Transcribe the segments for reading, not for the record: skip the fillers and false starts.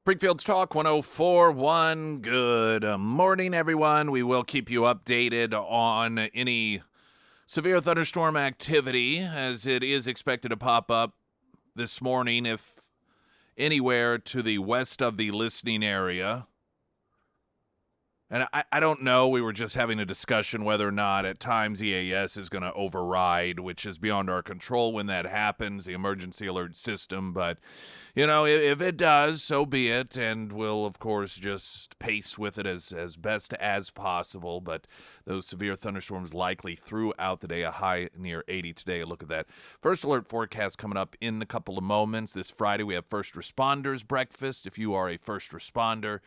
Springfield's Talk 104.1. Good morning, everyone. We will keep you updated on any severe thunderstorm activity as it is expected to pop up this morning, if anywhere to the west of the listening area. And I don't know. We were just having a discussion whether or not at times EAS is going to override, which is beyond our control when that happens, the emergency alert system. But, if it does, so be it. And we'll, of course, just pace with it as best as possible. But those severe thunderstorms likely throughout the day, a high near 80 today. Look at that. First alert forecast coming up in a couple of moments. This Friday, we have first responders breakfast. If you are a first responder,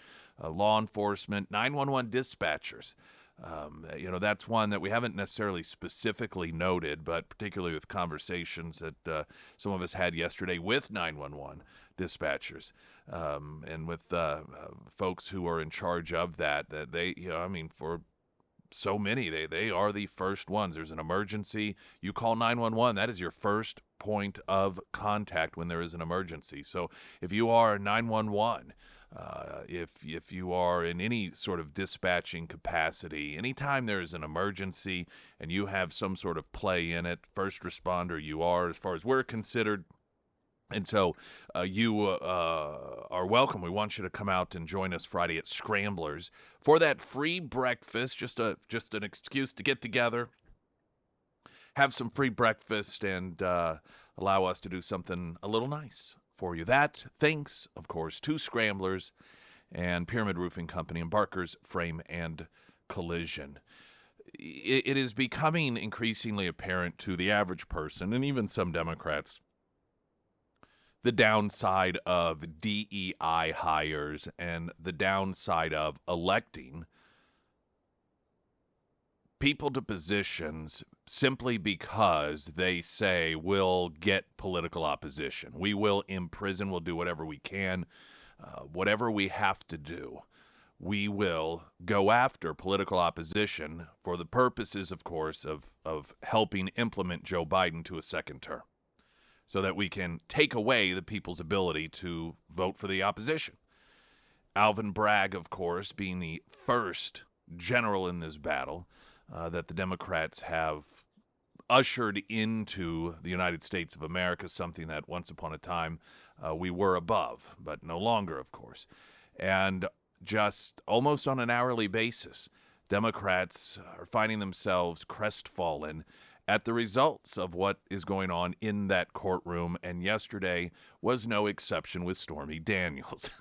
law enforcement, 911 dispatchers. That's one that we haven't necessarily specifically noted, but particularly with conversations that some of us had yesterday with 911 dispatchers and with folks who are in charge of that they, for so many, they are the first ones. There's an emergency, you call 911. That is your first point of contact when there is an emergency. So if you are 911, if you are in any sort of dispatching capacity, anytime there is an emergency and you have some sort of play in it, first responder you are, as far as we're considered. And so you are welcome. We want you to come out and join us Friday at Scramblers for that free breakfast, just an excuse to get together, have some free breakfast, and allow us to do something a little nice for you. That, thanks, of course, to Scramblers and Pyramid Roofing Company and Barker's Frame and Collision. It is becoming increasingly apparent to the average person, and even some Democrats, the downside of DEI hires and the downside of electing people to positions simply because they say we'll get political opposition. We will imprison, we'll do whatever we can, whatever we have to do. We will go after political opposition for the purposes, of course, of helping implement Joe Biden to a second term, so that we can take away the people's ability to vote for the opposition. Alvin Bragg, of course, being the first general in this battle that the Democrats have ushered into the United States of America, something that once upon a time we were above, but no longer, of course. And just almost on an hourly basis, Democrats are finding themselves crestfallen at the results of what is going on in that courtroom, and yesterday was no exception with Stormy Daniels.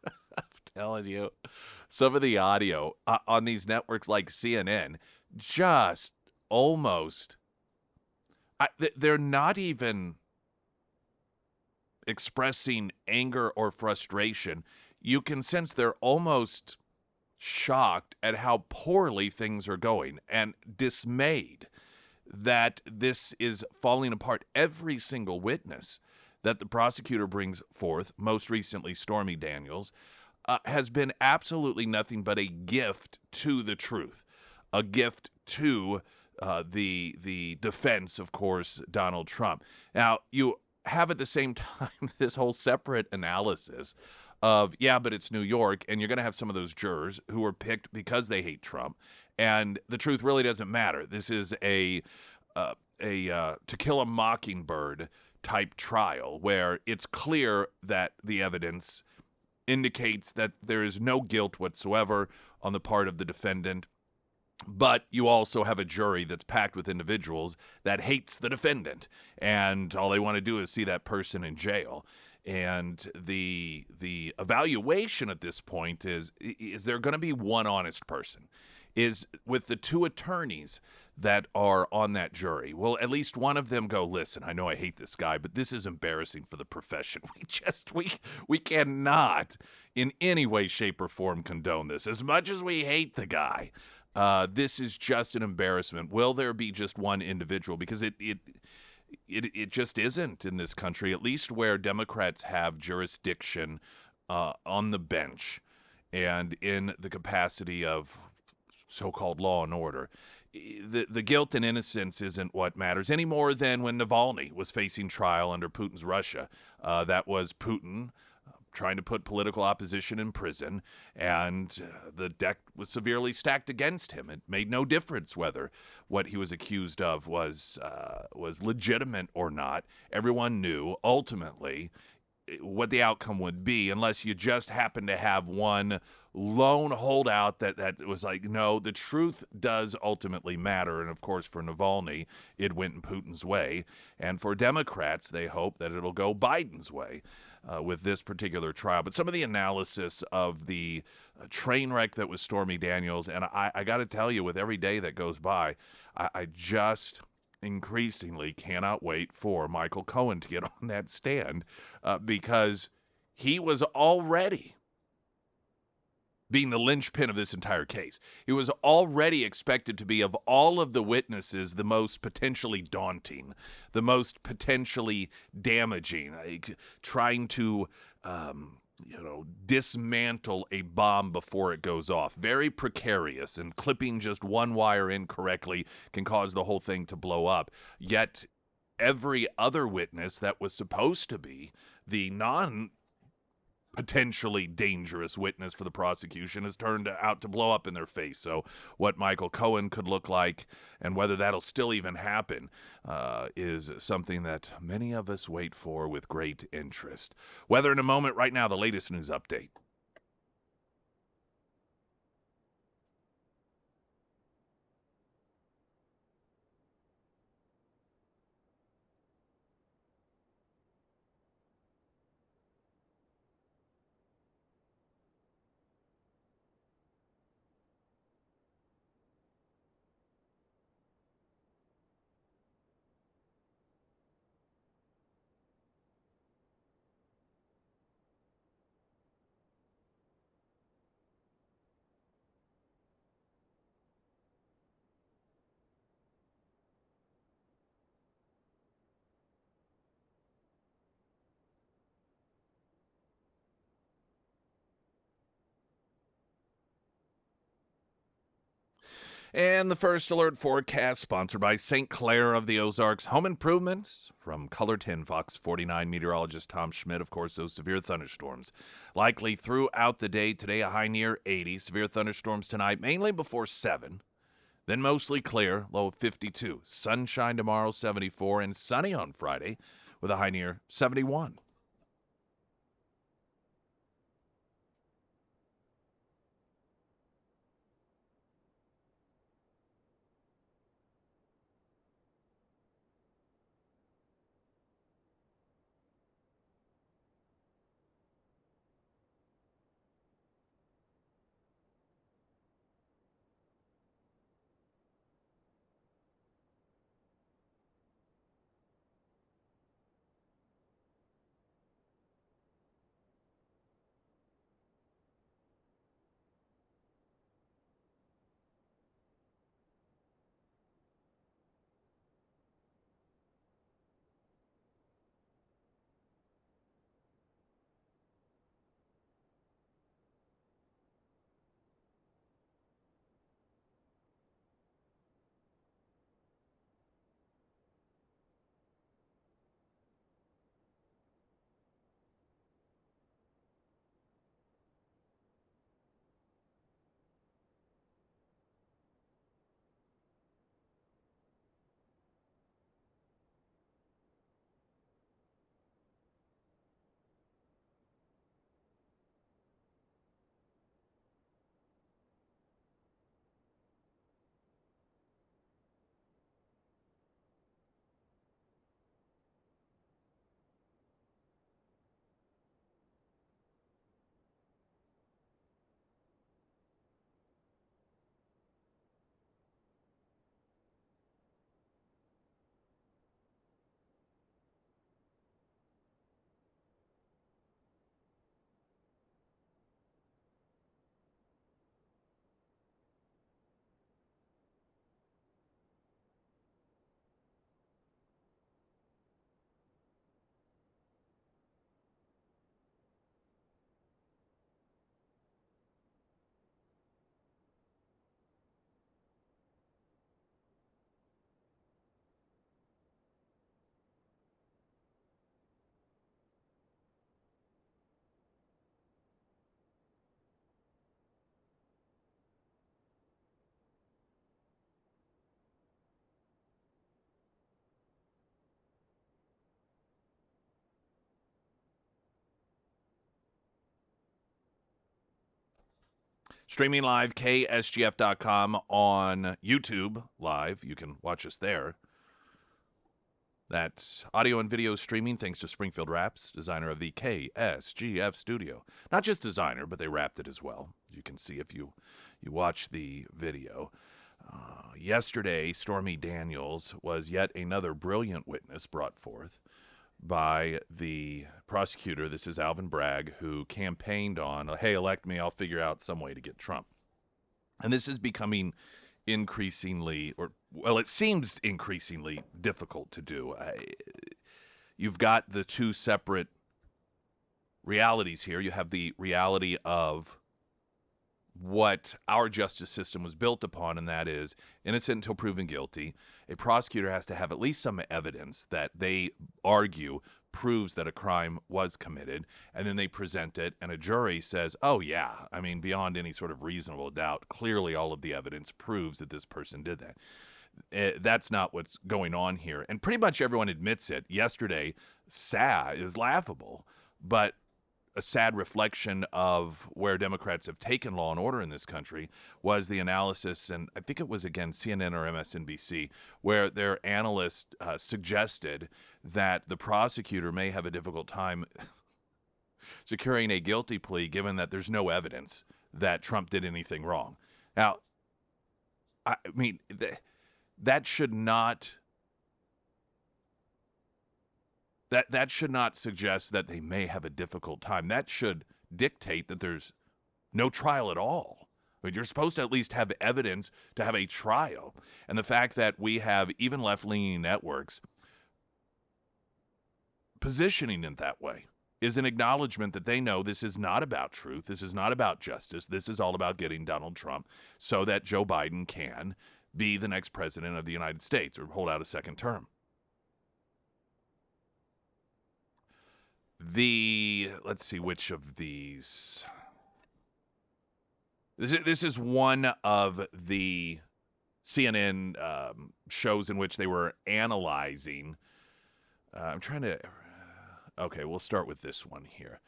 I'm telling you, some of the audio on these networks like CNN, just almost, they're not even expressing anger or frustration. You can sense they're almost shocked at how poorly things are going and dismayed that this is falling apart. Every single witness that the prosecutor brings forth, most recently Stormy Daniels, has been absolutely nothing but a gift to the truth, a gift to the defense, of course, Donald Trump. Now, you have at the same time this whole separate analysis of, yeah, but it's New York, and you're going to have some of those jurors who were picked because they hate Trump. And the truth really doesn't matter. This is a To Kill a Mockingbird type trial where it's clear that the evidence indicates that there is no guilt whatsoever on the part of the defendant. But you also have a jury that's packed with individuals that hates the defendant, and all they want to do is see that person in jail. And the evaluation at this point is there going to be one honest person? Is with the two attorneys that are on that jury, will at least one of them go, listen, I know I hate this guy, but this is embarrassing for the profession. We cannot in any way, shape, or form condone this. As much as we hate the guy, this is just an embarrassment. Will there be just one individual? Because it just isn't in this country, at least where Democrats have jurisdiction on the bench and in the capacity of so-called law and order. The guilt and innocence isn't what matters any more than when Navalny was facing trial under Putin's Russia. That was Putin trying to put political opposition in prison, and the deck was severely stacked against him. It made no difference whether what he was accused of was legitimate or not. Everyone knew ultimately what the outcome would be, unless you just happen to have one lone holdout that was like, no, the truth does ultimately matter. And of course, for Navalny, it went in Putin's way. And for Democrats, they hope that it'll go Biden's way with this particular trial. But some of the analysis of the train wreck that was Stormy Daniels, and I got to tell you, with every day that goes by, I just increasingly cannot wait for Michael Cohen to get on that stand because he was already being the linchpin of this entire case. He was already expected to be, of all of the witnesses, the most potentially daunting, the most potentially damaging, like trying to dismantle a bomb before it goes off. Very precarious, and clipping just one wire incorrectly can cause the whole thing to blow up. Yet every other witness that was supposed to be the potentially dangerous witness for the prosecution has turned out to blow up in their face. So what Michael Cohen could look like and whether that'll still even happen is something that many of us wait for with great interest. Weather in a moment. Right now, the latest news update. And the first alert forecast sponsored by St. Clair of the Ozarks Home Improvements. From Color 10 Fox 49 meteorologist Tom Schmidt. Of course, those severe thunderstorms likely throughout the day. Today, a high near 80. Severe thunderstorms tonight, mainly before 7. Then mostly clear, low of 52. Sunshine tomorrow, 74. And sunny on Friday with a high near 71. Streaming live, KSGF.com on YouTube live. You can watch us there. That's audio and video streaming thanks to Springfield Wraps, designer of the KSGF studio. Not just designer, but they wrapped it as well. You can see if you watch the video. Yesterday, Stormy Daniels was yet another brilliant witness brought forth by the prosecutor. This is Alvin Bragg, who campaigned on, hey, elect me, I'll figure out some way to get Trump. And this is becoming increasingly, it seems increasingly difficult to do. You've got the two separate realities here. You have the reality of what our justice system was built upon, and that is innocent until proven guilty. A prosecutor has to have at least some evidence that they argue proves that a crime was committed, and then they present it, and a jury says, oh, yeah, I mean, beyond any sort of reasonable doubt, clearly all of the evidence proves that this person did that. That's not what's going on here. And pretty much everyone admits it. Yesterday, is laughable, but a sad reflection of where Democrats have taken law and order in this country was the analysis, and I think it was, again, CNN or MSNBC, where their analyst suggested that the prosecutor may have a difficult time securing a guilty plea given that there's no evidence that Trump did anything wrong. Now, I mean, that should not... That should not suggest that they may have a difficult time. That should dictate that there's no trial at all. I mean, you're supposed to at least have evidence to have a trial. And the fact that we have even left-leaning networks positioning it that way is an acknowledgement that they know this is not about truth. This is not about justice. This is all about getting Donald Trump so that Joe Biden can be the next president of the United States or hold out a second term. Let's see which of these. This is one of the CNN shows in which they were analyzing. Okay, we'll start with this one here.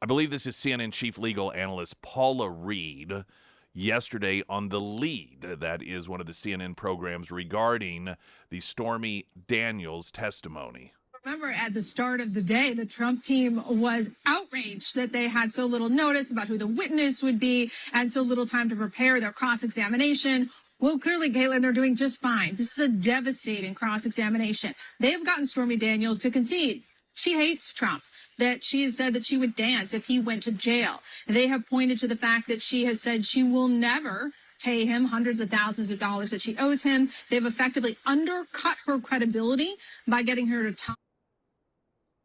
I believe this is CNN chief legal analyst Paula Reed yesterday on The Lead. That is one of the CNN programs regarding the Stormy Daniels testimony. Remember, at the start of the day, the Trump team was outraged that they had so little notice about who the witness would be and so little time to prepare their cross-examination. Well, clearly, Caitlin, they're doing just fine. This is a devastating cross-examination. They have gotten Stormy Daniels to concede she hates Trump, that she has said that she would dance if he went to jail. They have pointed to the fact that she has said she will never pay him hundreds of thousands of dollars that she owes him. They've effectively undercut her credibility by getting her to talk.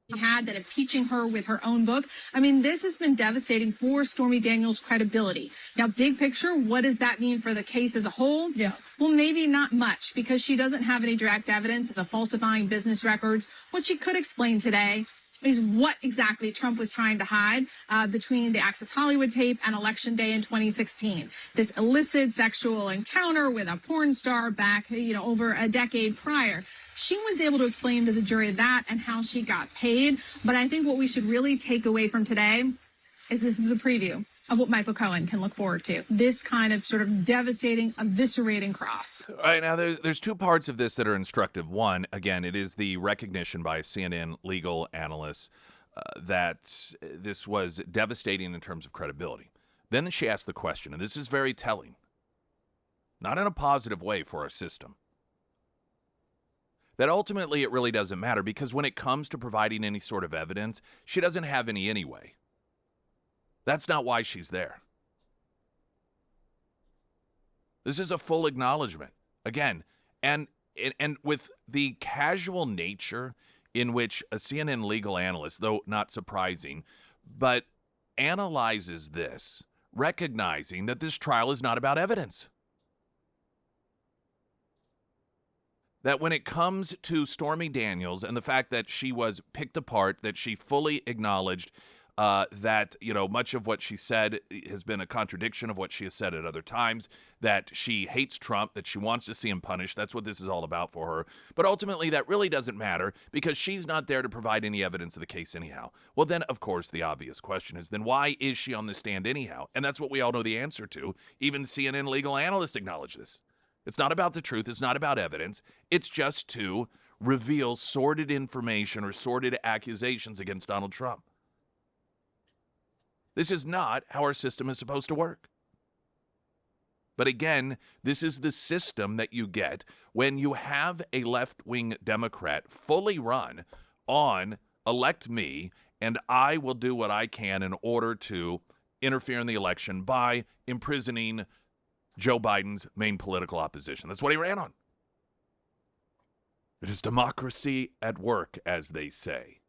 That impeaching her with her own book. I mean, this has been devastating for Stormy Daniels' credibility. Now, big picture, what does that mean for the case as a whole? Yeah. Well, maybe not much, because she doesn't have any direct evidence of the falsifying business records. What she could explain today is what exactly Trump was trying to hide between the Access Hollywood tape and Election Day in 2016. This illicit sexual encounter with a porn star back, over a decade prior. She was able to explain to the jury that and how she got paid. But I think what we should really take away from today is this is a preview of what Michael Cohen can look forward to. This kind of sort of devastating, eviscerating cross. All right, now there's two parts of this that are instructive. One, again, it is the recognition by a CNN legal analyst that this was devastating in terms of credibility. Then she asked the question, and this is very telling, not in a positive way for our system, that ultimately it really doesn't matter, because when it comes to providing any sort of evidence, she doesn't have any anyway. That's not why she's there. This is a full acknowledgement. Again, and with the casual nature in which a CNN legal analyst, though not surprising, but analyzes this, recognizing that this trial is not about evidence. That when it comes to Stormy Daniels and the fact that she was picked apart, that she fully acknowledged that, much of what she said has been a contradiction of what she has said at other times, that she hates Trump, that she wants to see him punished. That's what this is all about for her. But ultimately, that really doesn't matter because she's not there to provide any evidence of the case anyhow. Well, then, of course, the obvious question is, then why is she on the stand anyhow? And that's what we all know the answer to. Even CNN legal analysts acknowledge this. It's not about the truth. It's not about evidence. It's just to reveal sordid information or sordid accusations against Donald Trump. This is not how our system is supposed to work. But again, this is the system that you get when you have a left-wing Democrat fully run on elect me, and I will do what I can in order to interfere in the election by imprisoning Joe Biden's main political opposition. That's what he ran on. It is democracy at work, as they say.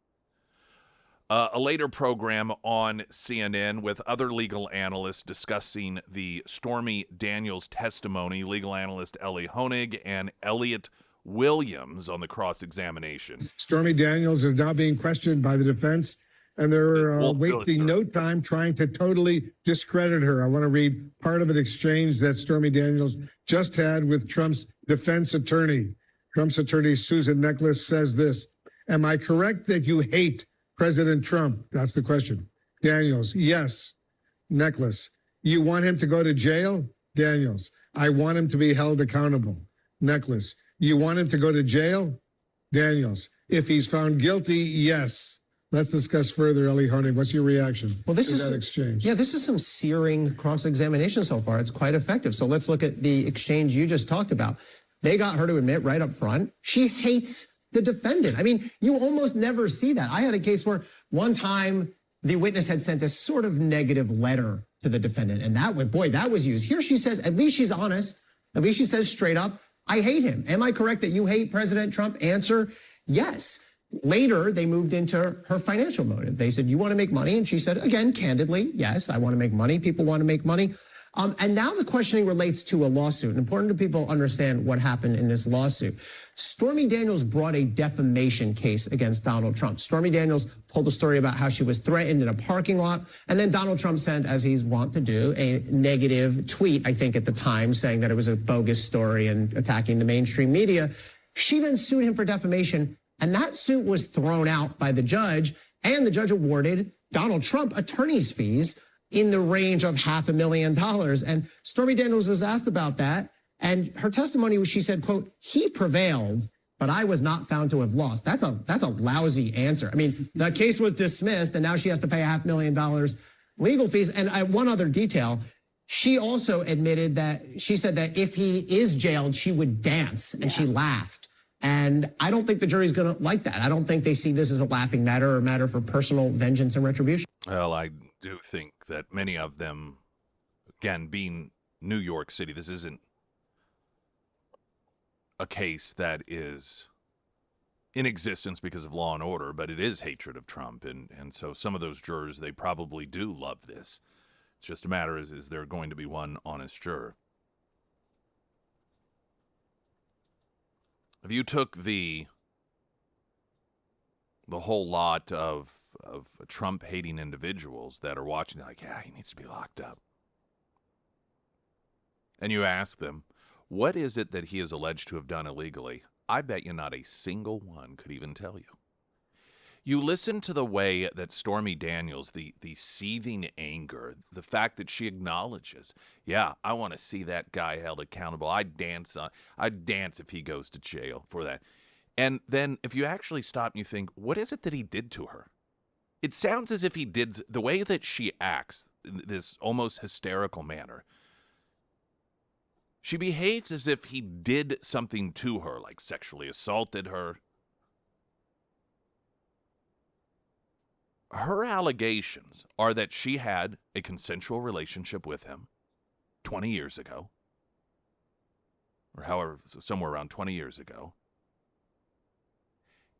A later program on CNN with other legal analysts discussing the Stormy Daniels testimony, legal analyst Ellie Honig and Elliot Williams on the cross-examination. Stormy Daniels is now being questioned by the defense, and they're wasting no time trying to totally discredit her. I want to read part of an exchange that Stormy Daniels just had with Trump's defense attorney. Trump's attorney, Susan Neckles, says this: "Am I correct that you hate President Trump?" That's the question. Daniels: "Yes." Neckles: "You want him to go to jail?" Daniels: "I want him to be held accountable." Neckles: "You want him to go to jail?" Daniels: "If he's found guilty, yes." Let's discuss further. Ellie Honig, what's your reaction to that exchange? Yeah, this is some searing cross-examination so far. It's quite effective. So let's look at the exchange you just talked about. They got her to admit right up front she hates the defendant. I mean, you almost never see that. I had a case where one time the witness had sent a sort of negative letter to the defendant, and that was used. Here she says, at least she's honest. At least she says straight up, I hate him. Am I correct that you hate President Trump? Answer, yes. Later, they moved into her financial motive. They said, you want to make money? And she said, again, candidly, yes, I want to make money. People want to make money. And now the questioning relates to a lawsuit. And important to people understand what happened in this lawsuit. Stormy Daniels brought a defamation case against Donald Trump. Stormy Daniels told a story about how she was threatened in a parking lot. And then Donald Trump sent, as he's wont to do, a negative tweet, I think at the time, saying that it was a bogus story and attacking the mainstream media. She then sued him for defamation. And that suit was thrown out by the judge. And the judge awarded Donald Trump attorney's fees in the range of $500,000. And Stormy Daniels was asked about that. And her testimony was, she said, quote, he prevailed, but I was not found to have lost. That's a lousy answer. I mean, the case was dismissed and now she has to pay $500,000 legal fees. And one other detail, she also admitted that she said that if he is jailed, she would dance and she laughed. And I don't think the jury's going to like that. I don't think they see this as a laughing matter or a matter for personal vengeance and retribution. Well, I do think that many of them, again, being New York City, this isn't a case that is in existence because of law and order, but it is hatred of Trump. And so some of those jurors, they probably do love this. It's just a matter is there going to be one honest juror? If you took the whole lot of Trump-hating individuals that are watching, like, yeah, he needs to be locked up, and you ask them, what is it that he is alleged to have done illegally? I bet you not a single one could even tell you. You listen to the way that Stormy Daniels, the seething anger, the fact that she acknowledges, yeah, I want to see that guy held accountable. I'd dance if he goes to jail for that. And then if you actually stop and you think, what is it that he did to her? It sounds as if he did, the way that she acts, this almost hysterical manner, she behaves as if he did something to her, like sexually assaulted her. Her allegations are that she had a consensual relationship with him 20 years ago, or however, somewhere around 20 years ago,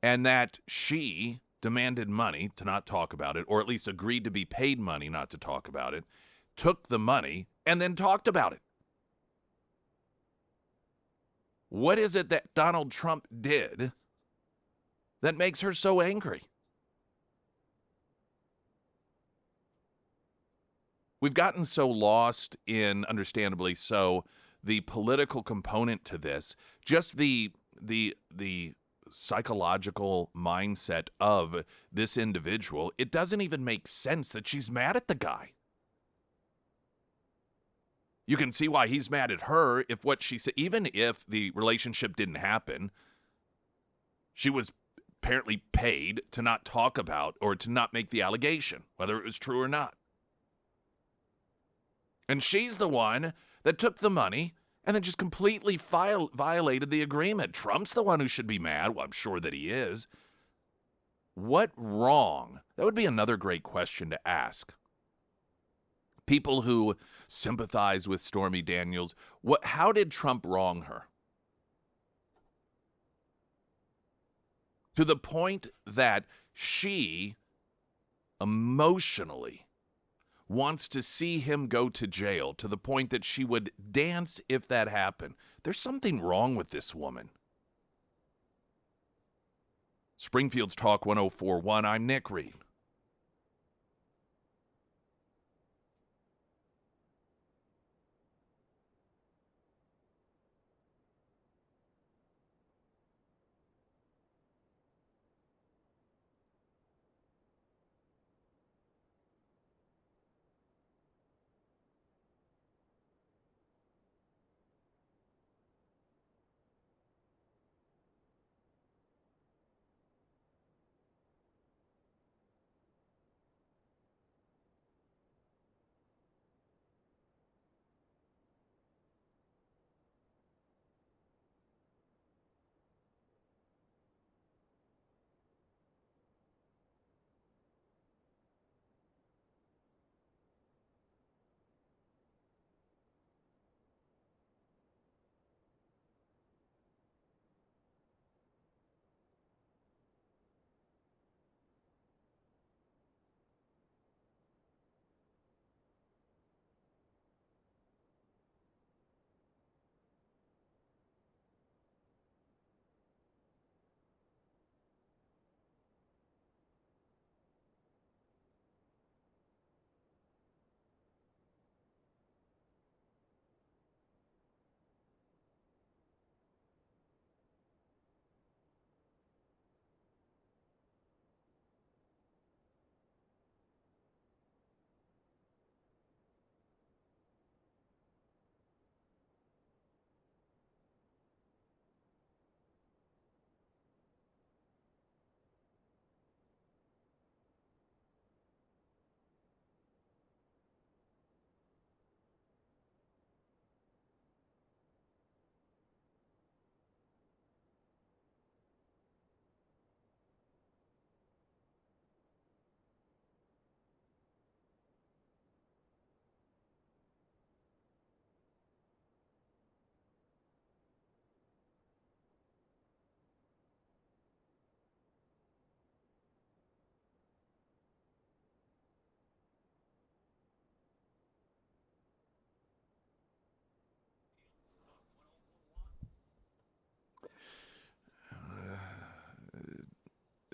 and that she demanded money to not talk about it, or at least agreed to be paid money not to talk about it, took the money, and then talked about it. What is it that Donald Trump did that makes her so angry? We've gotten so lost in, understandably so, the political component to this, just the psychological mindset of this individual. It doesn't even make sense that she's mad at the guy. You can see why he's mad at her if what she said, even if the relationship didn't happen, she was apparently paid to not talk about or to not make the allegation, whether it was true or not. And she's the one that took the money and then just completely violated the agreement. Trump's the one who should be mad. Well, I'm sure that he is. What wrong? That would be another great question to ask. People who sympathize with Stormy Daniels, how did Trump wrong her? To the point that she emotionally wants to see him go to jail, to the point that she would dance if that happened. There's something wrong with this woman. Springfield's Talk 104.1. I'm Nick Reed.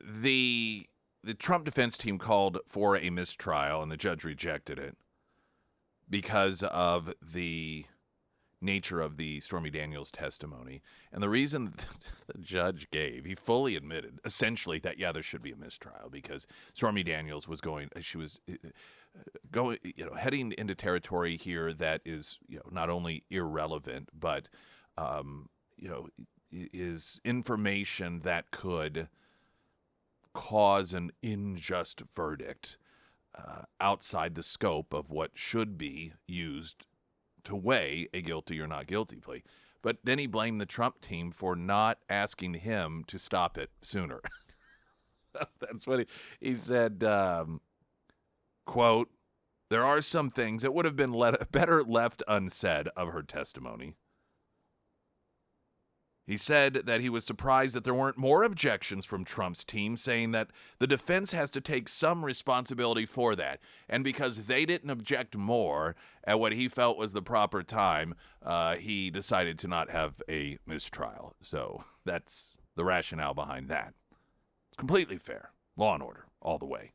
The Trump defense team called for a mistrial, and the judge rejected it because of the nature of the Stormy Daniels testimony. And the reason the judge gave, he fully admitted, essentially, that, yeah, there should be a mistrial because Stormy Daniels was heading into territory here that is, not only irrelevant, but, is information that could cause an unjust verdict outside the scope of what should be used to weigh a guilty or not guilty plea. But then he blamed the Trump team for not asking him to stop it sooner. That's what he said, quote, "There are some things that would have been better left unsaid of her testimony." He said that he was surprised that there weren't more objections from Trump's team, saying that the defense has to take some responsibility for that. And because they didn't object more at what he felt was the proper time, he decided to not have a mistrial. So that's the rationale behind that. It's completely fair. Law and order, all the way.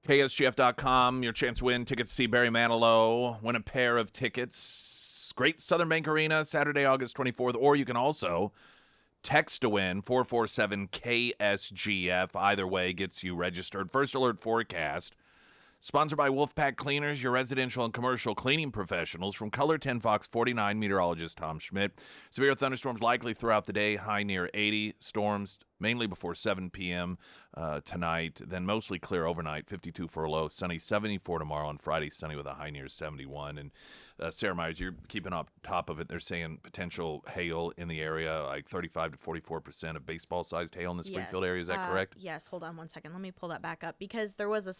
KSGF.com, your chance to win tickets to see Barry Manilow. Win a pair of tickets. Great Southern Bank Arena, Saturday, August 24th. Or you can also text to win 447-KSGF. Either way gets you registered. First Alert Forecast. Sponsored by Wolfpack Cleaners, your residential and commercial cleaning professionals. From Color 10 Fox 49, meteorologist Tom Schmidt. Severe thunderstorms likely throughout the day, high near 80. Storms mainly before 7 p.m. Tonight. Then mostly clear overnight, 52 for a low. Sunny, 74 tomorrow. On Friday, sunny with a high near 71. And Sarah Myers, you're keeping up top of it. They're saying potential hail in the area, like 35 to 44% of baseball-sized hail in the Springfield area. Is that correct? Yes. Hold on one second. Let me pull that back up because there was a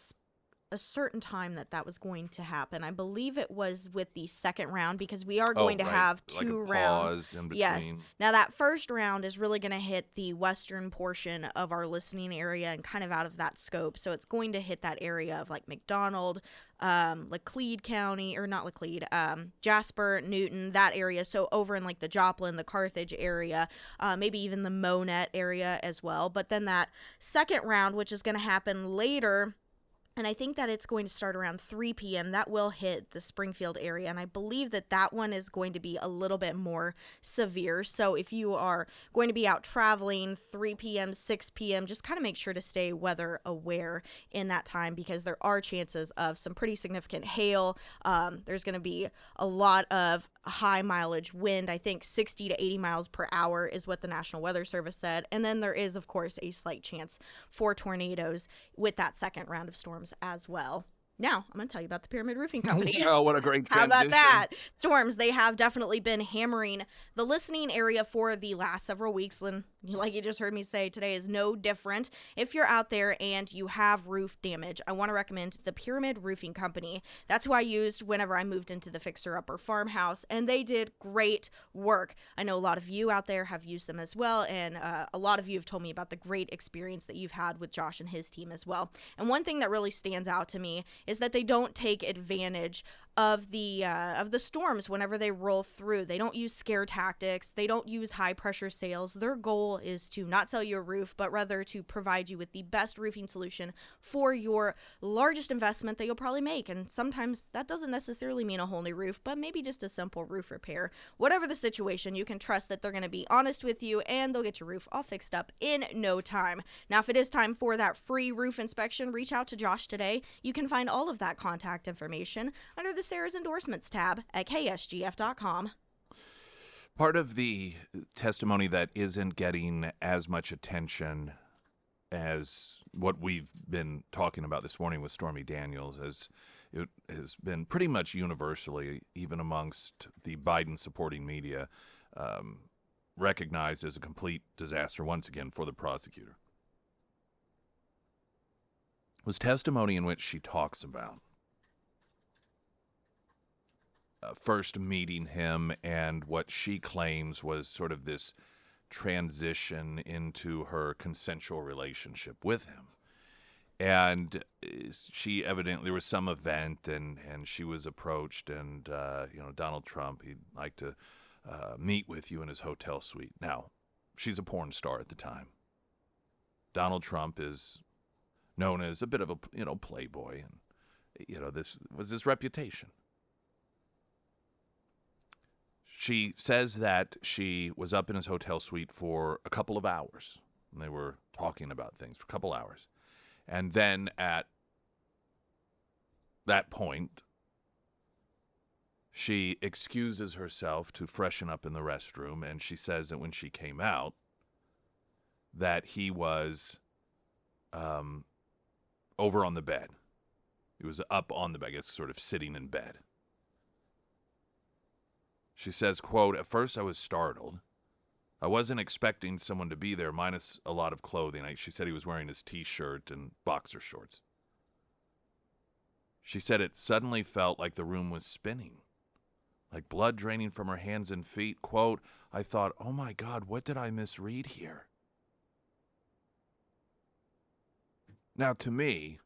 certain time that was going to happen. I believe it was with the second round because we are going to have two rounds. In between. Yes. Now that first round is really going to hit the western portion of our listening area and kind of out of that scope. So it's going to hit that area of like McDonald, Laclede County, or not Laclede, Jasper, Newton, that area. So over in like the Joplin, the Carthage area, maybe even the Monette area as well. But then that second round, which is going to happen later, and I think that it's going to start around 3 p.m. That will hit the Springfield area. And I believe that one is going to be a little bit more severe. So if you are going to be out traveling 3 p.m., 6 p.m., just kind of make sure to stay weather aware in that time because there are chances of some pretty significant hail. There's going to be a lot of high mileage wind. I think 60 to 80 miles per hour is what the National Weather Service said. And then there is, of course, a slight chance for tornadoes with that second round of storms as well. Now, I'm going to tell you about the Pyramid Roofing Company. Oh, what a great transition. How about that? Storms, they have definitely been hammering the listening area for the last several weeks. And like you just heard me say, today is no different. If you're out there and you have roof damage, I want to recommend the Pyramid Roofing Company. That's who I used whenever I moved into the Fixer Upper farmhouse, and they did great work. I know a lot of you out there have used them as well, and a lot of you have told me about the great experience that you've had with Josh and his team as well. And one thing that really stands out to me is that they don't take advantage of the storms whenever they roll through. They don't use scare tactics. They don't use high pressure sales. Their goal is to not sell you a roof, but rather to provide you with the best roofing solution for your largest investment that you'll probably make. And sometimes that doesn't necessarily mean a whole new roof, but maybe just a simple roof repair. Whatever the situation, you can trust that they're going to be honest with you and they'll get your roof all fixed up in no time. Now, if it is time for that free roof inspection, reach out to Josh today. You can find all of that contact information under the Sarah's Endorsements tab at ksgf.com. Part of the testimony that isn't getting as much attention as what we've been talking about this morning with Stormy Daniels, as it has been pretty much universally, even amongst the Biden-supporting media, recognized as a complete disaster once again for the prosecutor, was testimony in which she talks about first meeting him and what she claims was sort of this transition into her consensual relationship with him. And she evidently, there was some event and she was approached and, Donald Trump, he'd like to meet with you in his hotel suite. Now, she's a porn star at the time. Donald Trump is known as a bit of a, playboy. And, this was his reputation. She says that she was up in his hotel suite for a couple of hours, and they were talking about things for a couple hours. And then at that point, she excuses herself to freshen up in the restroom, and she says that when she came out, that he was over on the bed. He was up on the bed, I guess, sort of sitting in bed. She says, quote, "At first I was startled. I wasn't expecting someone to be there, minus a lot of clothing." She said he was wearing his T-shirt and boxer shorts. She said it suddenly felt like the room was spinning, like blood draining from her hands and feet. Quote, "I thought, oh my God, what did I misread here?" Now, to me,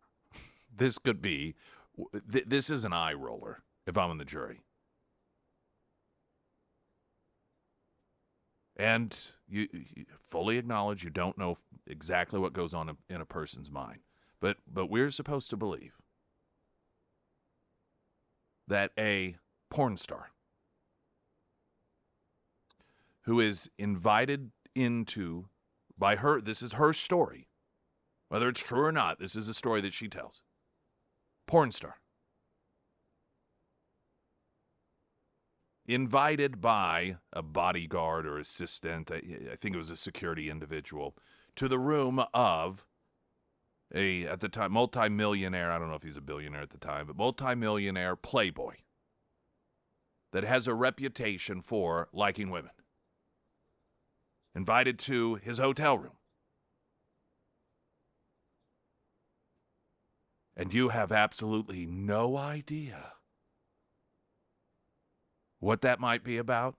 this could be, this is an eye roller if I'm in the jury. And you fully acknowledge you don't know exactly what goes on in a person's mind. But we're supposed to believe that a porn star who is invited into by her, this is her story, whether it's true or not, this is a story that she tells. Porn star. Invited by a bodyguard or assistant, I think it was a security individual, to the room of at the time, multimillionaire, I don't know if he's a billionaire at the time, but multimillionaire playboy that has a reputation for liking women. Invited to his hotel room. And you have absolutely no idea what that might be about.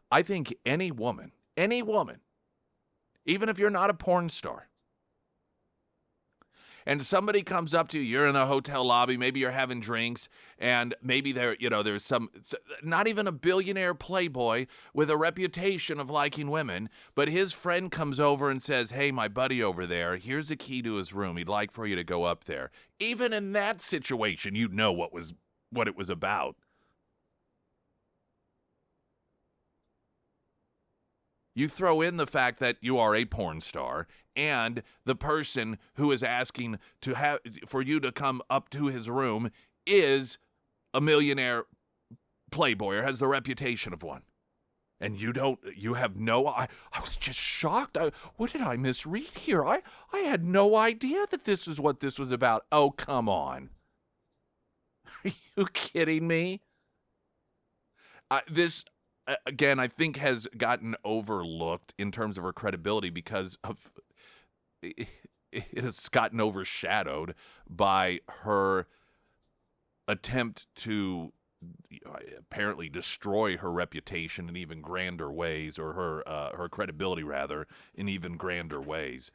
I think any woman, even if you're not a porn star, and somebody comes up to you, you're in a hotel lobby, maybe you're having drinks, and maybe there's some, not even a billionaire playboy with a reputation of liking women, but his friend comes over and says, hey, my buddy over there, here's a key to his room. He'd like for you to go up there. Even in that situation, you'd know what it was about. You throw in the fact that you are a porn star and the person who is asking for you to come up to his room is a millionaire playboy or has the reputation of one. And you have no, I was just shocked. What did I misread here? I had no idea that this is what this was about. Oh, come on. Are you kidding me? This, again, I think has gotten overlooked in terms of her credibility because of it has gotten overshadowed by her attempt to apparently destroy her reputation in even grander ways, or her credibility, rather, in even grander ways.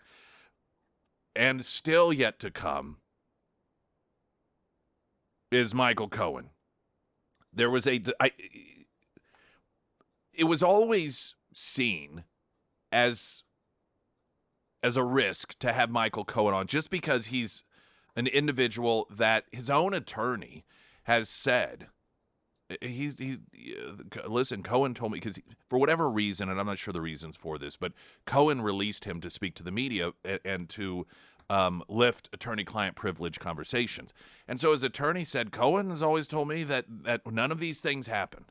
And still yet to come is Michael Cohen. There was it was always seen as a risk to have Michael Cohen on, just because he's an individual that his own attorney has said. Listen, Cohen told me, because for whatever reason, and I'm not sure the reasons for this, but Cohen released him to speak to the media and to lift attorney-client privilege conversations. And so his attorney said, Cohen has always told me that none of these things happened.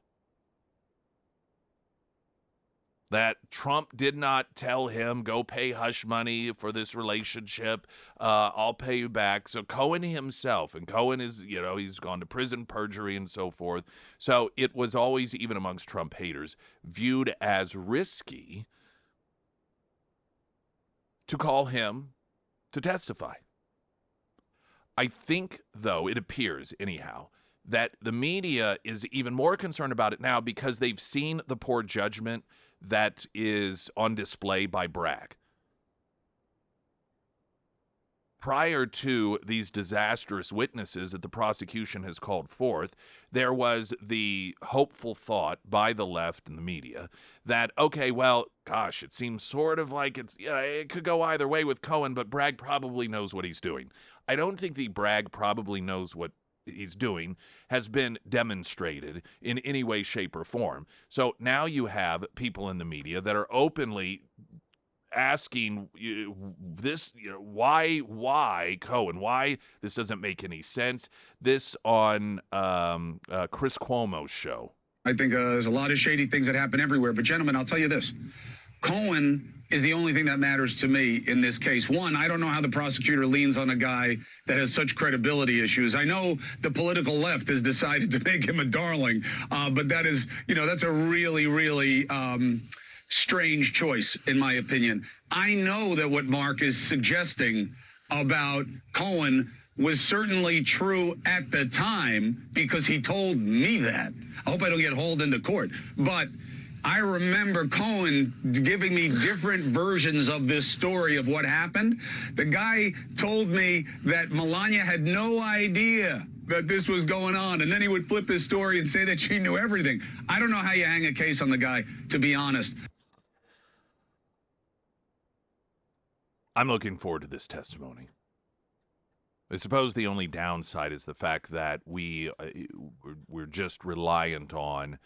That Trump did not tell him, go pay hush money for this relationship. I'll pay you back. So Cohen himself, and Cohen is, he's gone to prison, perjury, and so forth. So it was always, even amongst Trump haters, viewed as risky to call him to testify. I think, though, it appears, anyhow, that the media is even more concerned about it now because they've seen the poor judgment that is on display by Bragg. Prior to these disastrous witnesses that the prosecution has called forth, there was the hopeful thought by the left and the media that, okay, well, gosh, it seems sort of like it could go either way with Cohen, but Bragg probably knows what he's doing. I don't think the Bragg probably knows what he's doing has been demonstrated in any way, shape, or form. So now you have people in the media that are openly asking this, why Cohen? Why this doesn't make any sense? This on Chris Cuomo's show. I think there's a lot of shady things that happen everywhere. But gentlemen, I'll tell you this. Cohen is the only thing that matters to me in this case. One, I don't know how the prosecutor leans on a guy that has such credibility issues. I know the political left has decided to make him a darling, but that is, that's a really, really strange choice, in my opinion. I know that what Mark is suggesting about Cohen was certainly true at the time because he told me that. I hope I don't get hauled into court, but I remember Cohen giving me different versions of this story of what happened. The guy told me that Melania had no idea that this was going on, and then he would flip his story and say that she knew everything. I don't know how you hang a case on the guy, to be honest. I'm looking forward to this testimony. I suppose the only downside is the fact that we're just reliant on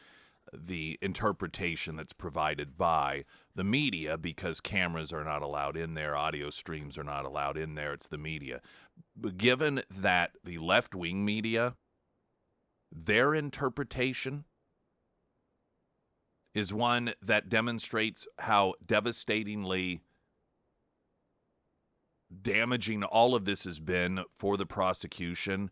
the interpretation that's provided by the media because cameras are not allowed in there, audio streams are not allowed in there, it's the media. But given that the left-wing media, their interpretation is one that demonstrates how devastatingly damaging all of this has been for the prosecution,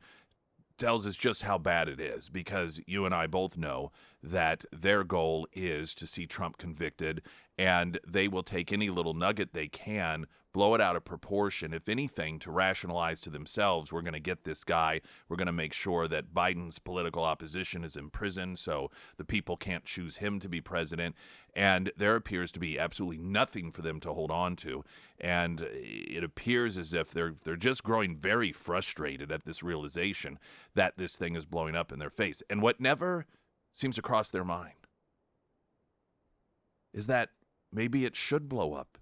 tells us just how bad it is, because you and I both know that their goal is to see Trump convicted, and they will take any little nugget they can, blow it out of proportion, if anything, to rationalize to themselves, we're going to get this guy, we're going to make sure that Biden's political opposition is in prison so the people can't choose him to be president, and there appears to be absolutely nothing for them to hold on to, and it appears as if they're just growing very frustrated at this realization that this thing is blowing up in their face. And what never seems to cross their mind is that maybe it should blow up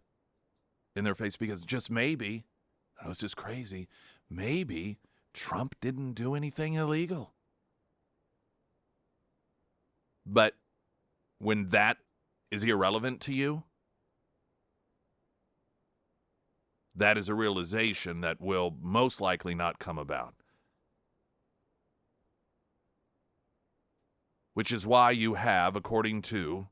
in their face, because just maybe, I know it's just crazy, maybe Trump didn't do anything illegal. But when that is irrelevant to you, that is a realization that will most likely not come about. Which is why you have, according to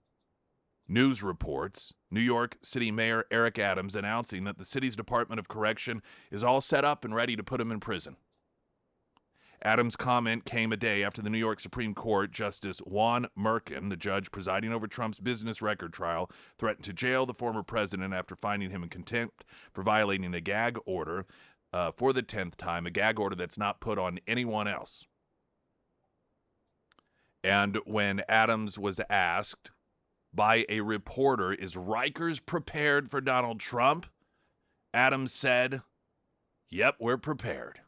news reports, New York City Mayor Eric Adams announcing that the city's Department of Correction is all set up and ready to put him in prison. Adams' comment came a day after the New York Supreme Court Justice Juan Merkin, the judge presiding over Trump's business record trial, threatened to jail the former president after finding him in contempt for violating a gag order for the 10th time, a gag order that's not put on anyone else. And when Adams was asked by a reporter, is Rikers prepared for Donald Trump? Adams said, yep, we're prepared.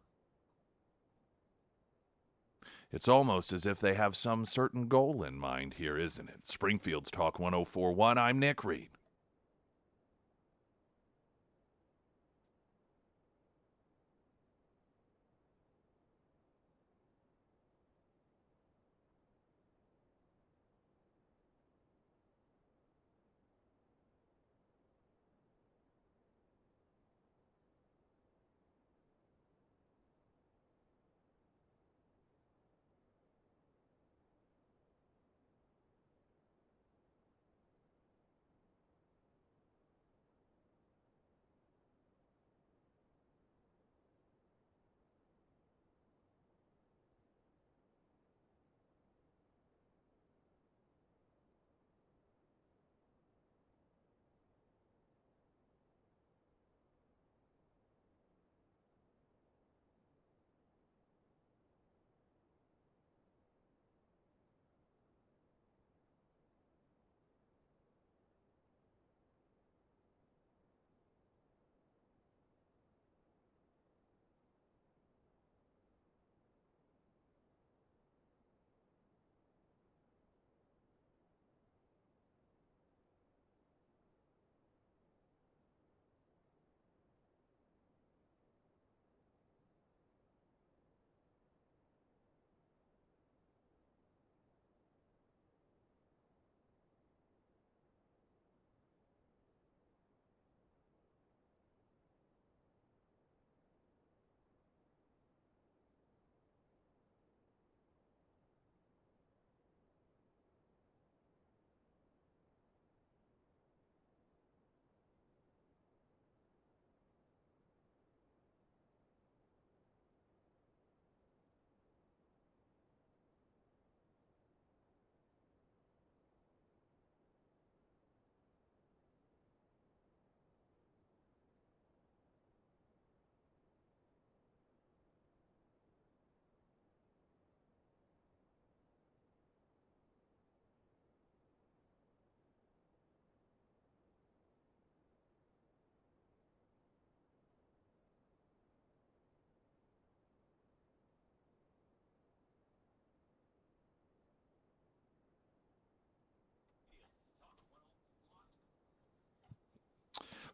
It's almost as if they have some certain goal in mind here, isn't it? Springfield's Talk 104.1, I'm Nick Reed.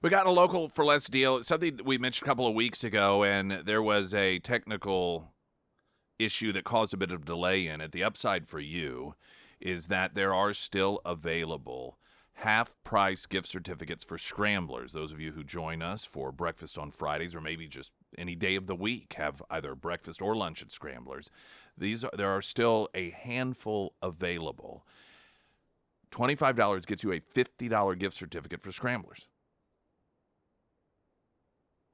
We got a local for less deal. It's something we mentioned a couple of weeks ago, and there was a technical issue that caused a bit of delay in it. The upside for you is that there are still available half-price gift certificates for Scramblers. Those of you who join us for breakfast on Fridays, or maybe just any day of the week, have either breakfast or lunch at Scramblers. There are still a handful available. $25 gets you a $50 gift certificate for Scramblers.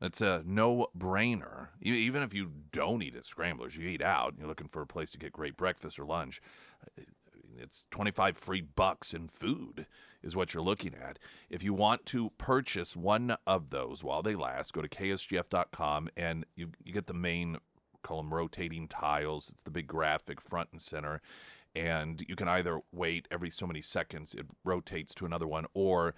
That's a no-brainer. Even if you don't eat at Scramblers, you eat out, you're looking for a place to get great breakfast or lunch, it's 25 free bucks in food is what you're looking at. If you want to purchase one of those while they last, go to ksgf.com, and you get the main, call them rotating tiles. It's the big graphic front and center, and you can either wait every so many seconds, it rotates to another one, or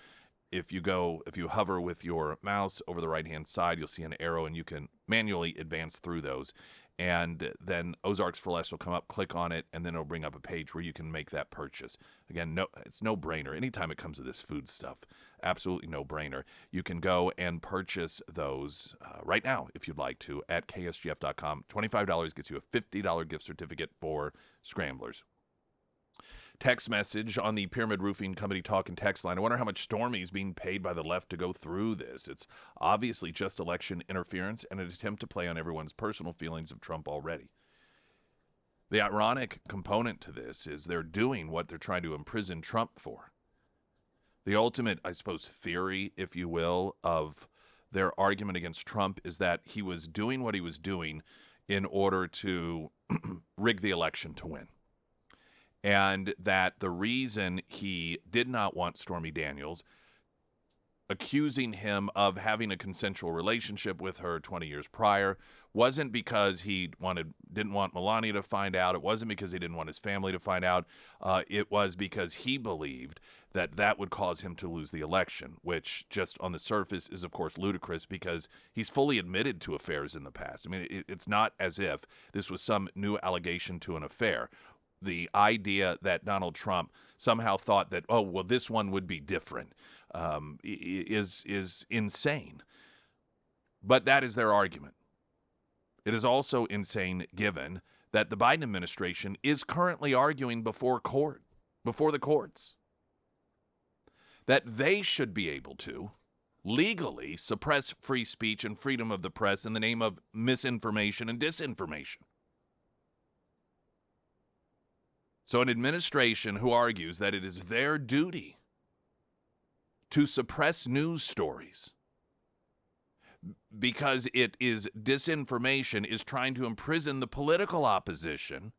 if you hover with your mouse over the right-hand side, you'll see an arrow, and you can manually advance through those. And then Ozarks for Less will come up, click on it, and then it'll bring up a page where you can make that purchase. Again, it's no-brainer. Anytime it comes to this food stuff, absolutely no-brainer. You can go and purchase those right now, if you'd like to, at ksgf.com. $25 gets you a $50 gift certificate for Scramblers. Text message on the Pyramid Roofing Company talk and text line. I wonder how much Stormy is being paid by the left to go through this. It's obviously just election interference and an attempt to play on everyone's personal feelings of Trump already. The ironic component to this is they're doing what they're trying to imprison Trump for. The ultimate, I suppose, theory, if you will, of their argument against Trump is that he was doing what he was doing in order to rig the election to win. And that the reason he did not want Stormy Daniels, accusing him of having a consensual relationship with her 20 years prior, wasn't because he didn't want Melania to find out. It wasn't because he didn't want his family to find out. It was because he believed that would cause him to lose the election, which just on the surface is, of course, ludicrous because he's fully admitted to affairs in the past. I mean, it's not as if this was some new allegation to an affair. The idea that Donald Trump somehow thought that, oh, well, this one would be different is insane. But that is their argument. It is also insane given that the Biden administration is currently arguing before the courts, that they should be able to legally suppress free speech and freedom of the press in the name of misinformation and disinformation. So an administration who argues that it is their duty to suppress news stories because it is disinformation is trying to imprison the political opposition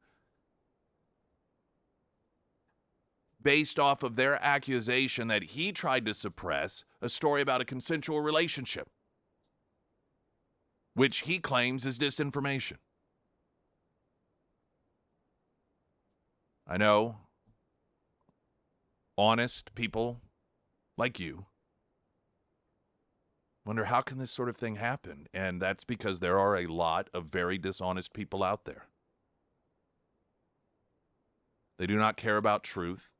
based off of their accusation that he tried to suppress a story about a consensual relationship, which he claims is disinformation. I know honest people like you wonder how can this sort of thing happen? And that's because there are a lot of very dishonest people out there. They do not care about truth.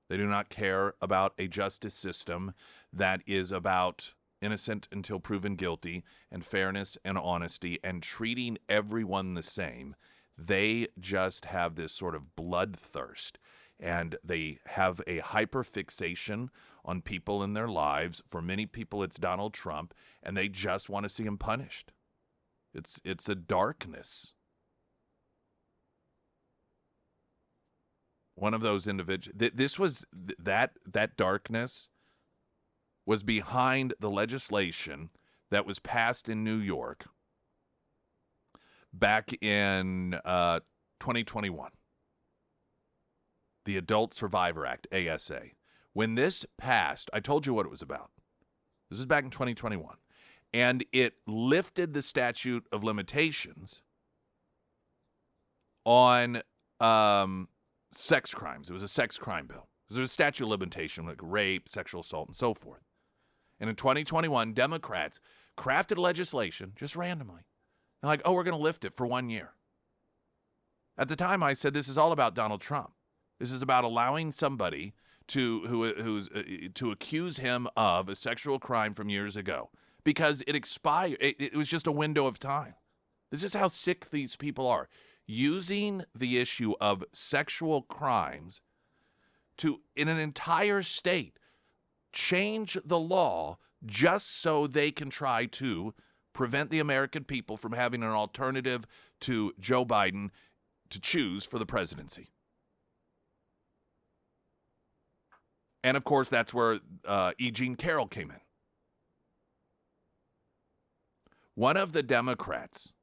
They do not care about a justice system that is about innocent until proven guilty and fairness and honesty and treating everyone the same. They just have this sort of bloodthirst, and they have a hyperfixation on people in their lives. For many people, it's Donald Trump, and they just want to see him punished. It's a darkness. One of those individuals. That darkness was behind the legislation that was passed in New York back in 2021, the Adult Survivor Act, ASA. When this passed, I told you what it was about. This is back in 2021. And it lifted the statute of limitations on sex crimes. It was a sex crime bill. There was a statute of limitation like rape, sexual assault, and so forth. And in 2021, Democrats crafted legislation just randomly. They're like, oh, we're going to lift it for 1 year. At the time, I said this is all about Donald Trump. This is about allowing somebody to accuse him of a sexual crime from years ago because it expired. It was just a window of time. This is how sick these people are, using the issue of sexual crimes to, in an entire state, change the law just so they can try to prevent the American people from having an alternative to Joe Biden to choose for the presidency. And, of course, that's where E. Jean Carroll came in. One of the Democrats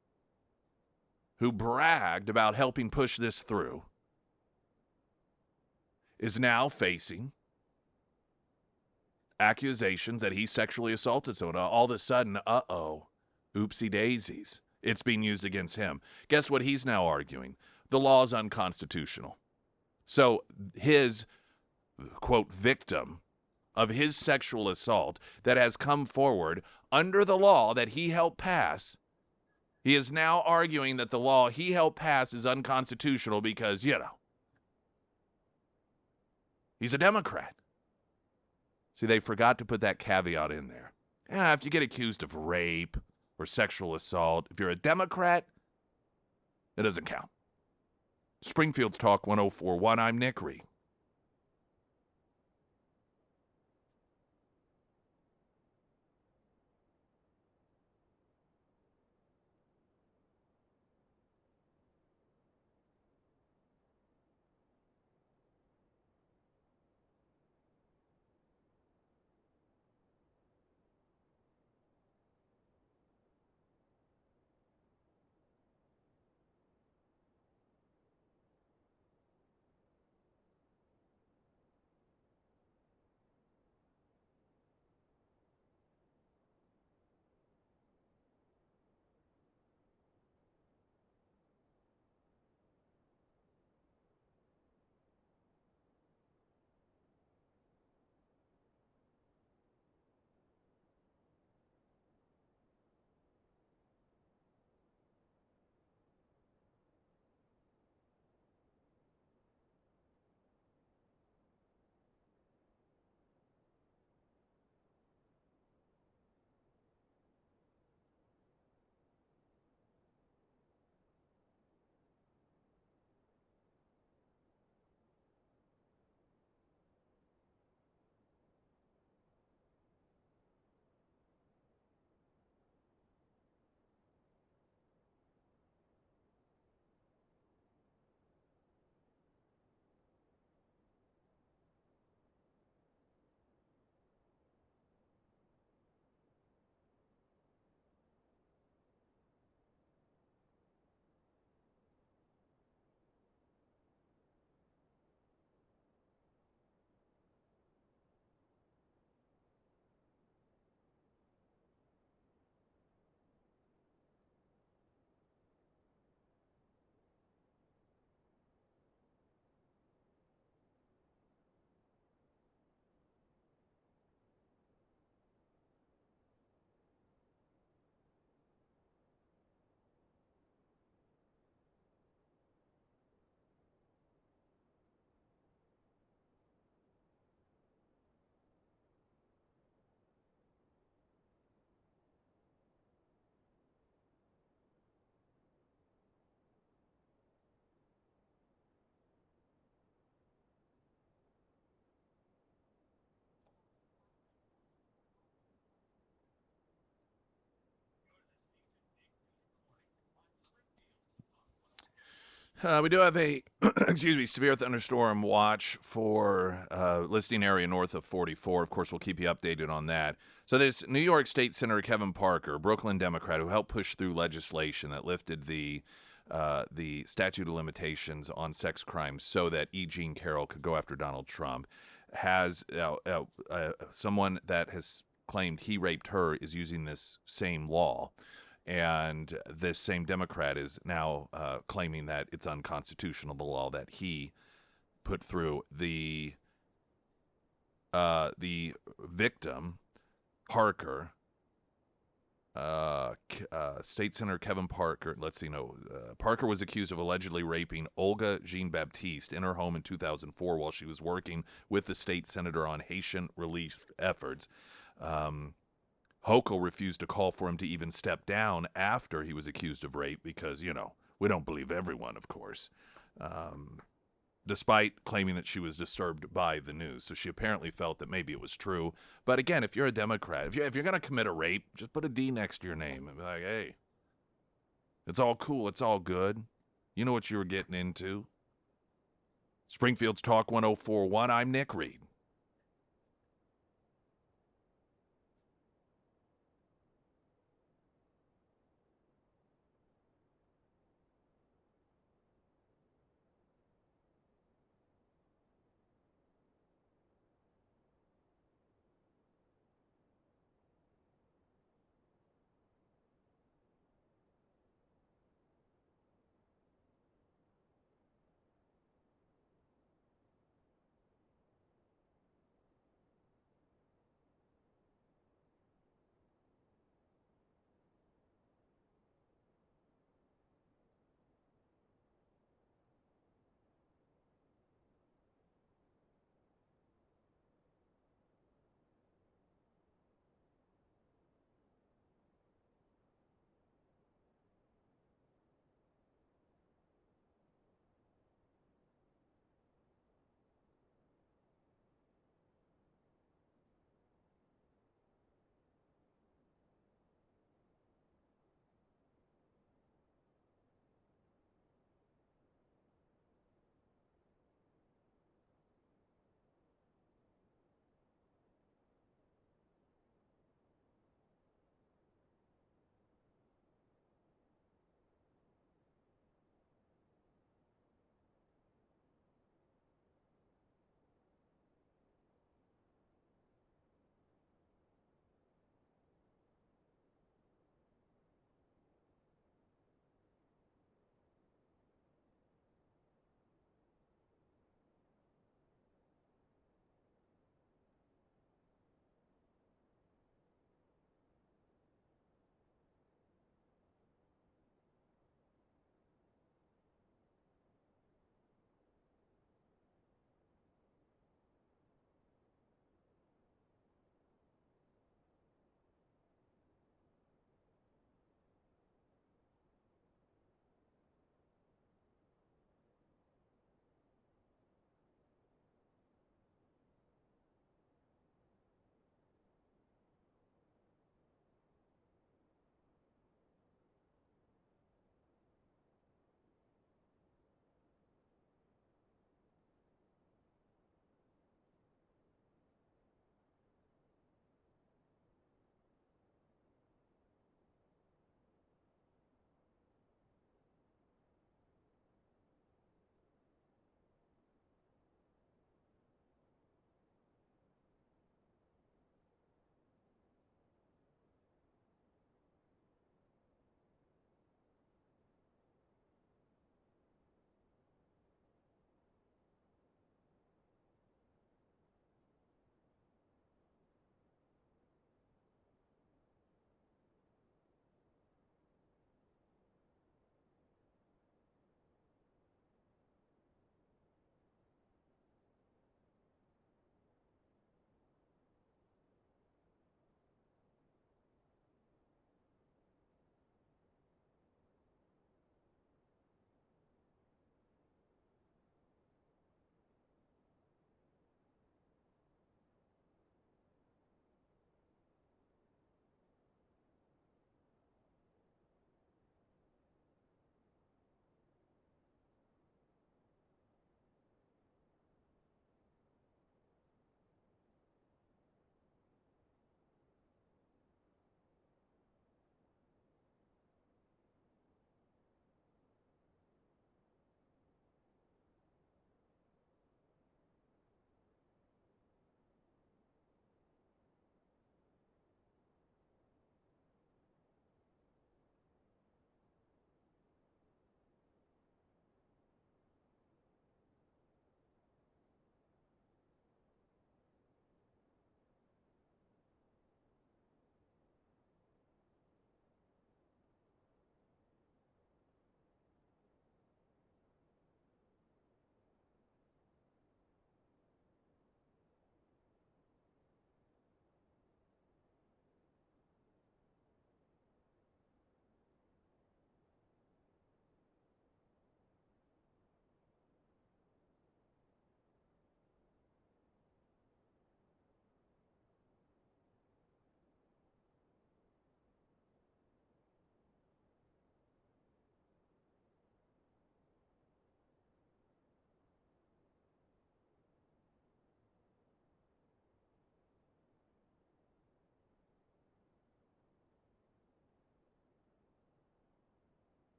who bragged about helping push this through is now facing accusations that he sexually assaulted someone. All of a sudden, oopsie daisies. It's being used against him. Guess what he's now arguing? The law is unconstitutional. So his, quote, victim of his sexual assault that has come forward under the law that he helped pass, he is now arguing that the law he helped pass is unconstitutional because, he's a Democrat. See, they forgot to put that caveat in there. If you get accused of rape or sexual assault, if you're a Democrat, it doesn't count. Springfield's Talk 104.1, I'm Nick Reed. We do have a, severe thunderstorm watch for listening area north of 44. Of course, we'll keep you updated on that. So there's New York State Senator Kevin Parker, Brooklyn Democrat, who helped push through legislation that lifted the statute of limitations on sex crimes so that E. Jean Carroll could go after Donald Trump, has someone that has claimed he raped her is using this same law. And this same Democrat is now claiming that it's unconstitutional, the law that he put through. The victim, Parker, State Senator Kevin Parker, Parker was accused of allegedly raping Olga Jean-Baptiste in her home in 2004 while she was working with the state senator on Haitian relief efforts. Hochul refused to call for him to even step down after he was accused of rape because, we don't believe everyone, of course, despite claiming that she was disturbed by the news. So she apparently felt that maybe it was true. But again, if you're a Democrat, if you're going to commit a rape, just put a D next to your name and be like, hey, it's all cool. It's all good. You know what you were getting into. Springfield's Talk 104.1. I'm Nick Reed.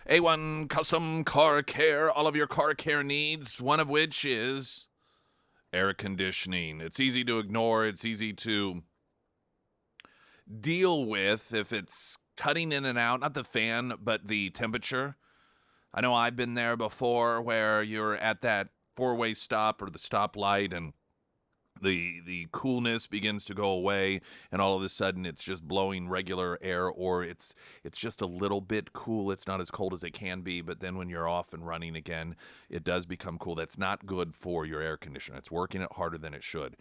A1 Custom Car Care, all of your car care needs, one of which is air conditioning. It's easy to ignore. It's easy to deal with if it's cutting in and out, not the fan, but the temperature. I know I've been there before where you're at that four-way stop or the stoplight and the coolness begins to go away, and all of a sudden it's just blowing regular air, or it's just a little bit cool. It's not as cold as it can be, but then when you're off and running again, it does become cool. That's not good for your air conditioner. It's working it harder than it should.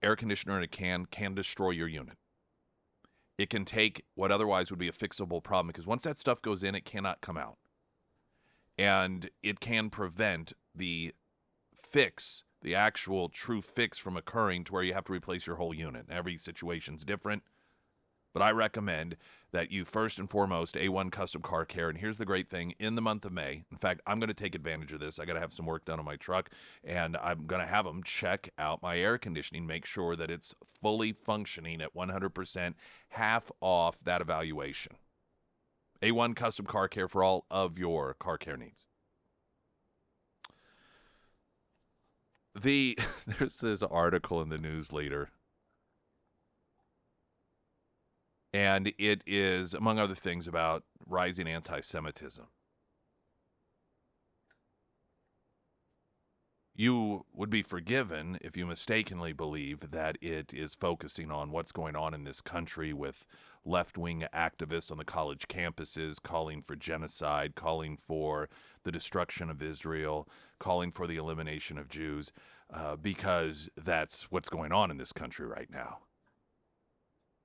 Air conditioner in a can destroy your unit. It can take what otherwise would be a fixable problem, because once that stuff goes in, it cannot come out. And it can prevent the fix, the actual true fix, from occurring to where you have to replace your whole unit. Every situation's different, but I recommend that you first and foremost A1 Custom Car Care. And here's the great thing: in the month of May, in fact, I'm going to take advantage of this. I got to have some work done on my truck, and I'm going to have them check out my air conditioning, make sure that it's fully functioning at 100%, half off that evaluation. A1 Custom Car Care for all of your car care needs. There's this article in the news leader, and it is, among other things, about rising anti-Semitism. You would be forgiven if you mistakenly believe that it is focusing on what's going on in this country with left-wing activists on the college campuses calling for genocide, calling for the destruction of Israel, calling for the elimination of Jews, because that's what's going on in this country right now.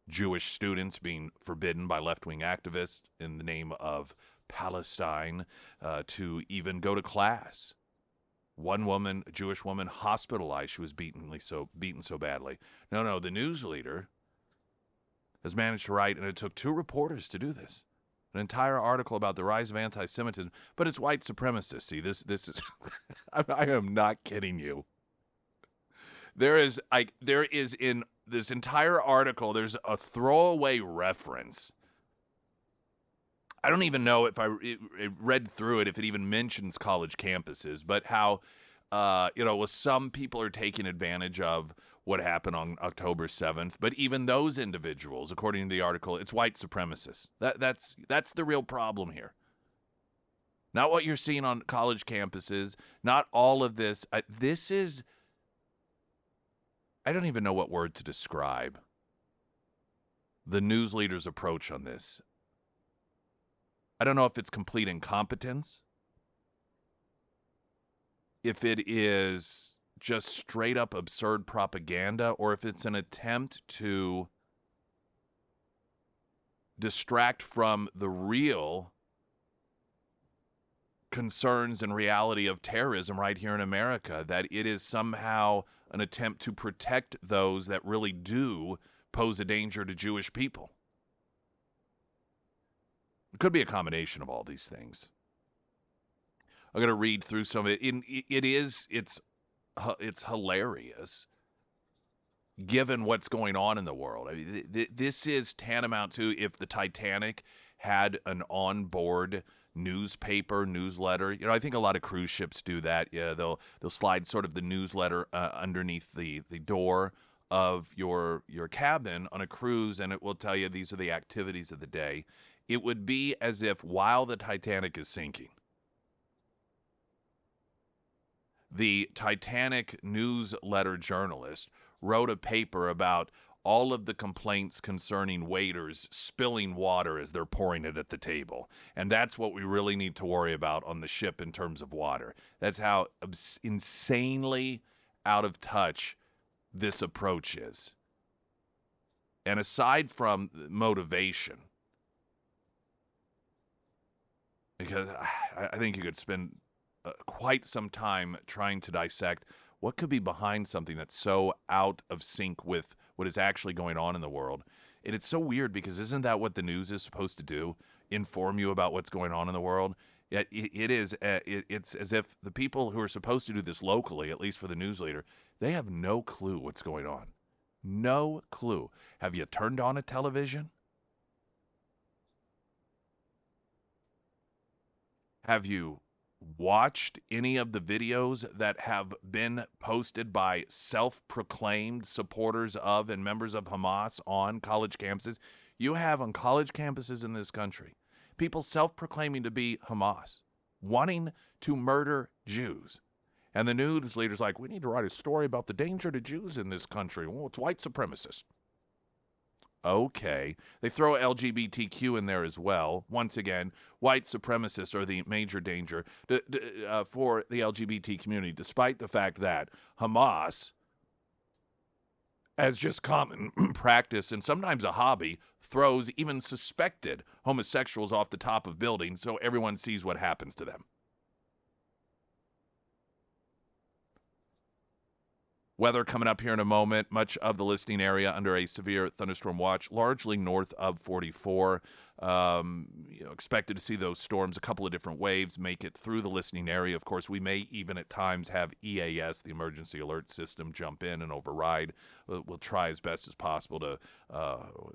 Jewish students being forbidden by left-wing activists in the name of Palestine to even go to class. One woman, a Jewish woman, hospitalized. She was beaten so badly. No, the news leader has managed to write, and it took 2 reporters to do this, an entire article about the rise of anti-Semitism, but it's white supremacists. See, this is, I am not kidding you. There is in this entire article, there's a throwaway reference. I don't even know if I read through it, if it even mentions college campuses, but how, some people are taking advantage of what happened on October 7th. But even those individuals, according to the article, it's white supremacists. That's the real problem here. Not what you're seeing on college campuses, not all of this. This is, I don't even know what word to describe the news leader's approach on this. I don't know if it's complete incompetence, if it is just straight up absurd propaganda, or if it's an attempt to distract from the real concerns and reality of terrorism right here in America, that it is somehow an attempt to protect those that really do pose a danger to Jewish people. It could be a combination of all these things. I'm going to read through some of it. It's hilarious, given what's going on in the world. I mean, this is tantamount to if the Titanic had an onboard newsletter. I think a lot of cruise ships do that. Yeah, they'll slide sort of the newsletter underneath the door of your cabin on a cruise, and it will tell you these are the activities of the day. It would be as if while the Titanic is sinking, the Titanic newsletter journalist wrote a paper about all of the complaints concerning waiters spilling water as they're pouring it at the table. And that's what we really need to worry about on the ship in terms of water. That's how insanely out of touch this approach is. And aside from motivation, because I think you could spend quite some time trying to dissect what could be behind something that's so out of sync with what is actually going on in the world. And it's so weird, because isn't that what the news is supposed to do? Inform you about what's going on in the world? Yet it's as if the people who are supposed to do this locally, at least for the news leader, they have no clue what's going on. No clue. Have you turned on a television? Have you watched any of the videos that have been posted by self-proclaimed supporters of and members of Hamas on college campuses? You have on college campuses in this country people self-proclaiming to be Hamas, wanting to murder Jews. And the news leaders like, we need to write a story about the danger to Jews in this country. Well, it's white supremacists. Okay. They throw LGBTQ in there as well. Once again, white supremacists are the major danger for the LGBT community, despite the fact that Hamas, as just common practice and sometimes a hobby, throws even suspected homosexuals off the top of buildings so everyone sees what happens to them. Weather coming up here in a moment. Much of the listening area under a severe thunderstorm watch, largely north of 44. Expected to see those storms, a couple of different waves, make it through the listening area. Of course, we may even at times have EAS, the Emergency Alert System, jump in and override. We'll try as best as possible to,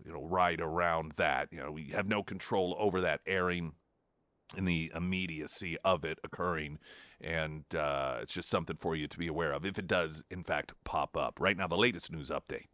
ride around that. We have no control over that airing in the immediacy of it occurring, and it's just something for you to be aware of if it does, in fact, pop up. Right now, the latest news update.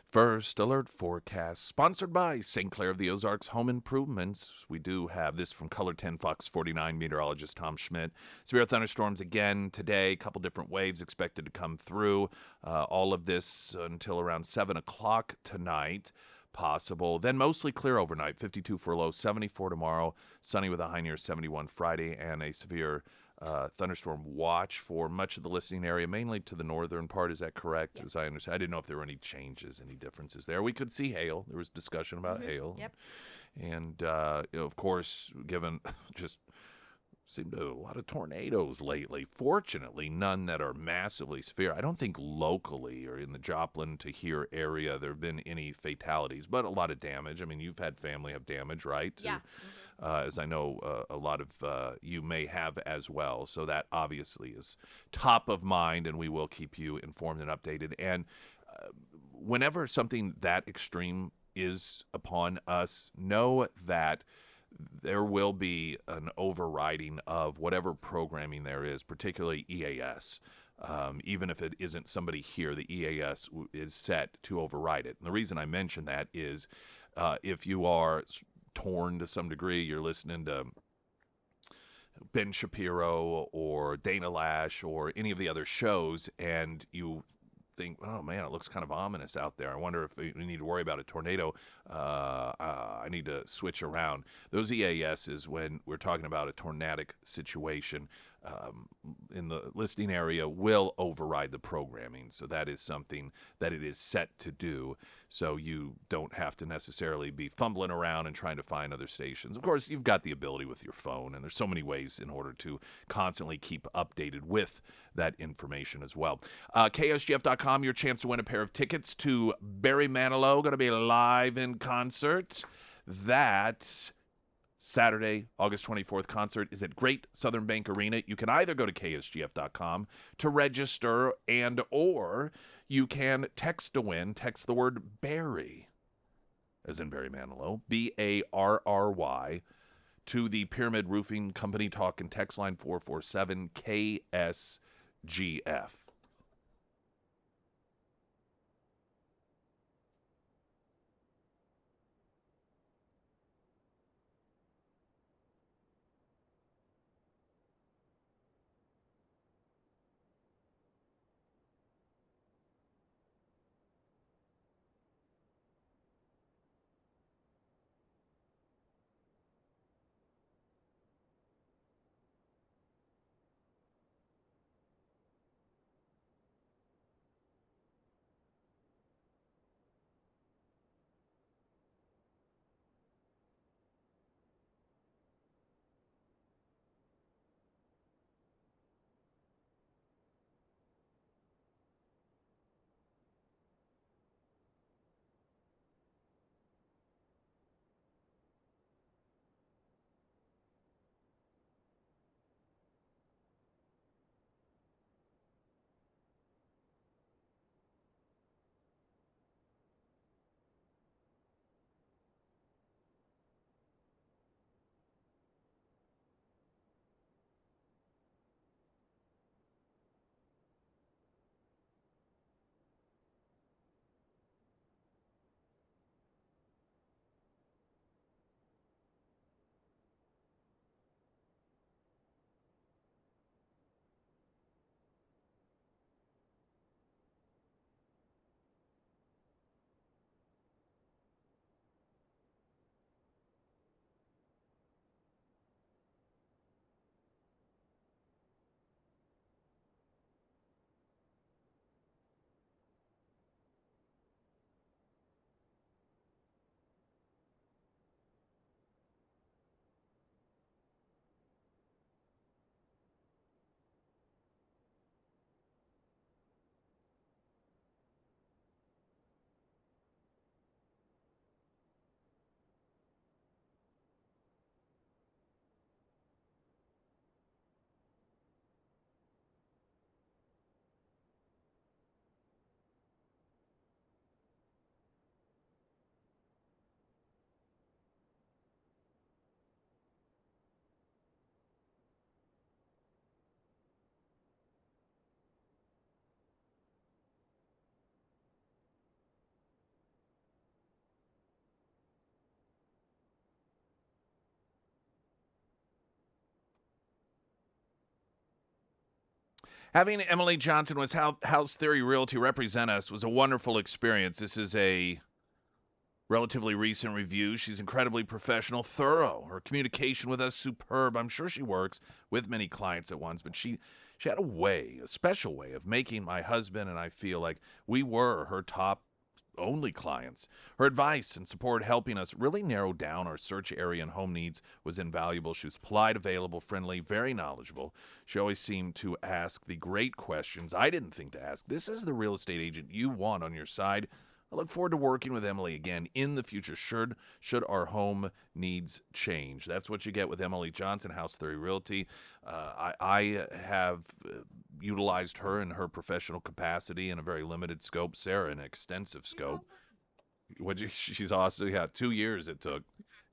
First Alert Forecast, sponsored by St. Clair of the Ozarks Home Improvements. We do have this from Color 10 Fox 49 meteorologist Tom Schmidt. Severe thunderstorms again today, a couple different waves expected to come through. All of this until around 7 o'clock tonight. Possible. Then mostly clear overnight, 52 for a low, 74 tomorrow, sunny with a high near 71 Friday, and a severe thunderstorm watch for much of the listening area, mainly to the northern part. Is that correct? Yes. As I understand, I didn't know if there were any changes, any differences there. We could see hail. There was discussion about hail. Yep. And, of course, given just seemed to a lot of tornadoes lately. Fortunately, none that are massively severe. I don't think locally or in the Joplin to here area there have been any fatalities, but a lot of damage. I mean, you've had family have damage, right? Yeah. As I know a lot of you may have as well. So that obviously is top of mind, and we will keep you informed and updated. And whenever something that extreme is upon us, know that there will be an overriding of whatever programming there is, particularly EAS. Even if it isn't somebody here, the EAS is set to override it. And the reason I mention that is if you are torn to some degree, you're listening to Ben Shapiro or Dana Lash or any of the other shows, and you think, oh man, it looks kind of ominous out there. I wonder if we need to worry about a tornado. I need to switch around. Those EASs, when we're talking about a tornadic situation in the listening area, will override the programming. So that is something that it is set to do. So you don't have to necessarily be fumbling around and trying to find other stations. Of course, you've got the ability with your phone, and there's so many ways in order to constantly keep updated with that information as well. KSGF.com, your chance to win a pair of tickets to Barry Manilow, going to be live in concert. That Saturday, August 24th concert is at Great Southern Bank Arena. You can either go to KSGF.com to register or you can text to win. Text the word Barry, as in Barry Manilow, Barry, to the Pyramid Roofing Company talk and text line 447 KSGF. Having Emily Johnson with House Theory Realty represent us was a wonderful experience. This is a relatively recent review. She's incredibly professional, thorough. Her communication with us, superb. I'm sure she works with many clients at once, but she had a special way of making my husband and I feel like we were her top only clients. Her advice and support helping us really narrow down our search area and home needs was invaluable. She was polite, available, friendly, very knowledgeable. She always seemed to ask the great questions I didn't think to ask. This is the real estate agent you want on your side. I look forward to working with Emily again in the future, should our home needs change. That's what you get with Emily Johnson, House Theory Realty. I have utilized her in her professional capacity in a very limited scope. Sarah, in an extensive scope. She's awesome. Yeah, 2 years it took.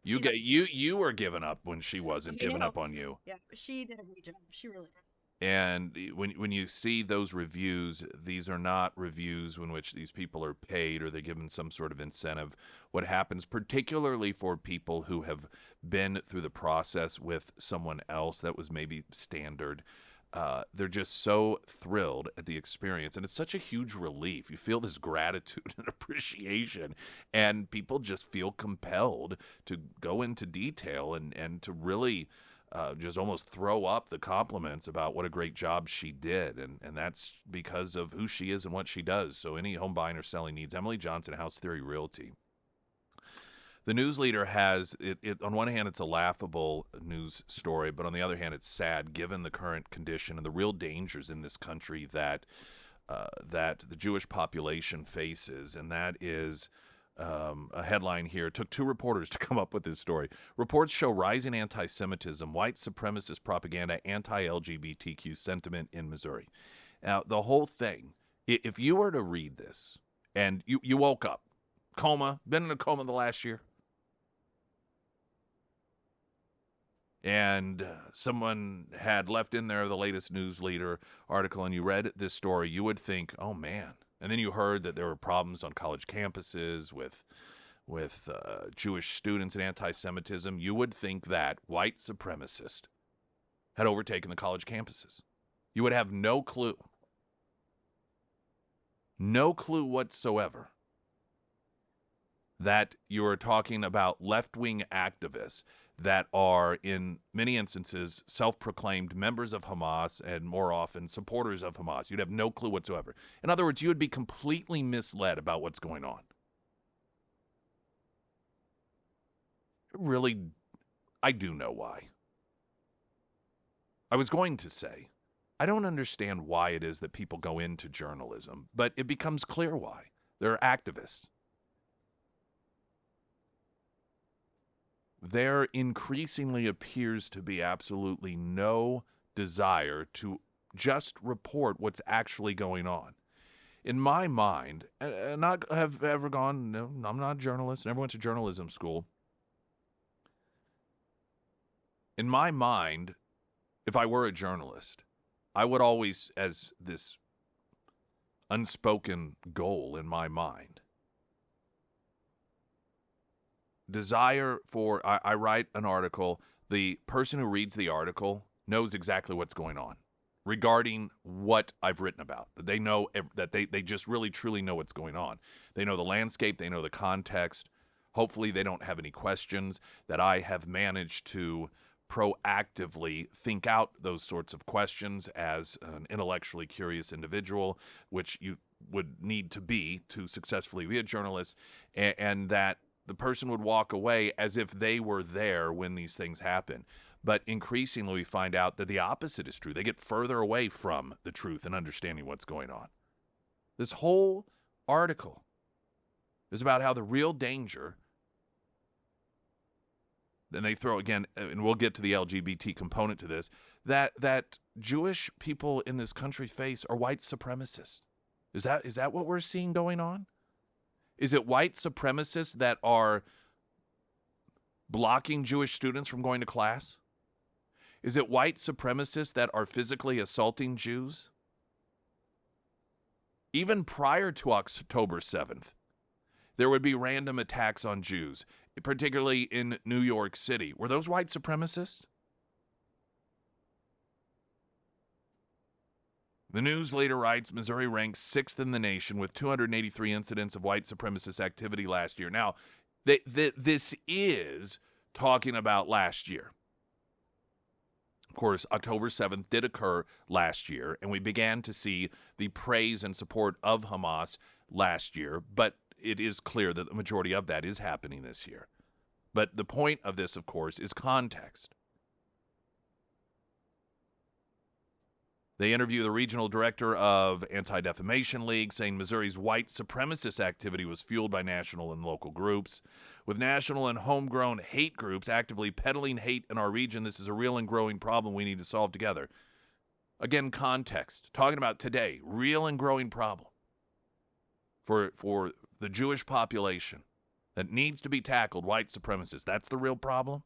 You were giving up when she wasn't giving up on you. Yeah, she did a great job. She really did. And when you see those reviews, these are not reviews in which these people are paid or they're given some sort of incentive. What happens, particularly for people who have been through the process with someone else that was maybe standard, they're just so thrilled at the experience. And it's such a huge relief. You feel this gratitude and appreciation, and people just feel compelled to go into detail and to really just almost throw up the compliments about what a great job she did. And that's because of who she is and what she does. So any home buying or selling needs, Emily Johnson, House Theory Realty. The news leader has, it on one hand, it's a laughable news story, but on the other hand, it's sad given the current condition and the real dangers in this country that the Jewish population faces. And that is a headline here. It took 2 reporters to come up with this story. Reports show rising anti-Semitism, white supremacist propaganda, anti-LGBTQ sentiment in Missouri. Now, the whole thing, if you were to read this and you woke up, coma, been in a coma the last year, and someone had left in there the latest news leader article and you read this story, you would think, oh man. And then you heard that there were problems on college campuses with Jewish students and anti-Semitism. You would think that white supremacists had overtaken the college campuses. You would have no clue whatsoever that you are talking about left-wing activists that are, in many instances, self-proclaimed members of Hamas and more often supporters of Hamas. You'd have no clue whatsoever. In other words, you would be completely misled about what's going on. Really, I do know why. I was going to say, I don't understand why it is that people go into journalism, but it becomes clear why. They're activists. There increasingly appears to be absolutely no desire to just report what's actually going on. In my mind, and I have ever gone, no, I'm not a journalist, never went to journalism school. In my mind, if I were a journalist, I would always, as this unspoken goal in my mind, desire for, I write an article, the person who reads the article knows exactly what's going on regarding what I've written about. They know that they just really truly know what's going on. They know the landscape, they know the context. Hopefully they don't have any questions, that I have managed to proactively think out those sorts of questions as an intellectually curious individual, which you would need to be to successfully be a journalist, and that the person would walk away as if they were there when these things happen. But increasingly we find out that the opposite is true. They get further away from the truth and understanding what's going on. This whole article is about how the real danger, and they throw again, and we'll get to the LGBT component to this, that Jewish people in this country face are white supremacists. Is that what we're seeing going on? Is it white supremacists that are blocking Jewish students from going to class? Is it white supremacists that are physically assaulting Jews? Even prior to October 7th, there would be random attacks on Jews, particularly in New York City. Were those white supremacists? The news later writes, Missouri ranks 6th in the nation with 283 incidents of white supremacist activity last year. Now, this is talking about last year. Of course, October 7th did occur last year, and we began to see the praise and support of Hamas last year, but it is clear that the majority of that is happening this year. But the point of this, of course, is context. They interview the regional director of Anti-Defamation League, saying Missouri's white supremacist activity was fueled by national and local groups. With national and homegrown hate groups actively peddling hate in our region, this is a real and growing problem we need to solve together. Again, context. Talking about today, real and growing problem for the Jewish population that needs to be tackled, white supremacists. That's the real problem?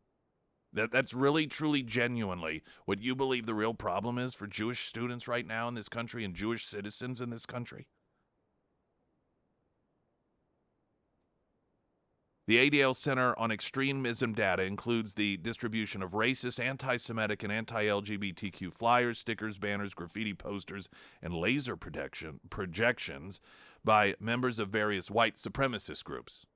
That's really, truly, genuinely what you believe the real problem is for Jewish students right now in this country and Jewish citizens in this country? The ADL Center on Extremism data includes the distribution of racist, anti-Semitic, and anti-LGBTQ flyers, stickers, banners, graffiti posters, and laser projections by members of various white supremacist groups.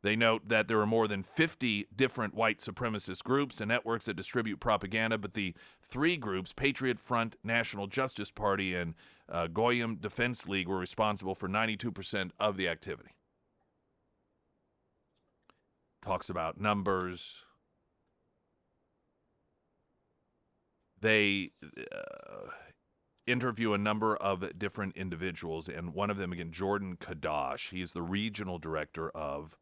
They note that there are more than 50 different white supremacist groups and networks that distribute propaganda, but the three groups, Patriot Front, National Justice Party, and Goyim Defense League, were responsible for 92% of the activity. Talks about numbers. They interview a number of different individuals, and one of them, again, Jordan Kadash. He is the regional director of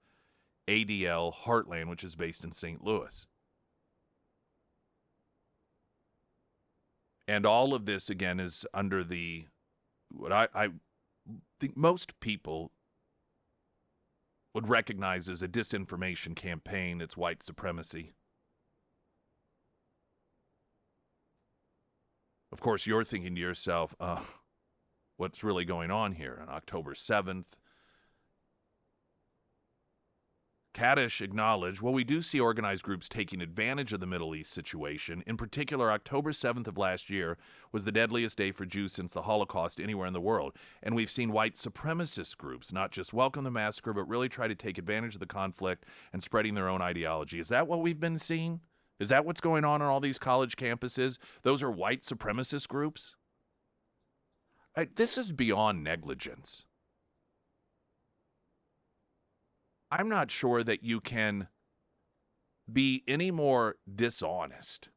ADL Heartland, which is based in St. Louis. And all of this, again, is under the, what I think most people would recognize as a disinformation campaign. It's white supremacy. Of course, you're thinking to yourself, what's really going on here? On October 7th, Kadish acknowledged, well, we do see organized groups taking advantage of the Middle East situation. In particular, October 7th of last year was the deadliest day for Jews since the Holocaust anywhere in the world. And we've seen white supremacist groups not just welcome the massacre, but really try to take advantage of the conflict and spreading their own ideology. Is that what we've been seeing? Is that what's going on all these college campuses? Those are white supremacist groups? This is beyond negligence. I'm not sure that you can be any more dishonest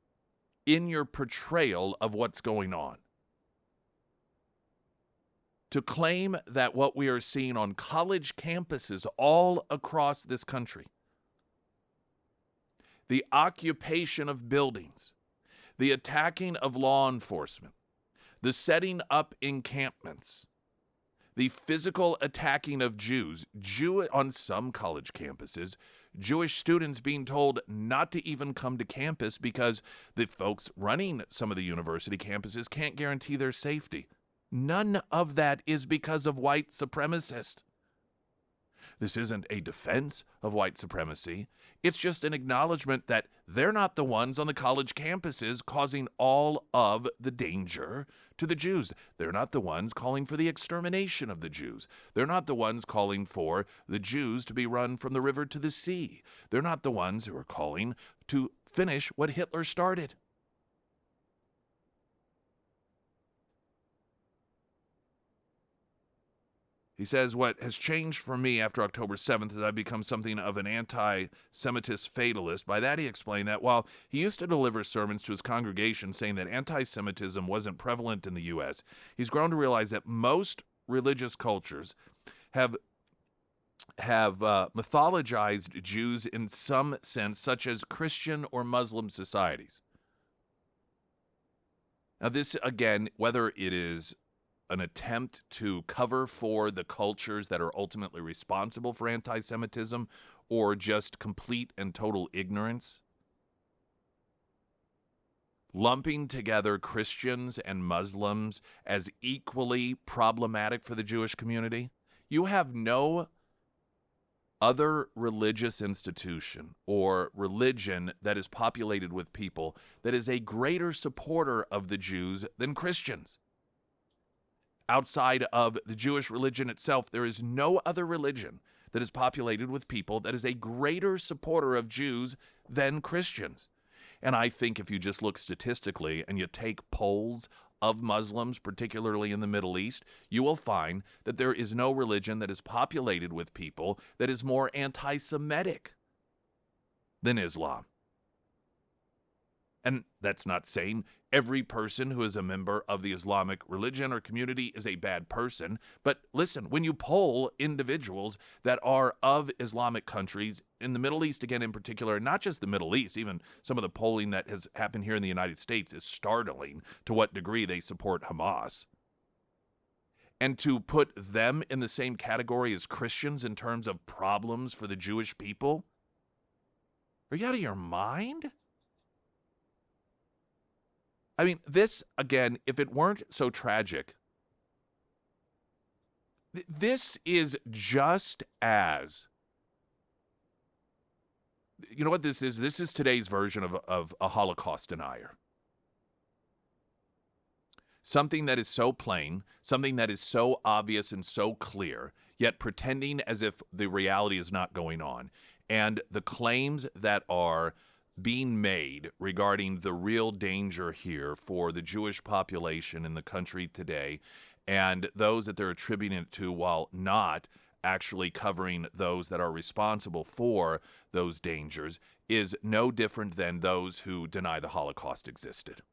in your portrayal of what's going on. To claim that what we are seeing on college campuses all across this country, the occupation of buildings, the attacking of law enforcement, the setting up encampments, the physical attacking of Jews, on some college campuses, Jewish students being told not to even come to campus because the folks running some of the university campuses can't guarantee their safety. None of that is because of white supremacists. This isn't a defense of white supremacy. It's just an acknowledgement that they're not the ones on the college campuses causing all of the danger to the Jews. They're not the ones calling for the extermination of the Jews. They're not the ones calling for the Jews to be run from the river to the sea. They're not the ones who are calling to finish what Hitler started. He says, what has changed for me after October 7th is I've become something of an anti-Semitist fatalist. By that, he explained that while he used to deliver sermons to his congregation saying that anti-Semitism wasn't prevalent in the U.S., he's grown to realize that most religious cultures have mythologized Jews in some sense, such as Christian or Muslim societies. Now, this, again, whether it is an attempt to cover for the cultures that are ultimately responsible for anti-Semitism or just complete and total ignorance, lumping together Christians and Muslims as equally problematic for the Jewish community, you have no other religious institution or religion that is populated with people that is a greater supporter of the Jews than Christians. Outside of the Jewish religion itself, there is no other religion that is populated with people that is a greater supporter of Jews than Christians. And I think if you just look statistically and you take polls of Muslims, particularly in the Middle East, you will find that there is no religion that is populated with people that is more anti-Semitic than Islam. And that's not saying every person who is a member of the Islamic religion or community is a bad person. But listen, when you poll individuals that are of Islamic countries, in the Middle East, again, in particular, not just the Middle East, even some of the polling that has happened here in the United States is startling to what degree they support Hamas. And to put them in the same category as Christians in terms of problems for the Jewish people? Are you out of your mind? I mean, this, again, if it weren't so tragic, this is just as, you know what this is? This is today's version of a Holocaust denier. Something that is so plain, something that is so obvious and so clear, yet pretending as if the reality is not going on. And the claims that are being made regarding the real danger here for the Jewish population in the country today, and those that they're attributing it to, while not actually covering those that are responsible for those dangers, is no different than those who deny the Holocaust existed.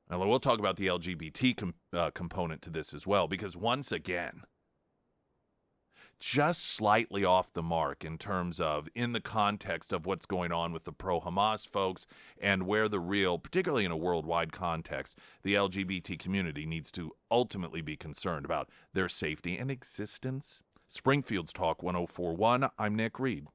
Now, we'll talk about the LGBT component to this as well, because once again, just slightly off the mark in terms of, in the context of what's going on with the pro-Hamas folks and where the real, particularly in a worldwide context, the LGBT community needs to ultimately be concerned about their safety and existence. Springfield's Talk 1041, I'm Nick Reed.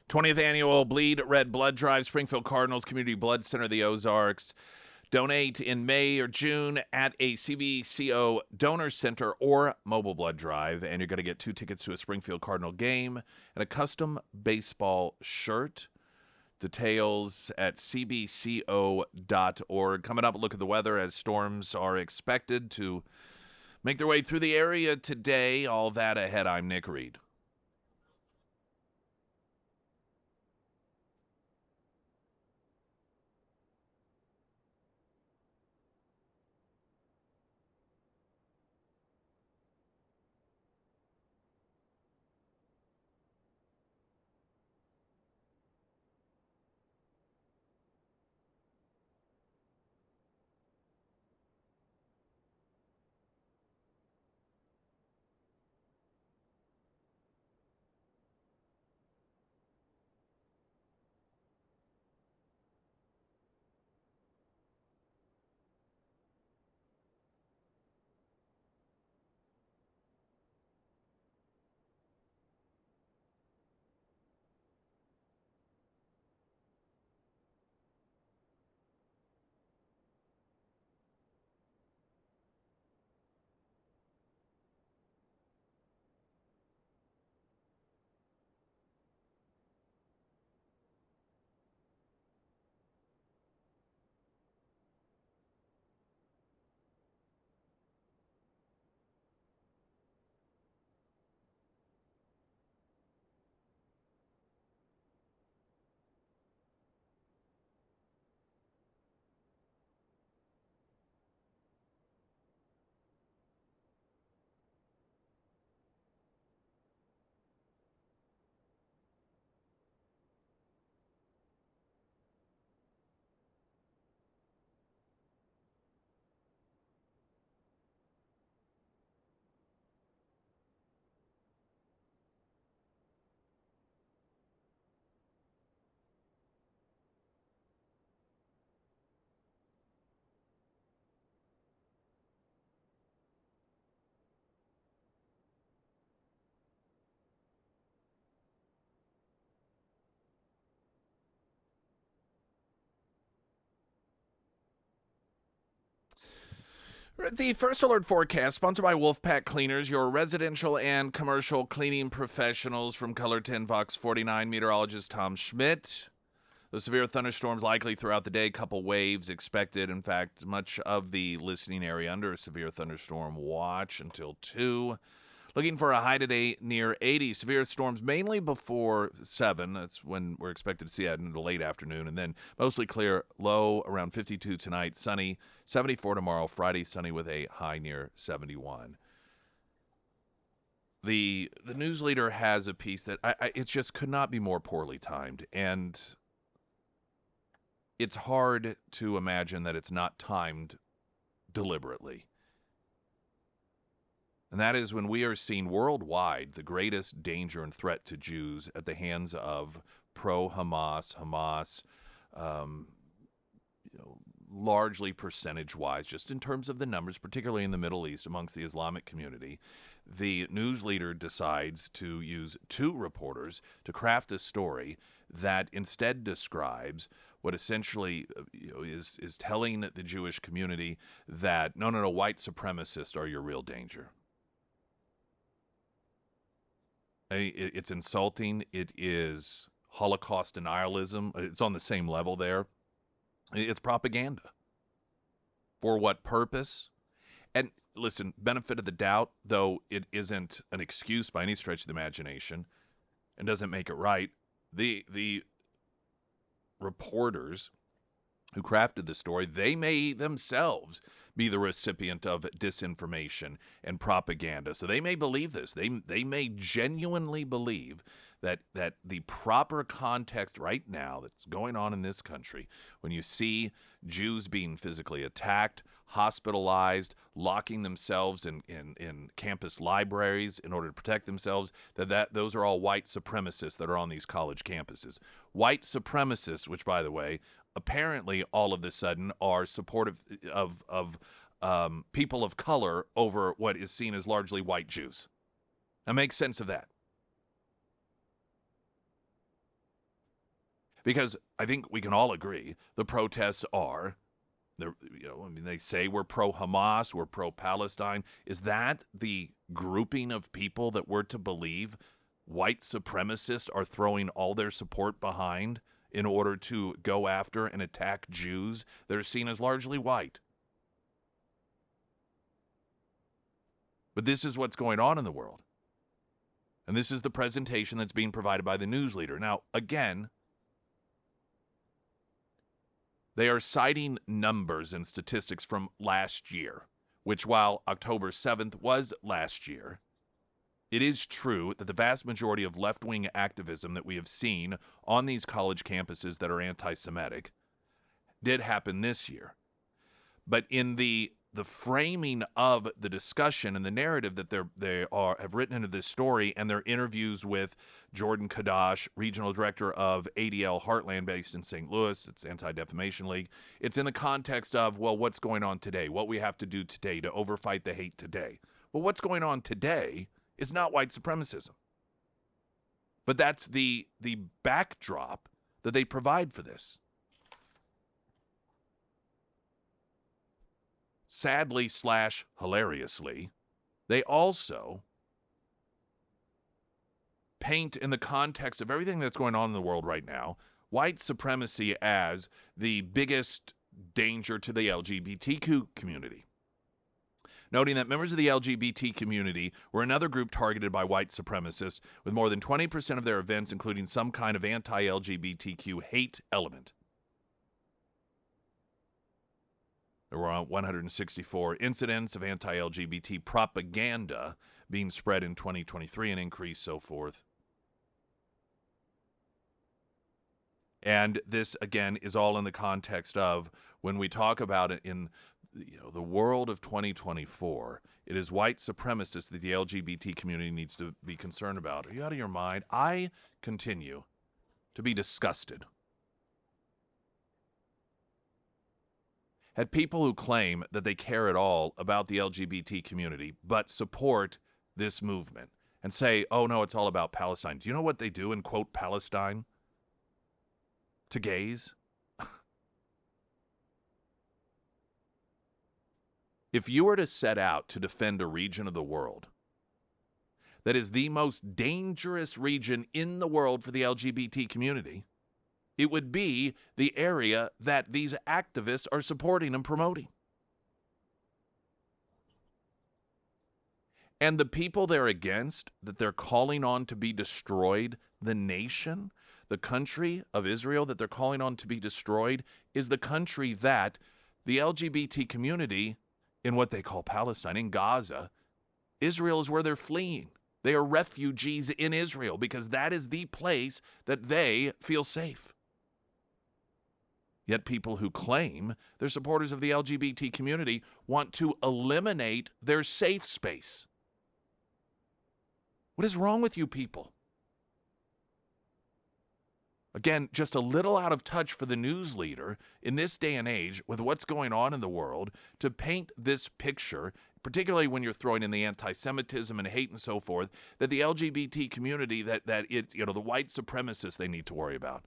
'20th annual Bleed Red Blood Drive, Springfield Cardinals Community Blood Center, the Ozarks. Donate in May or June at a CBCO donor center or mobile blood drive, and you're going to get 2 tickets to a Springfield Cardinal game and a custom baseball shirt. Details at cbco.org. Coming up, a look at the weather as storms are expected to make their way through the area today. All that ahead. I'm Nick Reed. The First Alert Forecast, sponsored by Wolfpack Cleaners, your residential and commercial cleaning professionals. From Color 10 Fox 49, meteorologist Tom Schmidt. The severe thunderstorms likely throughout the day, couple waves expected. In fact, much of the listening area under a severe thunderstorm watch until 2. Looking for a high today near 80. Severe storms mainly before 7. That's when we're expected to see that in the late afternoon. And then mostly clear, low around 52 tonight. Sunny, 74 tomorrow. Friday, sunny with a high near 71. The news leader has a piece that it just could not be more poorly timed. And it's hard to imagine that it's not timed deliberately. And that is when we are seeing worldwide the greatest danger and threat to Jews at the hands of pro-Hamas, largely percentage-wise, just in terms of the numbers, particularly in the Middle East amongst the Islamic community. The news leader decides to use 2 reporters to craft a story that instead describes what essentially is telling the Jewish community that, no, white supremacists are your real danger. It's insulting. It is Holocaust denialism. It's on the same level there. It's propaganda. For what purpose? And listen, benefit of the doubt, though it isn't an excuse by any stretch of the imagination and doesn't make it right, the reporters who crafted the story, they may themselves be the recipient of disinformation and propaganda. So they may believe this. They may genuinely believe that the proper context right now that's going on in this country, when you see Jews being physically attacked, hospitalized, locking themselves in campus libraries in order to protect themselves, that those are all white supremacists that are on these college campuses. White supremacists, which, by the way, apparently all of a sudden are supportive of people of color over what is seen as largely white Jews. Now make sense of that. Because I think we can all agree the protests are, they say we're pro-Hamas, we're pro-Palestine. Is that the grouping of people that we're to believe white supremacists are throwing all their support behind in order to go after and attack Jews that are seen as largely white? But this is what's going on in the world. And this is the presentation that's being provided by the news leader. Now, again, they are citing numbers and statistics from last year, which, while October 7th was last year, it is true that the vast majority of left-wing activism that we have seen on these college campuses that are anti-Semitic did happen this year. But in the framing of the discussion and the narrative that they have written into this story, and their interviews with Jordan Kadash, regional director of ADL Heartland, based in St. Louis, it's Anti-Defamation League, it's in the context of, well, what's going on today? What we have to do today to overfight the hate today? Well, what's going on today is not white supremacism. But that's the backdrop that they provide for this. Sadly / hilariously, they also paint, in the context of everything that's going on in the world right now, white supremacy as the biggest danger to the LGBTQ community. Noting that members of the LGBT community were another group targeted by white supremacists, with more than 20% of their events including some kind of anti-LGBTQ hate element. There were 164 incidents of anti-LGBT propaganda being spread in 2023, an increase, so forth. And this, again, is all in the context of when we talk about it in the world of 2024, it is white supremacists that the LGBT community needs to be concerned about. Are you out of your mind? I continue to be disgusted at people who claim that they care at all about the LGBT community, but support this movement and say, oh, no, it's all about Palestine. Do you know what they do in, quote, Palestine to gays? If you were to set out to defend a region of the world that is the most dangerous region in the world for the LGBT community, it would be the area that these activists are supporting and promoting. And the people they're against, that they're calling on to be destroyed, the nation, the country of Israel that they're calling on to be destroyed, is the country that the LGBT community in what they call Palestine, in Gaza, Israel is where they're fleeing. They are refugees in Israel because that is the place that they feel safe. Yet people who claim they're supporters of the LGBT community want to eliminate their safe space. What is wrong with you people? Again, just a little out of touch for the news leader in this day and age with what's going on in the world to paint this picture, particularly when you're throwing in the anti-Semitism and hate and so forth, that the LGBT community, that it's, the white supremacists they need to worry about.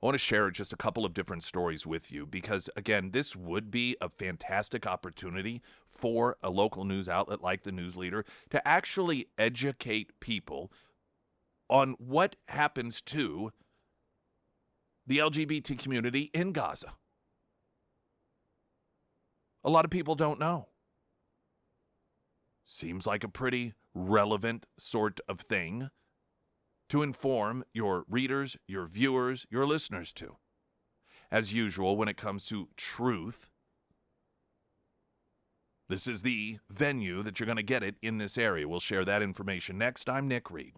I want to share just a couple of different stories with you because, again, this would be a fantastic opportunity for a local news outlet like the News Leader to actually educate people on what happens to the LGBT community in Gaza. A lot of people don't know. Seems like a pretty relevant sort of thing to inform your readers, your viewers, your listeners to. As usual, when it comes to truth, this is the venue that you're going to get it in this area. We'll share that information next. I'm Nick Reed.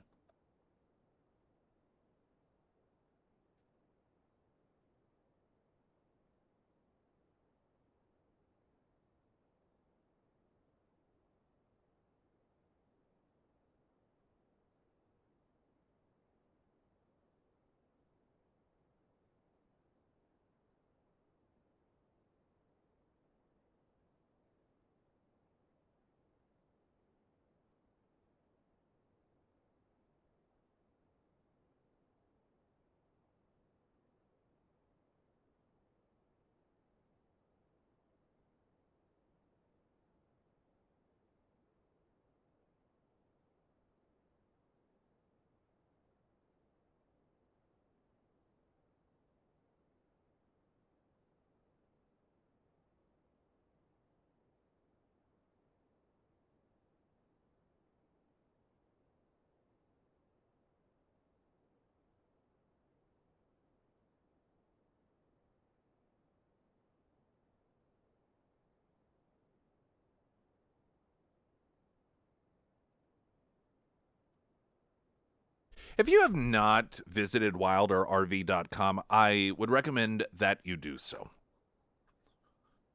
If you have not visited wilderrv.com, I would recommend that you do so.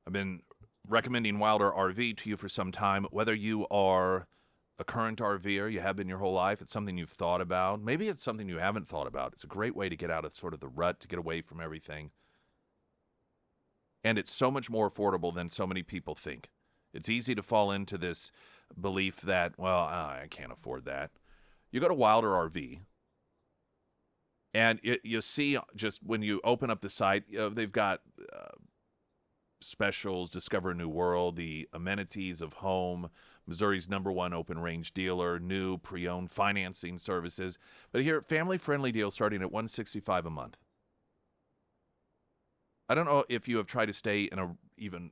I've been recommending Wilder RV to you for some time, whether you are a current RVer, you have been your whole life, it's something you've thought about, maybe it's something you haven't thought about. It's a great way to get out of sort of the rut, to get away from everything. And it's so much more affordable than so many people think. It's easy to fall into this belief that, well, I can't afford that. You go to Wilder RV, and you see just when you open up the site, they've got specials, Discover a New World, the amenities of home, Missouri's #1 open-range dealer, new pre-owned financing services. But here, family-friendly deal starting at $165 a month. I don't know if you have tried to stay in even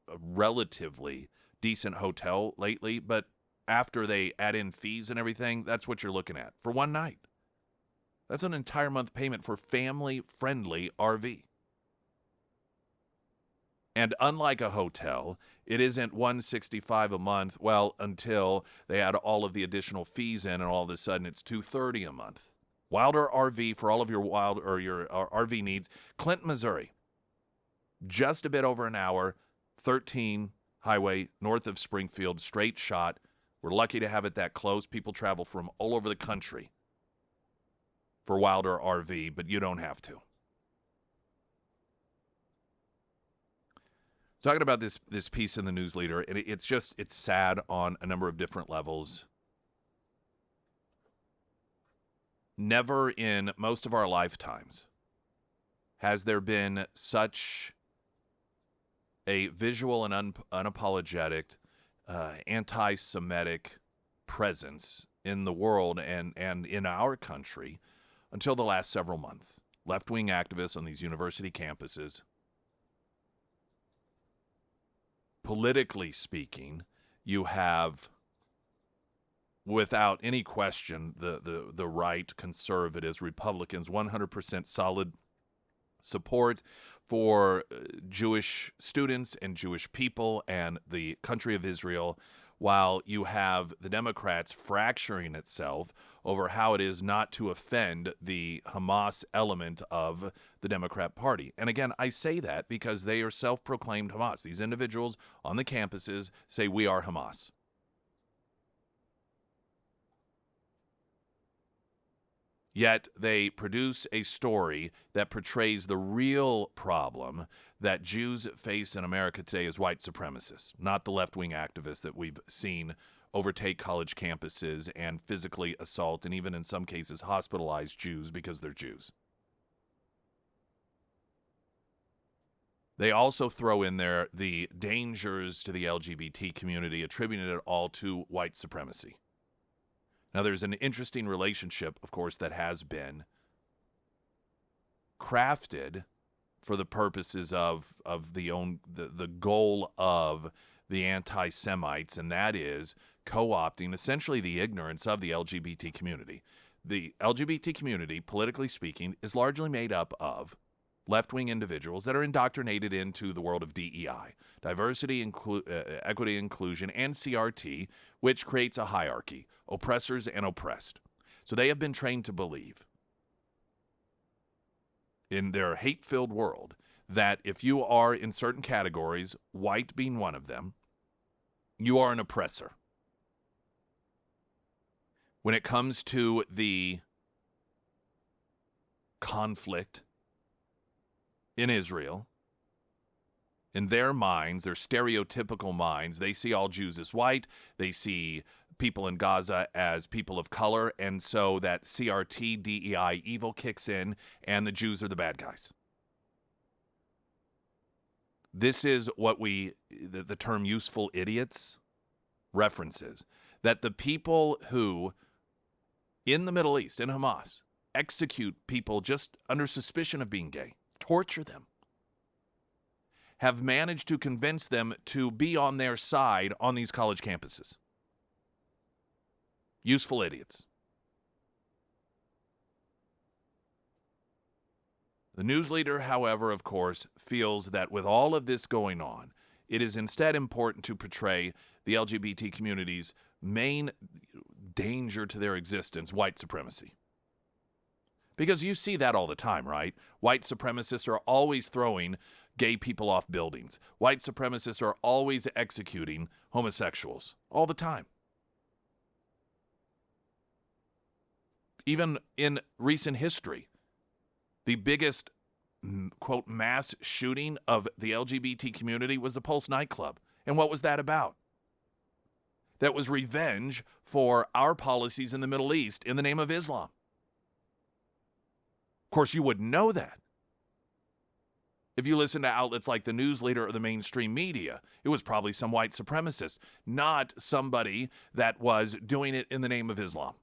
a relatively decent hotel lately, but after they add in fees and everything, that's what you're looking at for one night. That's an entire month payment for family-friendly RV. And unlike a hotel, it isn't $165 a month, well, until they add all of the additional fees in, and all of a sudden it's $230 a month. Wilder RV for all of your your RV needs. Clinton, Missouri. Just a bit over an hour, 13 highway north of Springfield, straight shot. We're lucky to have it that close. People travel from all over the country for Wilder RV, but you don't have to. Talking about this piece in the News Leader, and it's sad on a number of different levels. Never in most of our lifetimes has there been such a visual and unapologetic anti-Semitic presence in the world and in our country until the last several months. Left-wing activists on these university campuses, politically speaking, you have, without any question, the right, conservatives, Republicans, 100% solid support for Jewish students and Jewish people and the country of Israel, while you have the Democrats fracturing itself over how it is not to offend the Hamas element of the Democrat Party. And again, I say that because they are self-proclaimed Hamas. These individuals on the campuses say, we are Hamas. Yet they produce a story that portrays the real problem that Jews face in America today as white supremacists, not the left-wing activists that we've seen overtake college campuses and physically assault and even in some cases hospitalize Jews because they're Jews. They also throw in there the dangers to the LGBT community, attributing it all to white supremacy. Now, there's an interesting relationship, of course, that has been crafted for the purposes of the goal of the anti-Semites, and that is co-opting essentially the ignorance of the LGBT community. The LGBT community, politically speaking, is largely made up of left-wing individuals that are indoctrinated into the world of DEI, diversity, equity, inclusion, and CRT, which creates a hierarchy, oppressors and oppressed. So they have been trained to believe in their hate-filled world that if you are in certain categories, white being one of them, you are an oppressor. When it comes to the conflict in Israel, in their minds, their stereotypical minds, they see all Jews as white, they see people in Gaza as people of color, and so that CRT, DEI evil kicks in, and the Jews are the bad guys. This is what the term useful idiots references, that the people who, in the Middle East, in Hamas, execute people just under suspicion of being gay, torture them, have managed to convince them to be on their side on these college campuses. Useful idiots. The news leader, however, of course, feels that with all of this going on, it is instead important to portray the LGBT community's main danger to their existence, white supremacy. Because you see that all the time, right? White supremacists are always throwing gay people off buildings. White supremacists are always executing homosexuals all the time. Even in recent history, the biggest, quote, mass shooting of the LGBT community was the Pulse nightclub. And what was that about? That was revenge for our policies in the Middle East in the name of Islam. Of course, you wouldn't know that if you listen to outlets like the news leader or the mainstream media. It was probably some white supremacist, not somebody that was doing it in the name of Islam.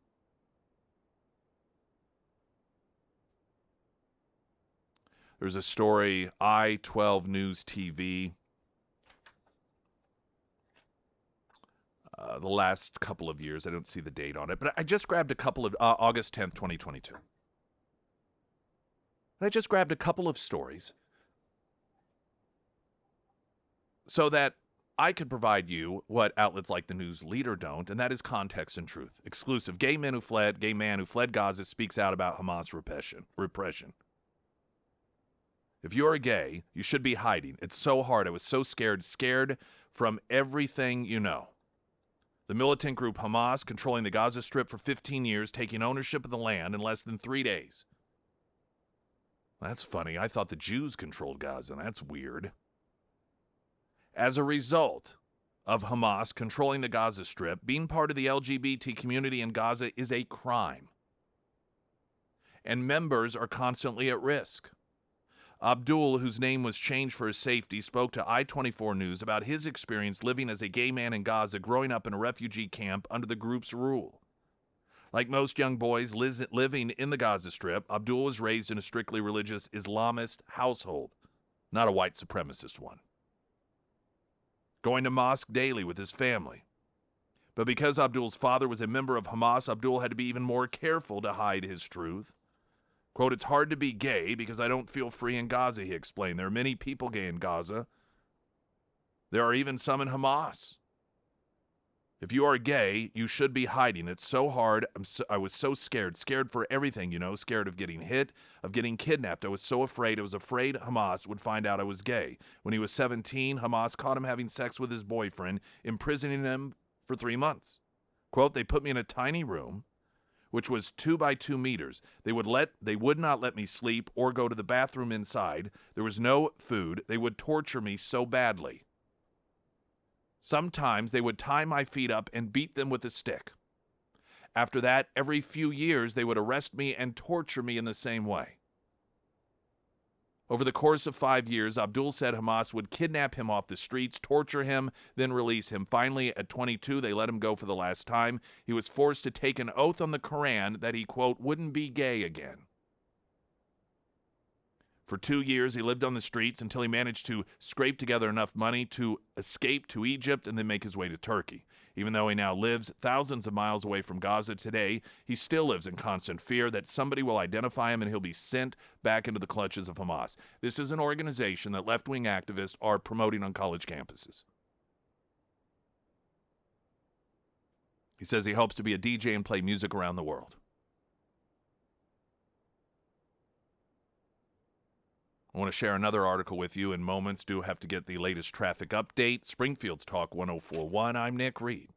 There's a story, I-12 News TV, the last couple of years. I don't see the date on it, but I just grabbed a couple of, August 10th, 2022. And I just grabbed a couple of stories so that I could provide you what outlets like the news leader don't, and that is context and truth. Exclusive. Gay man who fled Gaza speaks out about Hamas repression. If you're gay, you should be hiding. It's so hard. I was so scared from everything you know. The militant group Hamas controlling the Gaza Strip for 15 years, taking ownership of the land in less than 3 days. That's funny. I thought the Jews controlled Gaza. That's weird. As a result of Hamas controlling the Gaza Strip, being part of the LGBT community in Gaza is a crime. And members are constantly at risk. Abdul, whose name was changed for his safety, spoke to I-24 News about his experience living as a gay man in Gaza growing up in a refugee camp under the group's rule. Like most young boys living in the Gaza Strip, Abdul was raised in a strictly religious Islamist household, not a white supremacist one. Going to mosque daily with his family. But because Abdul's father was a member of Hamas, Abdul had to be even more careful to hide his truth. Quote, "It's hard to be gay because I don't feel free in Gaza," he explained. "There are many people gay in Gaza. There are even some in Hamas. If you are gay, you should be hiding. It's so hard. I was so scared for everything, scared of getting hit, of getting kidnapped. I was so afraid. I was afraid Hamas would find out I was gay. When he was 17, Hamas caught him having sex with his boyfriend, imprisoning him for 3 months. Quote, "They put me in a tiny room, which was 2 by 2 meters. They would not let me sleep or go to the bathroom inside. There was no food. They would torture me so badly. Sometimes they would tie my feet up and beat them with a stick. After that, every few years, they would arrest me and torture me in the same way." Over the course of 5 years, Abdul said Hamas would kidnap him off the streets, torture him, then release him. Finally, at 22, they let him go for the last time. He was forced to take an oath on the Quran that he, quote, "wouldn't be gay again." For 2 years, he lived on the streets until he managed to scrape together enough money to escape to Egypt and then make his way to Turkey. Even though he now lives thousands of miles away from Gaza today, he still lives in constant fear that somebody will identify him and he'll be sent back into the clutches of Hamas. This is an organization that left-wing activists are promoting on college campuses. He says he hopes to be a DJ and play music around the world. I want to share another article with you in moments. Do have to get the latest traffic update. Springfield's Talk 1041. I'm Nick Reed.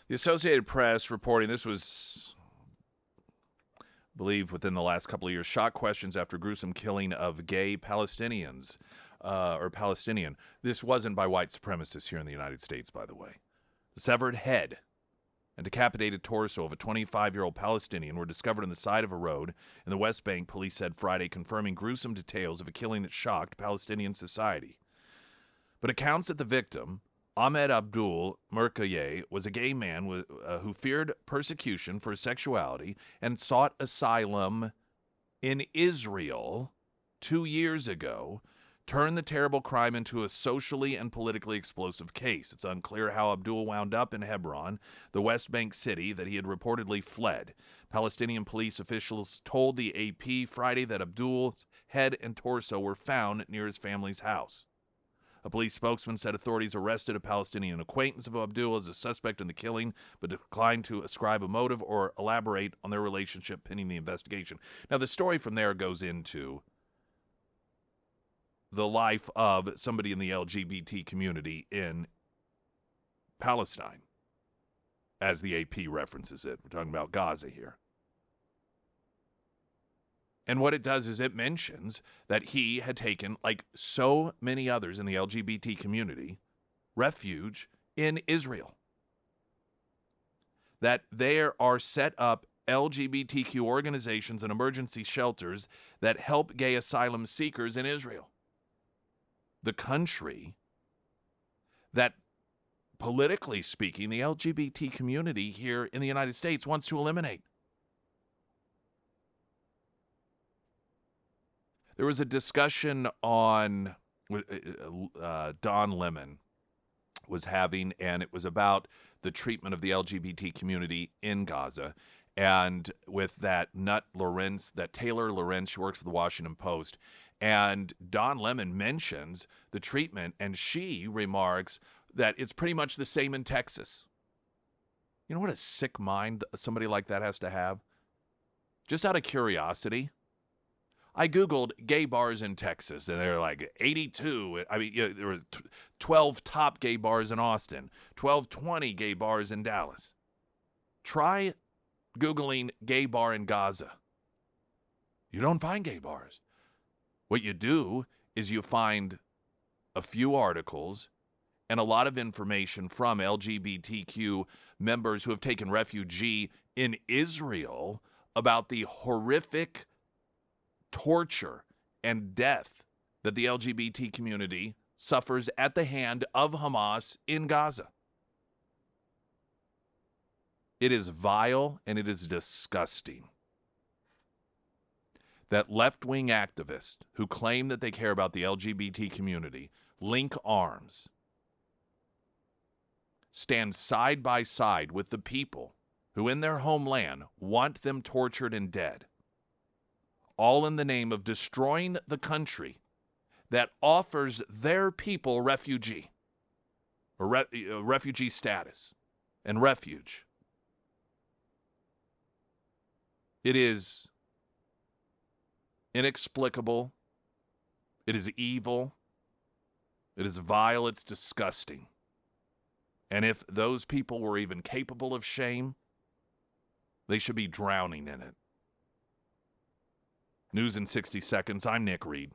The Associated Press reporting this was, I believe, within the last couple of years, shock questions after gruesome killing of gay Palestinians, or Palestinian. This wasn't by white supremacists here in the United States, by the way. The severed head and decapitated torso of a 25-year-old Palestinian were discovered on the side of a road in the West Bank, police said Friday, confirming gruesome details of a killing that shocked Palestinian society. But accounts that the victim, Ahmed Abdul Merkaye, was a gay man who feared persecution for his sexuality and sought asylum in Israel 2 years ago, turned the terrible crime into a socially and politically explosive case. It's unclear how Abdul wound up in Hebron, the West Bank city that he had reportedly fled. Palestinian police officials told the AP Friday that Abdul's head and torso were found near his family's house. A police spokesman said authorities arrested a Palestinian acquaintance of Abdul as a suspect in the killing, but declined to ascribe a motive or elaborate on their relationship pending the investigation. Now, the story from there goes into the life of somebody in the LGBT community in Palestine. as the AP references it. We're talking about Gaza here. And what it does is it mentions that he had taken, like so many others in the LGBT community, refuge in Israel. That there are set up LGBTQ organizations and emergency shelters that help gay asylum seekers in Israel. The country that, politically speaking, the LGBT community here in the United States wants to eliminate. There was a discussion on Don Lemon was having, and it was about the treatment of the LGBT community in Gaza. And with that nut Lorenz, that Taylor Lorenz, she works for the Washington Post, and Don Lemon mentions the treatment, and she remarks that it's pretty much the same in Texas. You know what a sick mind somebody like that has to have? Just out of curiosity, I Googled gay bars in Texas, and they're like 82. I mean, there was 12 top gay bars in Austin, 1220 gay bars in Dallas. Try Googling gay bar in Gaza. You don't find gay bars. What you do is you find a few articles and a lot of information from LGBTQ members who have taken refuge in Israel about the horrific torture and death that the LGBT community suffers at the hand of Hamas in Gaza. It is vile and it is disgusting that left-wing activists who claim that they care about the LGBT community link arms, stand side by side with the people who in their homeland want them tortured and dead, all in the name of destroying the country that offers their people refugee status and refuge. It is inexplicable. It is evil. It is vile. It's disgusting. And if those people were even capable of shame, they should be drowning in it. News in 60 seconds. I'm Nick Reed.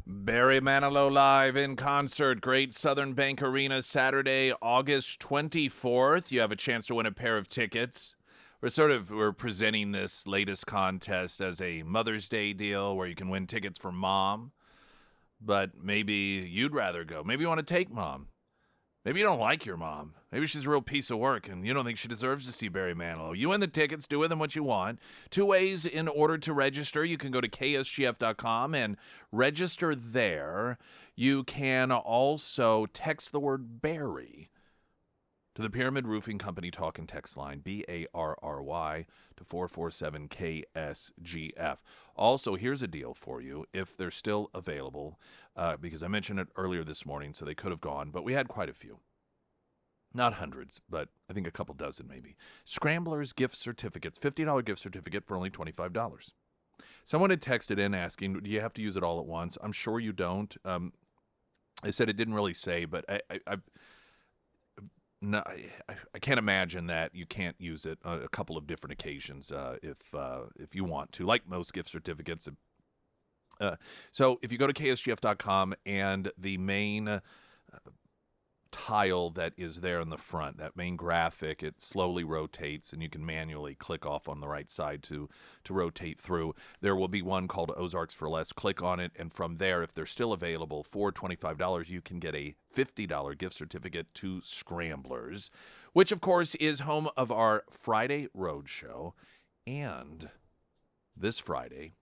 Barry Manilow live in concert, Great Southern Bank Arena, Saturday, August 24th. You have a chance to win a pair of tickets. We're presenting this latest contest as a Mother's Day deal where you can win tickets for Mom, but maybe you'd rather go. Maybe you want to take Mom. Maybe you don't like your mom. Maybe she's a real piece of work and you don't think she deserves to see Barry Manilow. You win the tickets. Do with them what you want. 2 ways in order to register. You can go to ksgf.com and register there. You can also text the word Barry to the Pyramid Roofing Company talk and text line, BARRY, to 447-KSGF. Also, here's a deal for you if they're still available, because I mentioned it earlier this morning, so they could have gone, but we had quite a few. Not hundreds, but I think a couple dozen maybe. Scramblers gift certificates, $50 gift certificate for only $25. Someone had texted in asking, do you have to use it all at once? I'm sure you don't. I said it didn't really say, but No, I can't imagine that you can't use it on a couple of different occasions if you want to, like most gift certificates. So if you go to ksgf.com and the main tile that is there in the front, that main graphic, it slowly rotates and you can manually click off on the right side to rotate through. There will be one called Ozarks for Less. Click on it, and from there, if they're still available for $25, you can get a $50 gift certificate to Scramblers, which of course is home of our Friday Road Show and this Friday,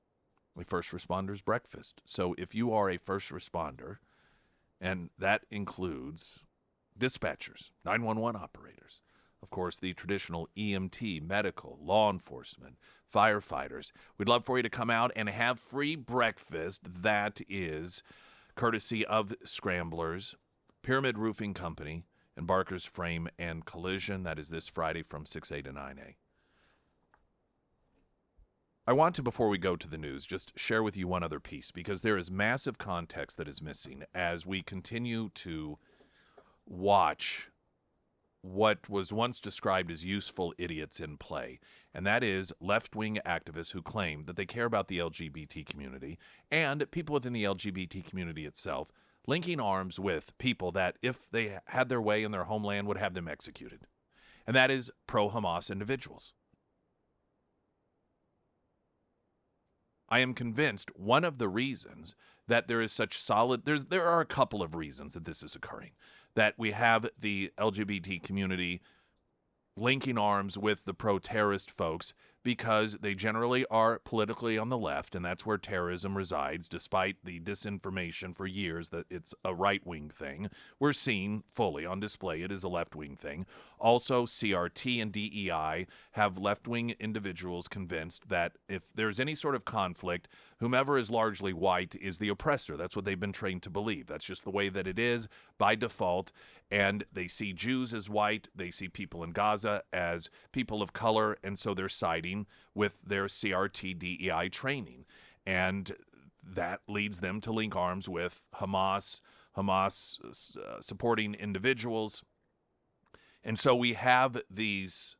a First Responders Breakfast. So if you are a first responder, and that includes dispatchers, 911 operators, of course, the traditional EMT, medical, law enforcement, firefighters. We'd love for you to come out and have free breakfast. That is courtesy of Scramblers, Pyramid Roofing Company, and Barker's Frame and Collision. That is this Friday from 6A to 9A. I want to, before we go to the news, just share with you one other piece, because there is massive context that is missing as we continue to watch what was once described as useful idiots in play, and that is left-wing activists who claim that they care about the LGBT community and people within the LGBT community itself, linking arms with people that, if they had their way in their homeland, would have them executed. And that is pro-Hamas individuals. I am convinced one of the reasons that there is such solid, there are a couple of reasons that this is occurring, that we have the LGBT community linking arms with the pro-terrorist folks because they generally are politically on the left, and that's where terrorism resides, despite the disinformation for years that it's a right-wing thing. We're seeing fully on display it is a left-wing thing. Also, CRT and DEI have left-wing individuals convinced that if there's any sort of conflict, whomever is largely white is the oppressor. That's what they've been trained to believe. That's just the way that it is by default. And they see Jews as white. They see people in Gaza as people of color. And so they're siding with their CRT DEI training. And that leads them to link arms with Hamas supporting individuals. And so we have these,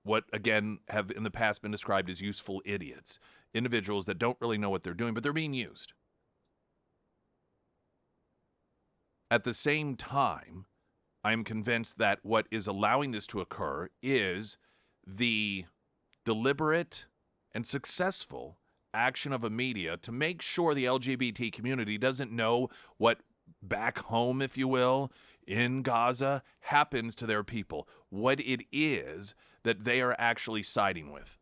what again have in the past been described as useful idiots, individuals that don't really know what they're doing, but they're being used. At the same time, I am convinced that what is allowing this to occur is the deliberate and successful action of a media to make sure the LGBT community doesn't know what back home, if you will, in Gaza happens to their people, what it is that they are actually siding with.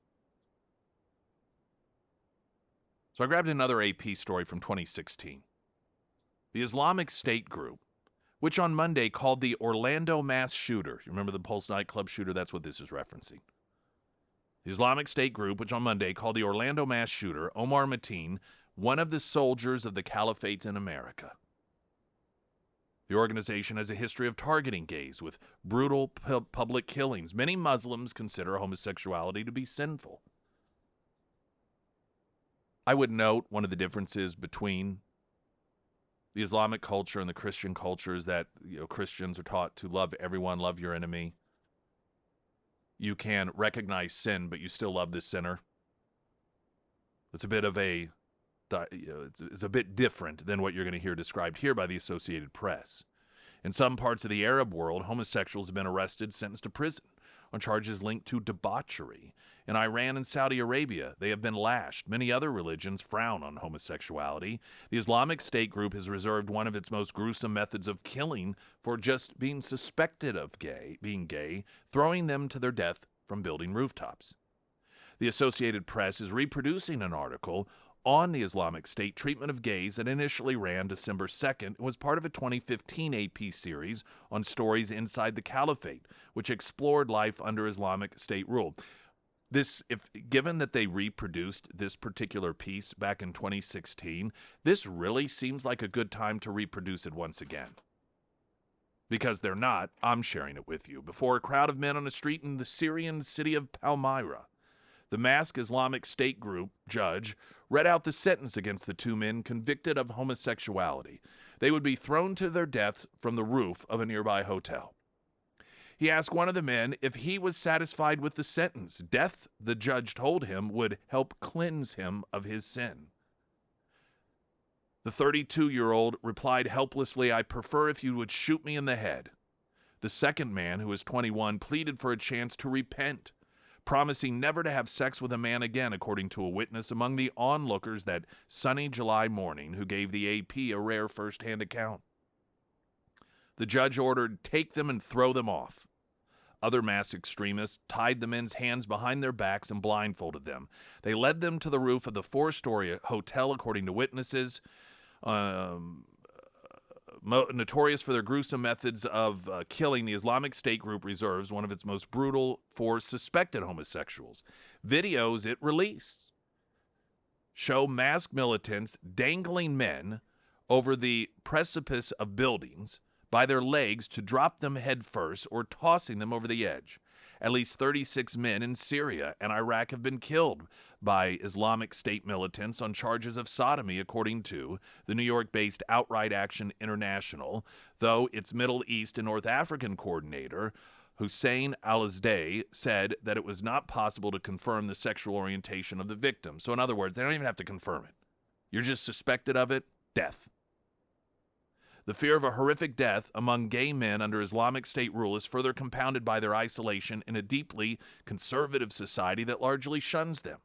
So I grabbed another AP story from 2016. The Islamic State group, which on Monday called the Orlando mass shooter. You remember the Pulse nightclub shooter? That's what this is referencing. The Islamic State group, which on Monday called the Orlando mass shooter, Omar Mateen, one of the soldiers of the caliphate in America. The organization has a history of targeting gays with brutal public killings. Many Muslims consider homosexuality to be sinful. I would note one of the differences between the Islamic culture and the Christian culture is that Christians are taught to love everyone, love your enemy. You can recognize sin, but you still love the sinner. It's a bit of a is a bit different than what you're going to hear described here by the Associated Press. In some parts of the Arab world, homosexuals have been arrested, sentenced to prison on charges linked to debauchery. In Iran and Saudi Arabia, they have been lashed. Many other religions frown on homosexuality. The Islamic State group has reserved one of its most gruesome methods of killing for just being suspected of being gay, throwing them to their death from building rooftops. The Associated Press is reproducing an article on the Islamic State treatment of gays that initially ran December 2nd and was part of a 2015 AP series on stories inside the caliphate, which explored life under Islamic State rule. Given that they reproduced this particular piece back in 2016, this really seems like a good time to reproduce it once again. Because they're not, I'm sharing it with you. Before a crowd of men on a street in the Syrian city of Palmyra, the masked Islamic State group judge read out the sentence against the two men convicted of homosexuality. They would be thrown to their deaths from the roof of a nearby hotel. He asked one of the men if he was satisfied with the sentence. Death, the judge told him, would help cleanse him of his sin. The 32-year-old replied helplessly, "I prefer if you would shoot me in the head." The second man, who was 21, pleaded for a chance to repent, promising never to have sex with a man again, according to a witness among the onlookers that sunny July morning who gave the AP a rare first-hand account. The judge ordered, "Take them and throw them off." Other masked extremists tied the men's hands behind their backs and blindfolded them. They led them to the roof of the 4-story hotel, according to witnesses, notorious for their gruesome methods of killing. The Islamic State group reserves one of its most brutal for suspected homosexuals. Videos it released show masked militants dangling men over the precipice of buildings by their legs to drop them head first or tossing them over the edge. At least 36 men in Syria and Iraq have been killed by Islamic State militants on charges of sodomy, according to the New York-based Outright Action International, though its Middle East and North African coordinator, Hussein Al-Azday, said that it was not possible to confirm the sexual orientation of the victim. So in other words, they don't even have to confirm it. You're just suspected of it, death. The fear of a horrific death among gay men under Islamic State rule is further compounded by their isolation in a deeply conservative society that largely shuns them.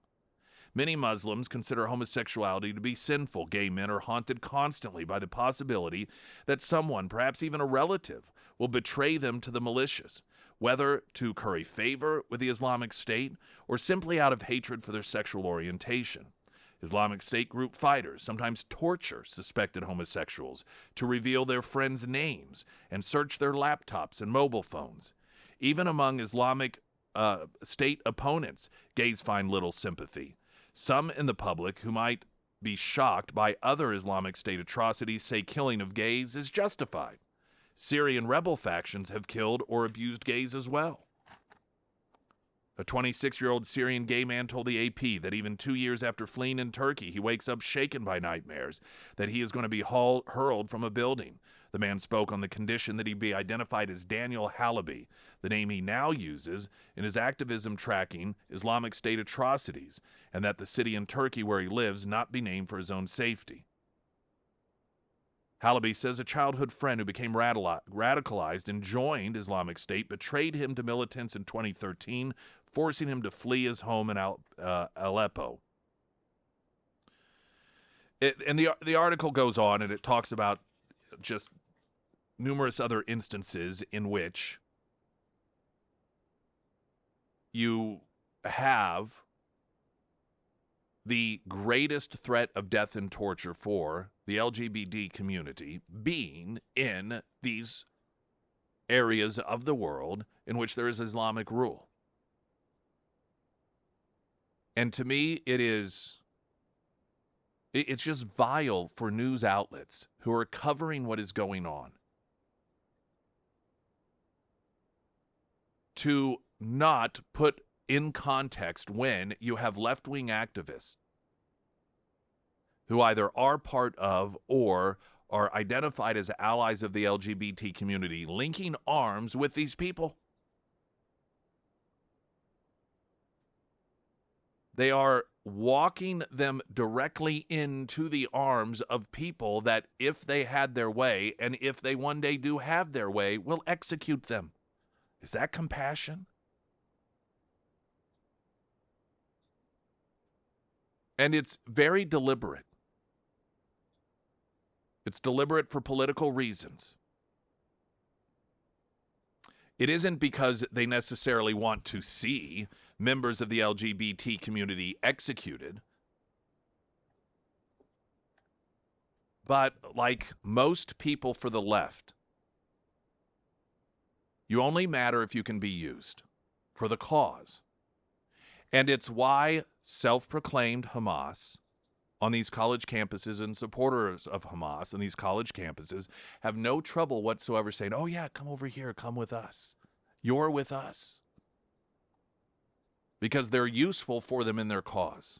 Many Muslims consider homosexuality to be sinful. Gay men are haunted constantly by the possibility that someone, perhaps even a relative, will betray them to the malicious, whether to curry favor with the Islamic State or simply out of hatred for their sexual orientation. Islamic State group fighters sometimes torture suspected homosexuals to reveal their friends' names and search their laptops and mobile phones. Even among Islamic State opponents, gays find little sympathy. Some in the public who might be shocked by other Islamic State atrocities say killing of gays is justified. Syrian rebel factions have killed or abused gays as well. A 26-year-old Syrian gay man told the AP that even 2 years after fleeing in Turkey, he wakes up shaken by nightmares that he is going to be hurled from a building. The man spoke on the condition that he be identified as Daniel Halaby, the name he now uses in his activism tracking Islamic State atrocities, and that the city in Turkey where he lives not be named for his own safety. Halaby says a childhood friend who became radicalized and joined Islamic State betrayed him to militants in 2013, forcing him to flee his home in Aleppo. And the article goes on and it talks about just numerous other instances in which you have the greatest threat of death and torture for the LGBT community being in these areas of the world in which there is Islamic rule. And to me, it's just vile for news outlets who are covering what is going on to not put in context when you have left-wing activists who either are part of or are identified as allies of the LGBT community linking arms with these people. They are walking them directly into the arms of people that, if they had their way, and if they one day do have their way, will execute them. Is that compassion? And it's very deliberate. It's deliberate for political reasons. It isn't because they necessarily want to see members of the LGBT community executed. But like most people for the left, you only matter if you can be used for the cause. And it's why self-proclaimed Hamas on these college campuses and supporters of Hamas on these college campuses have no trouble whatsoever saying, oh yeah, come over here, come with us. You're with us. Because they're useful for them in their cause.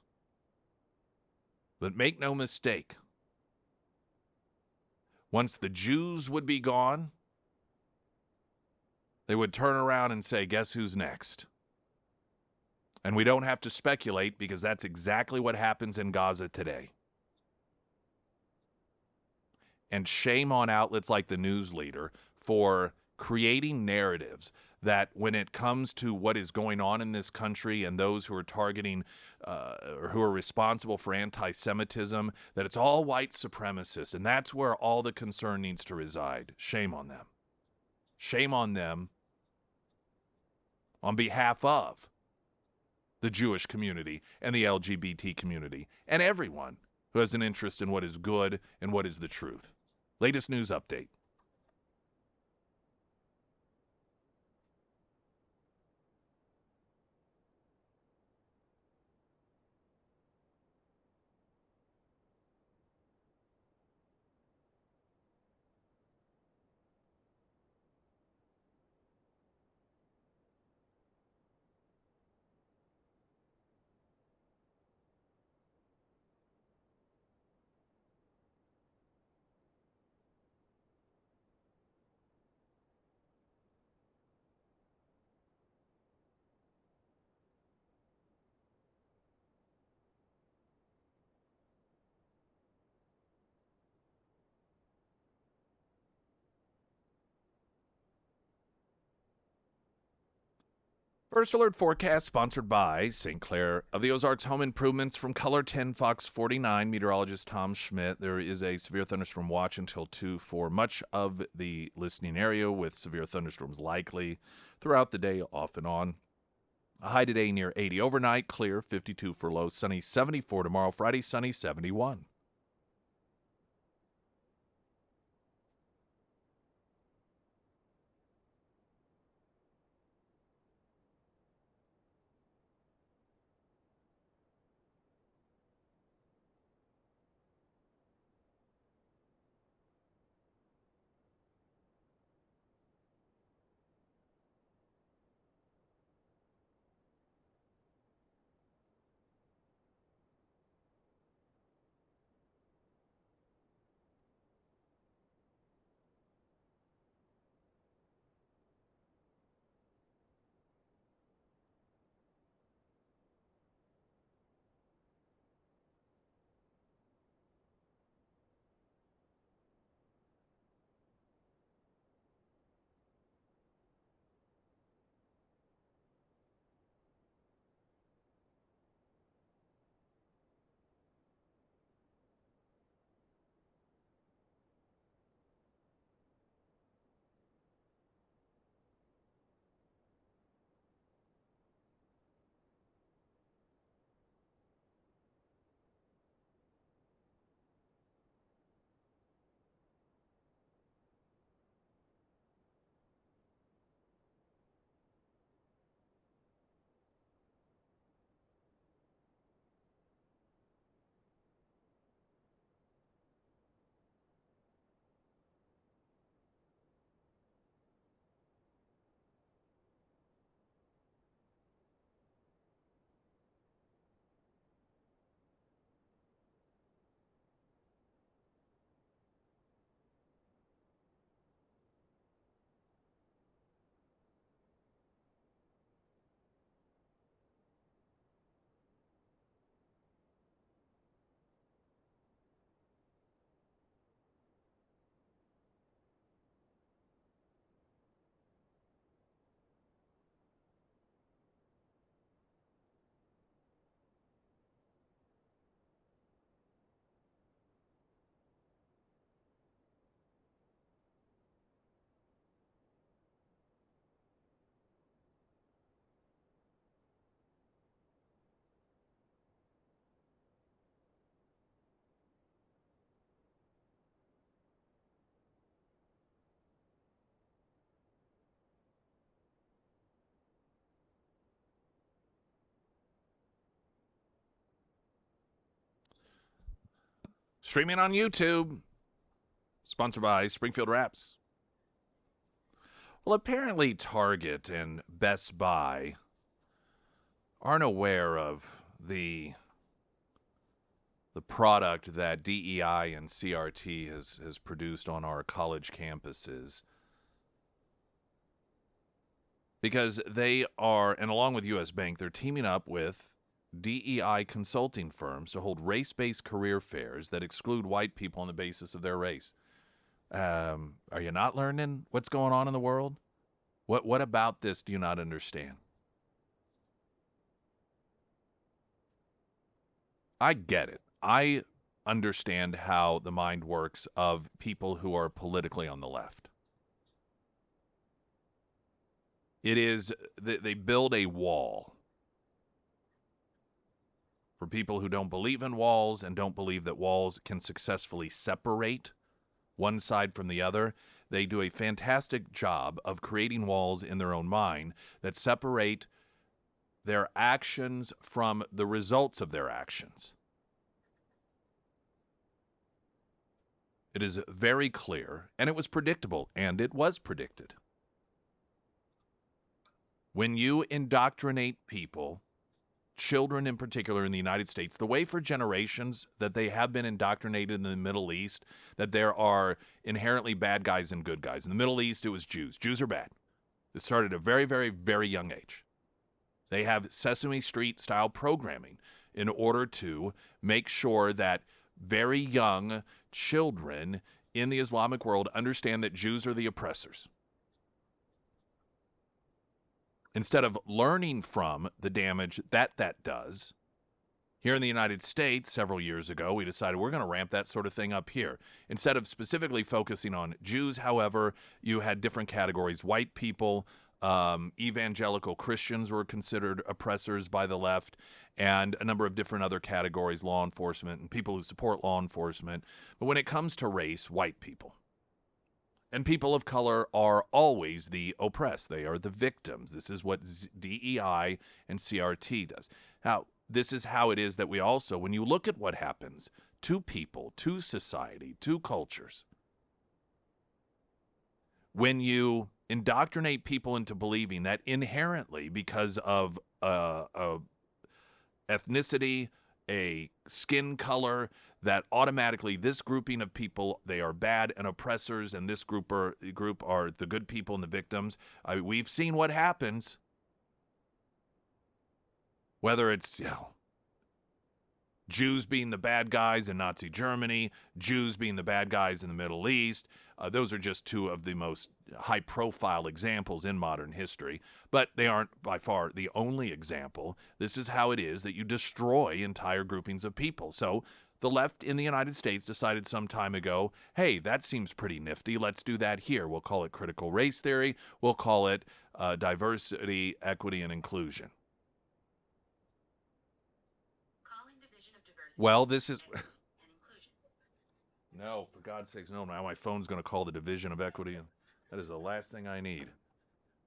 But make no mistake, once the Jews would be gone, they would turn around and say, guess who's next? And we don't have to speculate, because that's exactly what happens in Gaza today. And shame on outlets like the News Leader for creating narratives that, when it comes to what is going on in this country and those who are targeting or who are responsible for anti-Semitism, that it's all white supremacists, and that's where all the concern needs to reside. Shame on them. Shame on them on behalf of the Jewish community and the LGBT community and everyone who has an interest in what is good and what is the truth. Latest news update. First Alert Forecast sponsored by St. Clair of the Ozarks Home Improvements from Color 10 Fox 49. Meteorologist Tom Schmidt. There is a severe thunderstorm watch until 2 for much of the listening area, with severe thunderstorms likely throughout the day off and on. A high today near 80. Overnight, clear, 52 for low. Sunny, 74 tomorrow. Friday, sunny, 71. Streaming on YouTube. Sponsored by Springfield Wraps. Well, apparently Target and Best Buy aren't aware of the product that DEI and CRT has produced on our college campuses. Because they are, and along with U.S. Bank, they're teaming up with DEI consulting firms to hold race-based career fairs that exclude white people on the basis of their race. Are you not learning what's going on in the world? What about this do you not understand? I get it. I understand how the mind works of people who are politically on the left. It is, they build a wall for people who don't believe in walls and don't believe that walls can successfully separate one side from the other. They do a fantastic job of creating walls in their own mind that separate their actions from the results of their actions. It is very clear, and it was predictable, and it was predicted. When you indoctrinate people, children in particular in the United States, the way for generations that they have been indoctrinated in the Middle East, that there are inherently bad guys and good guys. In the Middle East, it was Jews. Jews are bad. It started at a very, very, very young age. They have Sesame Street-style programming in order to make sure that very young children in the Islamic world understand that Jews are the oppressors. Instead of learning from the damage that does, here in the United States several years ago, we decided we're going to ramp that sort of thing up here. Instead of specifically focusing on Jews, however, you had different categories. White people, evangelical Christians were considered oppressors by the left, and a number of different other categories, law enforcement and people who support law enforcement. But when it comes to race, white people and people of color are always the oppressed. They are the victims. This is what DEI and CRT does. Now, this is how it is that we also, when you look at what happens to people, to society, to cultures, when you indoctrinate people into believing that inherently, because of ethnicity, a skin color, that automatically this grouping of people, they are bad and oppressors, and this group are the good people and the victims. We've seen what happens. Whether it's, Jews being the bad guys in Nazi Germany, Jews being the bad guys in the Middle East. Those are just two of the most high-profile examples in modern history, but they aren't by far the only example. This is how it is that you destroy entire groupings of people. So the left in the United States decided some time ago, hey, that seems pretty nifty. Let's do that here. We'll call it critical race theory. We'll call it diversity, equity, and inclusion. Well, this is... No, for God's sakes, no. Now my phone's going to call the Division of Equity, and that is the last thing I need.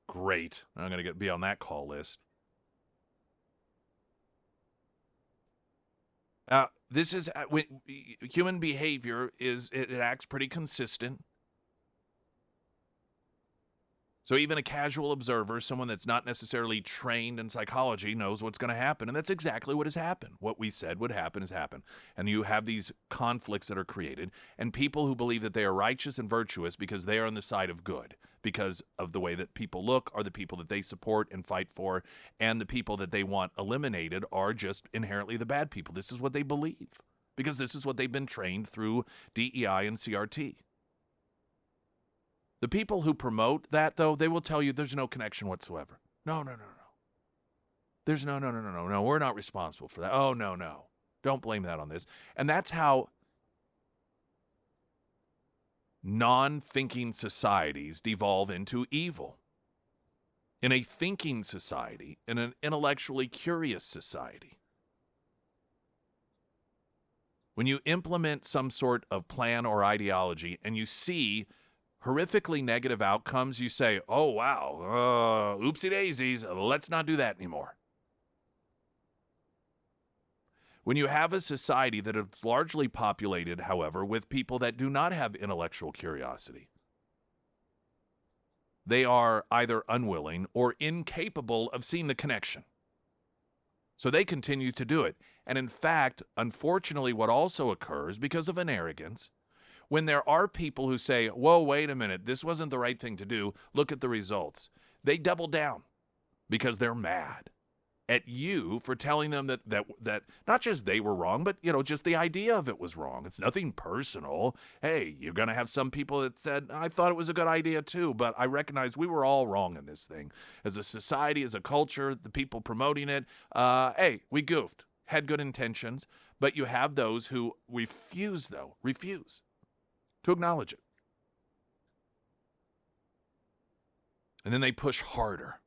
Great. I'm going to be on that call list. This is... human behavior it acts pretty consistent. So even a casual observer, someone that's not necessarily trained in psychology, knows what's going to happen. And that's exactly what has happened. What we said would happen has happened. And you have these conflicts that are created. And people who believe that they are righteous and virtuous because they are on the side of good, because of the way that people look, are the people that they support and fight for. And the people that they want eliminated are just inherently the bad people. This is what they believe, because this is what they've been trained through DEI and CRT. The people who promote that, though, they will tell you there's no connection whatsoever. No. There's no. We're not responsible for that. Oh, no. Don't blame that on this. And that's how non-thinking societies devolve into evil. In a thinking society, in an intellectually curious society, when you implement some sort of plan or ideology and you see horrifically negative outcomes, you say, oh, wow, oopsie daisies, let's not do that anymore. When you have a society that is largely populated, however, with people that do not have intellectual curiosity, they are either unwilling or incapable of seeing the connection. So they continue to do it. And in fact, unfortunately, what also occurs because of an arrogance, when there are people who say, whoa, wait a minute, this wasn't the right thing to do, look at the results, they double down because they're mad at you for telling them that not just they were wrong, but, just the idea of it was wrong. It's nothing personal. Hey, you're going to have some people that said, I thought it was a good idea too, but I recognize we were all wrong in this thing. As a society, as a culture, the people promoting it, hey, we goofed, had good intentions, but you have those who refuse to acknowledge it. And then they push harder.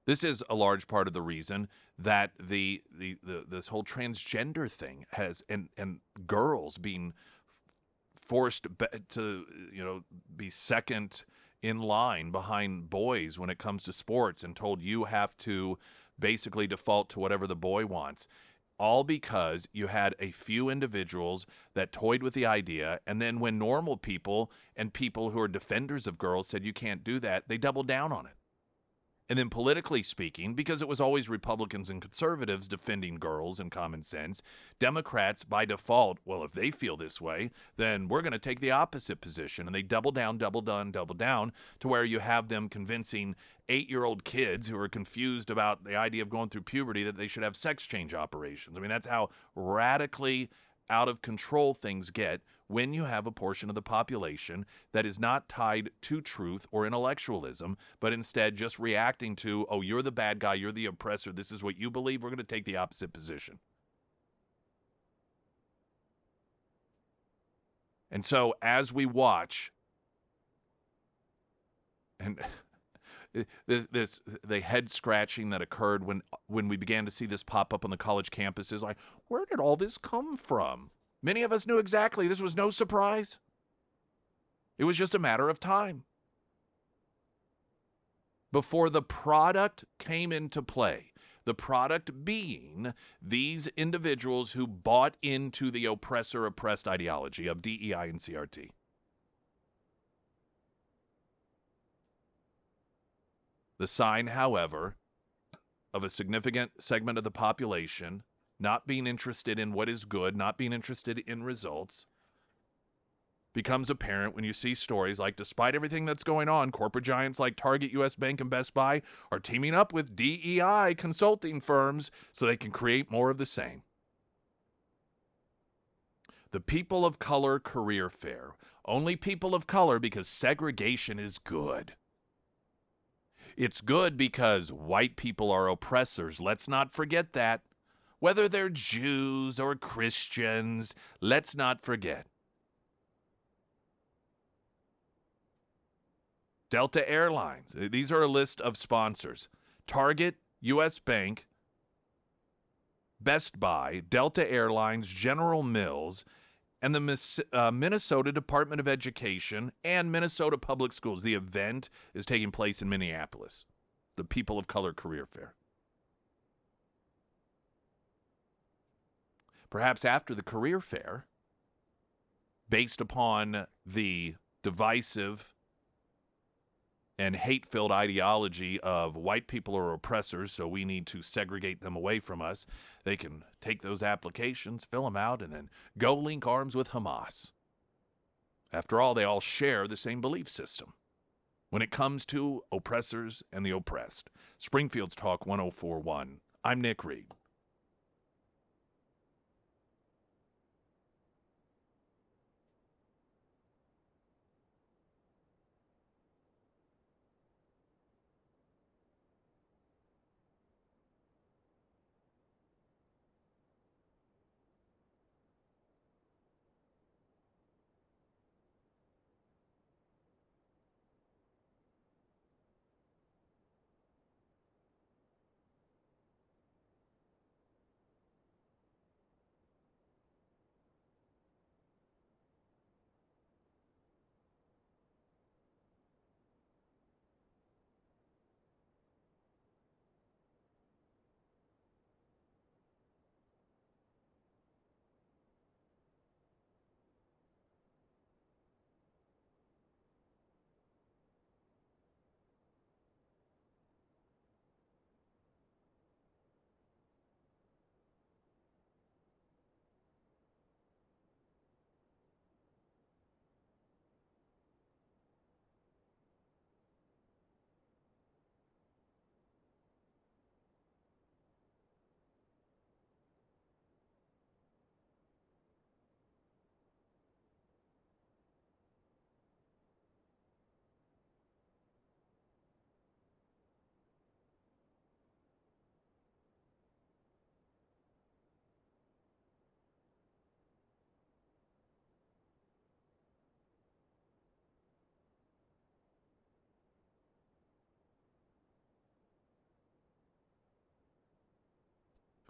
This is a large part of the reason that this whole transgender thing has and girls being forced to be second in line behind boys when it comes to sports and told you have to basically default to whatever the boy wants. All because you had a few individuals that toyed with the idea, and then when normal people and people who are defenders of girls said you can't do that, they doubled down on it. And then politically speaking, because it was always Republicans and conservatives defending girls and common sense, Democrats by default, well, if they feel this way, then we're going to take the opposite position. And they double down to where you have them convincing 8-year-old kids who are confused about the idea of going through puberty that they should have sex change operations. I mean, that's how radically out of control things get when you have a portion of the population that is not tied to truth or intellectualism, but instead just reacting to, oh, you're the bad guy, you're the oppressor, this is what you believe, we're going to take the opposite position. And so as we watch, and the head scratching that occurred when we began to see this pop up on the college campuses, like, where did all this come from? Many of us knew exactly. This was no surprise. It was just a matter of time before the product came into play. The product being these individuals who bought into the oppressor-oppressed ideology of DEI and CRT. The sign, however, of a significant segment of the population not being interested in what is good, not being interested in results, becomes apparent when you see stories like, despite everything that's going on, corporate giants like Target, U.S. Bank, and Best Buy are teaming up with DEI consulting firms so they can create more of the same. The People of Color Career Fair. Only people of color because segregation is good. It's good because white people are oppressors. Let's not forget that. Whether they're Jews or Christians, let's not forget. Delta Airlines. These are a list of sponsors. Target, U.S. Bank, Best Buy, Delta Airlines, General Mills, and the Minnesota Department of Education and Minnesota Public Schools. The event is taking place in Minneapolis. The People of Color Career Fair. Perhaps after the career fair, based upon the divisive and hate-filled ideology of white people are oppressors, so we need to segregate them away from us, they can take those applications, fill them out, and then go link arms with Hamas. After all, they all share the same belief system when it comes to oppressors and the oppressed. Springfield's Talk 104.1. I'm Nick Reed.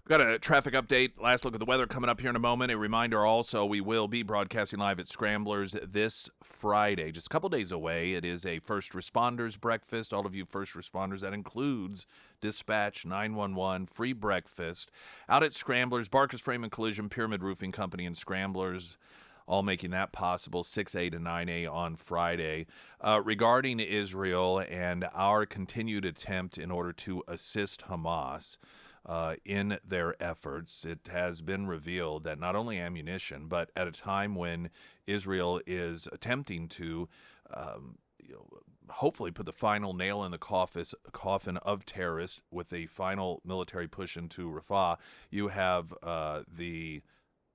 Got a traffic update. Last look at the weather coming up here in a moment. A reminder also, we will be broadcasting live at Scramblers this Friday. Just a couple days away. It is a first responders breakfast. All of you first responders, that includes dispatch, 911, free breakfast. Out at Scramblers, Barker's Frame and Collision, Pyramid Roofing Company, and Scramblers, all making that possible, 6A to 9A on Friday. Regarding Israel and our continued attempt in order to assist Hamas, in their efforts, it has been revealed that not only ammunition, but at a time when Israel is attempting to hopefully put the final nail in the coffin of terrorists with a final military push into Rafah, you have the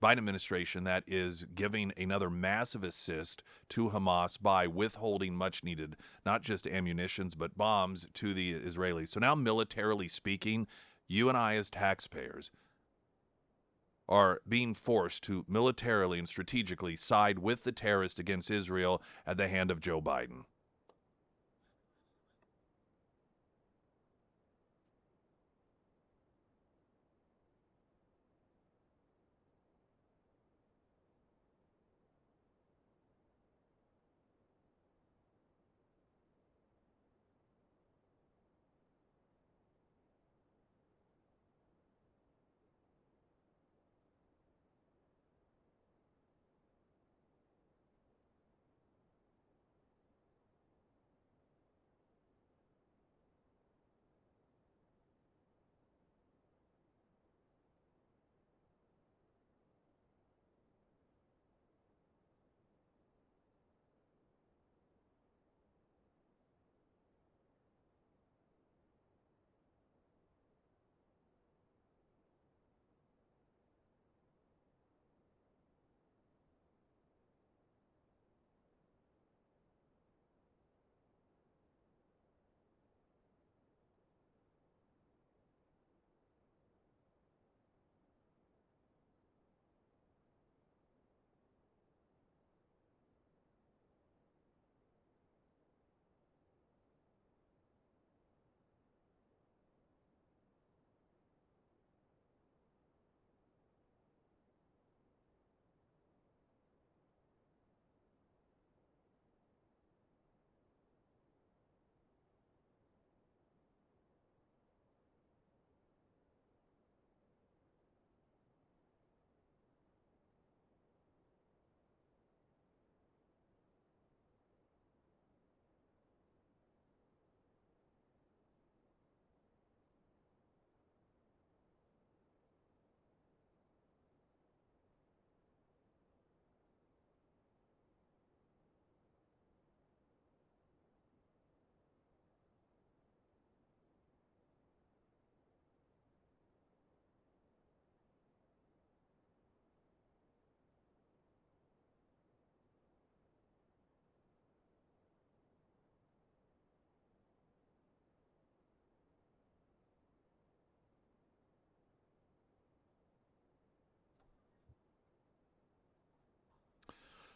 Biden administration that is giving another massive assist to Hamas by withholding much needed, not just ammunitions, but bombs to the Israelis. So now, militarily speaking, you and I as taxpayers are being forced to militarily and strategically side with the terrorist against Israel at the hand of Joe Biden.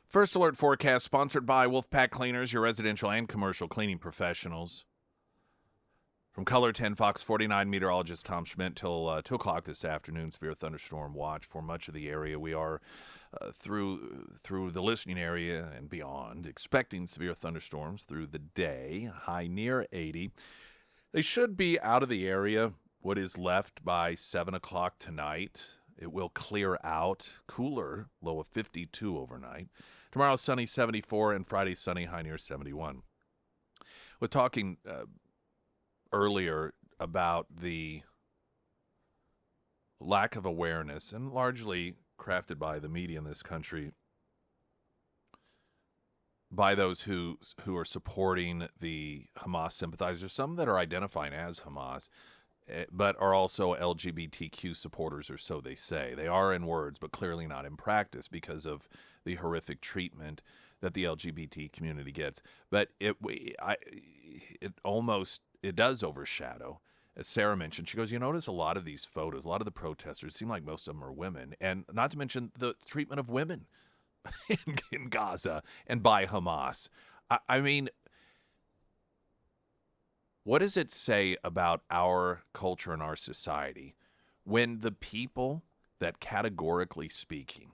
First Alert Forecast sponsored by Wolfpack Cleaners, your residential and commercial cleaning professionals. From Color 10 Fox 49 meteorologist Tom Schmidt till 2 o'clock this afternoon, severe thunderstorm watch for much of the area. We are through the listening area and beyond, expecting severe thunderstorms through the day, high near 80. They should be out of the area, what is left, by 7 o'clock tonight. It will clear out, cooler, low of 52 overnight. Tomorrow, sunny 74, and Friday, sunny, high near 71. We're talking earlier about the lack of awareness, and largely crafted by the media in this country, by those who are supporting the Hamas sympathizers, some that are identifying as Hamas, but are also LGBTQ supporters, or so they say. They are in words, but clearly not in practice because of the horrific treatment that the LGBT community gets. But it does overshadow, as Sarah mentioned. She goes, you notice a lot of these photos, a lot of the protesters seem like most of them are women, and not to mention the treatment of women in Gaza and by Hamas. I mean, what does it say about our culture and our society when the people that, categorically speaking,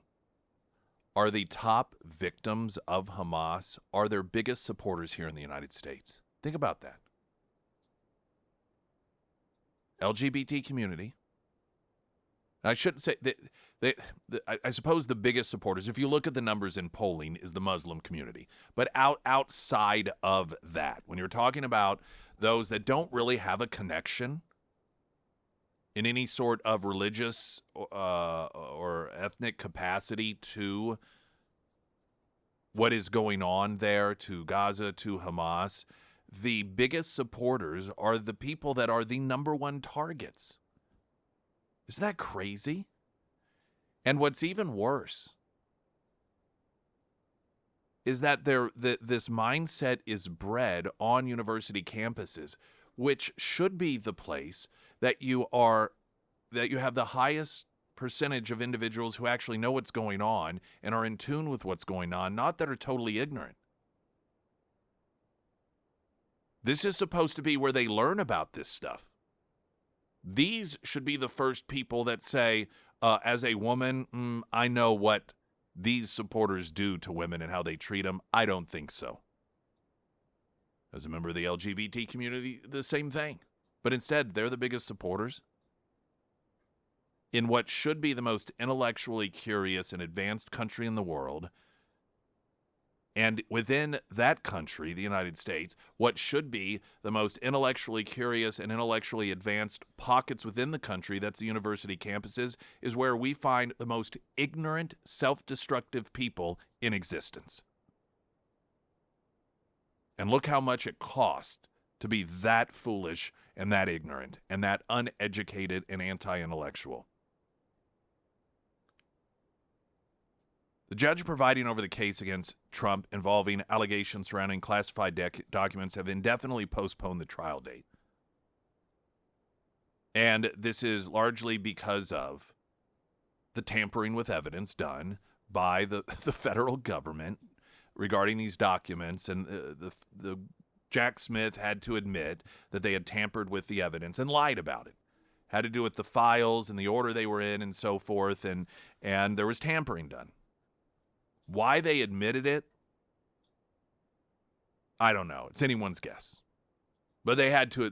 are the top victims of Hamas are their biggest supporters here in the United States? Think about that. LGBT community. I shouldn't say I suppose the biggest supporters, if you look at the numbers in polling, is the Muslim community. But outside of that, when you're talking about those that don't really have a connection in any sort of religious or ethnic capacity to what is going on there, to Gaza, to Hamas, the biggest supporters are the people that are the number one targets. Isn't that crazy? And what's even worse is that this mindset is bred on university campuses, which should be the place that you have the highest percentage of individuals who actually know what's going on and are in tune with what's going on, not that are totally ignorant. This is supposed to be where they learn about this stuff. These should be the first people that say, as a woman, I know what these supporters do to women and how they treat them. I don't think so. As a member of the LGBT community, the same thing. But instead, they're the biggest supporters in what should be the most intellectually curious and advanced country in the world. And within that country, the United States, what should be the most intellectually curious and intellectually advanced pockets within the country, that's the university campuses, is where we find the most ignorant, self-destructive people in existence. And look how much it costs to be that foolish and that ignorant and that uneducated and anti-intellectual. The judge presiding over the case against Trump involving allegations surrounding classified documents have indefinitely postponed the trial date. And this is largely because of the tampering with evidence done by the federal government regarding these documents. And the Jack Smith had to admit that they had tampered with the evidence and lied about it. Had to do with the files and the order they were in and so forth. And there was tampering done. Why they admitted it, I don't know. It's anyone's guess. But they had to.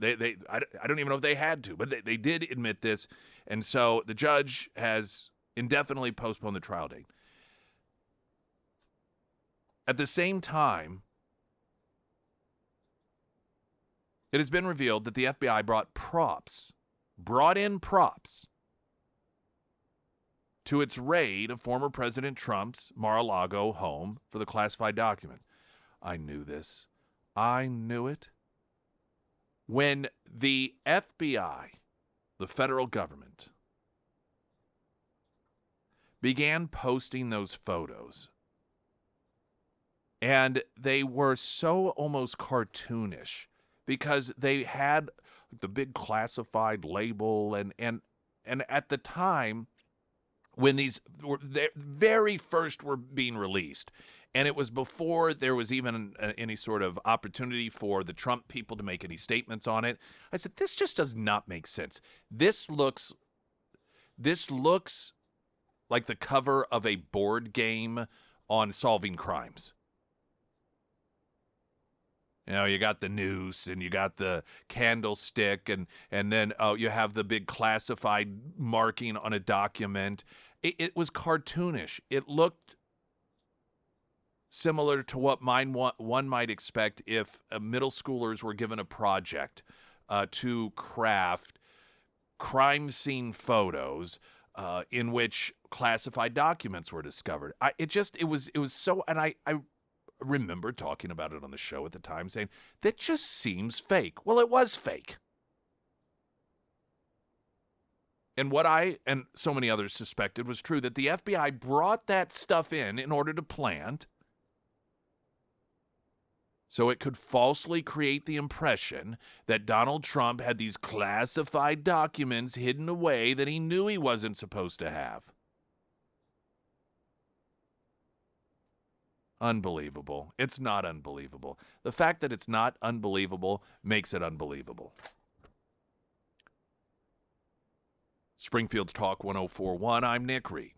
I don't even know if they had to, but they did admit this. And so the judge has indefinitely postponed the trial date. At the same time, it has been revealed that the FBI brought in props to its raid of former President Trump's Mar-a-Lago home for the classified documents. I knew this. I knew it. When the FBI, the federal government, began posting those photos, and they were so almost cartoonish because they had the big classified label, and at the time, when these were very first were being released, and it was before there was even any sort of opportunity for the Trump people to make any statements on it, I said, this just does not make sense. This looks like the cover of a board game on solving crimes. You know, you got the noose and you got the candlestick and then you have the big classified marking on a document. It was cartoonish. It looked similar to what one might expect if middle schoolers were given a project to craft crime scene photos in which classified documents were discovered. It was so, and I remember talking about it on the show at the time, saying that just seems fake. Well, it was fake. And what I and so many others suspected was true, that the FBI brought that stuff in order to plant so it could falsely create the impression that Donald Trump had these classified documents hidden away that he knew he wasn't supposed to have. Unbelievable. It's not unbelievable. The fact that it's not unbelievable makes it unbelievable. Springfield's Talk 1041. I'm Nick Reed.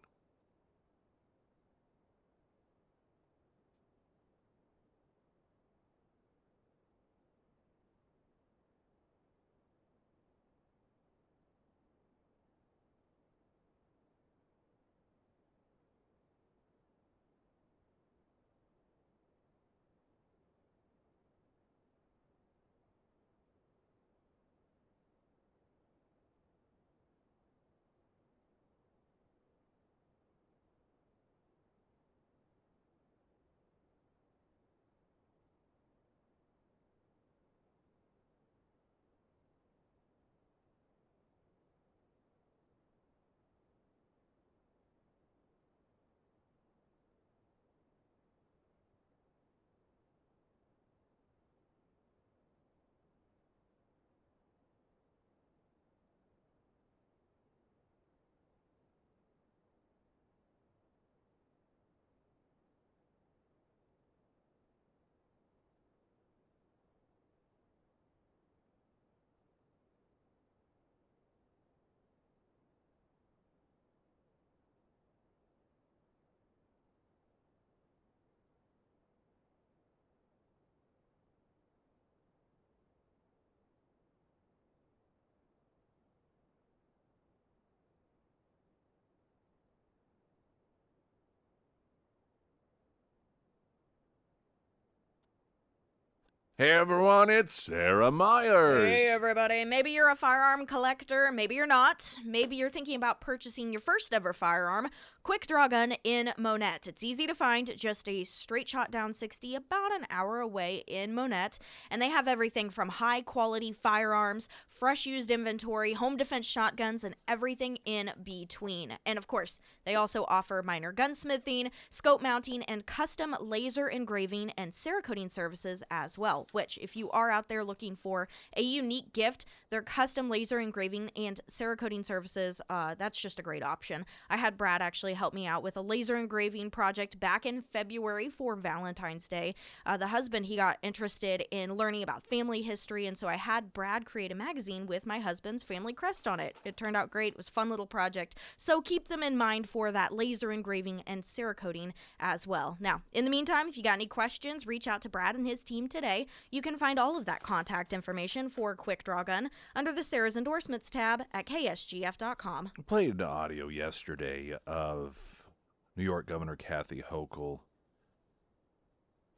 Hey everyone, it's Sarah Myers. Hey everybody. Maybe you're a firearm collector, maybe you're not. Maybe you're thinking about purchasing your first ever firearm. Quick Draw Gun in Monette. It's easy to find, just a straight shot down 60, about an hour away in Monette. And they have everything from high quality firearms, fresh used inventory, home defense shotguns, and everything in between. And of course, they also offer minor gunsmithing, scope mounting, and custom laser engraving and Cerakoting services as well. Which, if you are out there looking for a unique gift, their custom laser engraving and Cerakoting services, that's just a great option. I had Brad actually help me out with a laser engraving project back in February for Valentine's Day. The husband, he got interested in learning about family history, and so I had Brad create a magazine with my husband's family crest on it. It turned out great. It was a fun little project. So keep them in mind for that laser engraving and Cerakoting as well. Now, in the meantime, if you got any questions, reach out to Brad and his team today. You can find all of that contact information for Quick Draw Gun under the Sarah's Endorsements tab at ksgf.com. I played audio yesterday of New York Governor Kathy Hochul,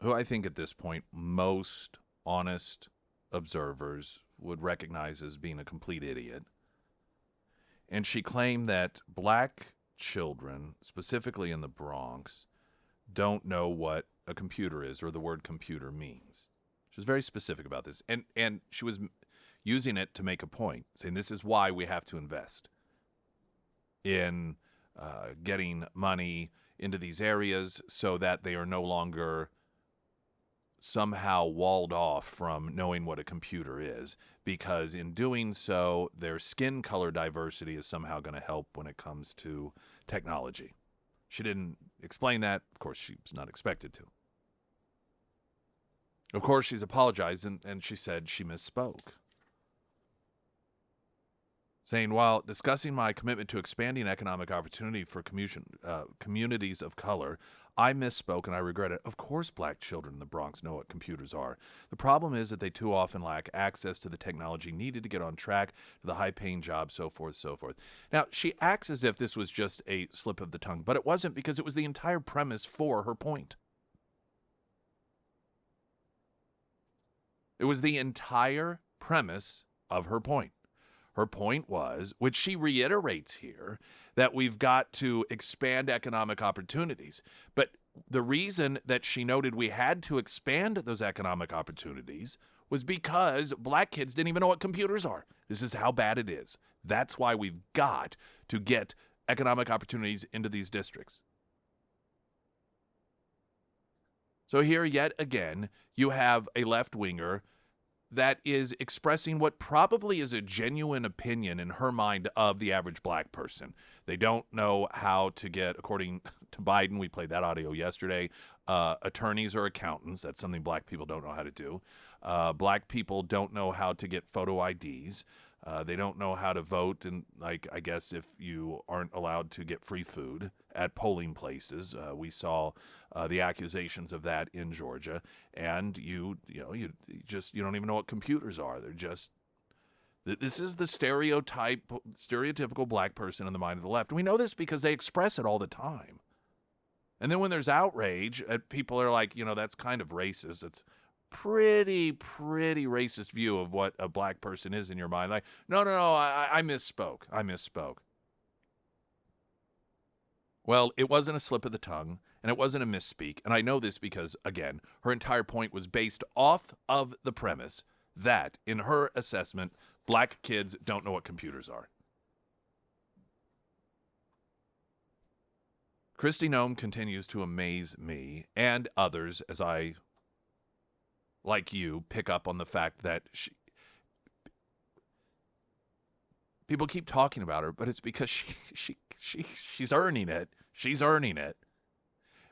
who I think at this point most honest observers would recognize as being a complete idiot. And she claimed that black children, specifically in the Bronx, don't know what a computer is or the word computer means. She was very specific about this. And she was using it to make a point, saying this is why we have to invest in getting money into these areas so that they are no longer somehow walled off from knowing what a computer is, because in doing so, their skin color diversity is somehow going to help when it comes to technology. She didn't explain that. Of course, she was not expected to. Of course, she's apologized, and she said she misspoke, saying, while discussing my commitment to expanding economic opportunity for communities of color, I misspoke and I regret it. Of course, black children in the Bronx know what computers are. The problem is that they too often lack access to the technology needed to get on track to the high-paying jobs, so forth, so forth. Now, she acts as if this was just a slip of the tongue, but it wasn't, because it was the entire premise for her point. It was the entire premise of her point. Her point was, which she reiterates here, that we've got to expand economic opportunities. But the reason that she noted we had to expand those economic opportunities was because black kids didn't even know what computers are. This is how bad it is. That's why we've got to get economic opportunities into these districts. So here, yet again, you have a left-winger that is expressing what probably is a genuine opinion in her mind of the average black person. They don't know how to get, according to Biden, we played that audio yesterday, attorneys or accountants. That's something black people don't know how to do. Black people don't know how to get photo IDs. They don't know how to vote, and like I guess if you aren't allowed to get free food at polling places, we saw the accusations of that in Georgia, and you don't even know what computers are. They're just this is the stereotypical black person in the mind of the left. We know this because they express it all the time. And then when there's outrage, people are like, that's kind of racist. It's pretty racist view of what a black person is in your mind. Like, no, I misspoke. Well, it wasn't a slip of the tongue, and it wasn't a misspeak. And I know this because, again, her entire point was based off of the premise that, in her assessment, black kids don't know what computers are. Kristi Noem continues to amaze me and others as I, like you, pick up on the fact that people keep talking about her, but it's because she's earning it. She's earning it.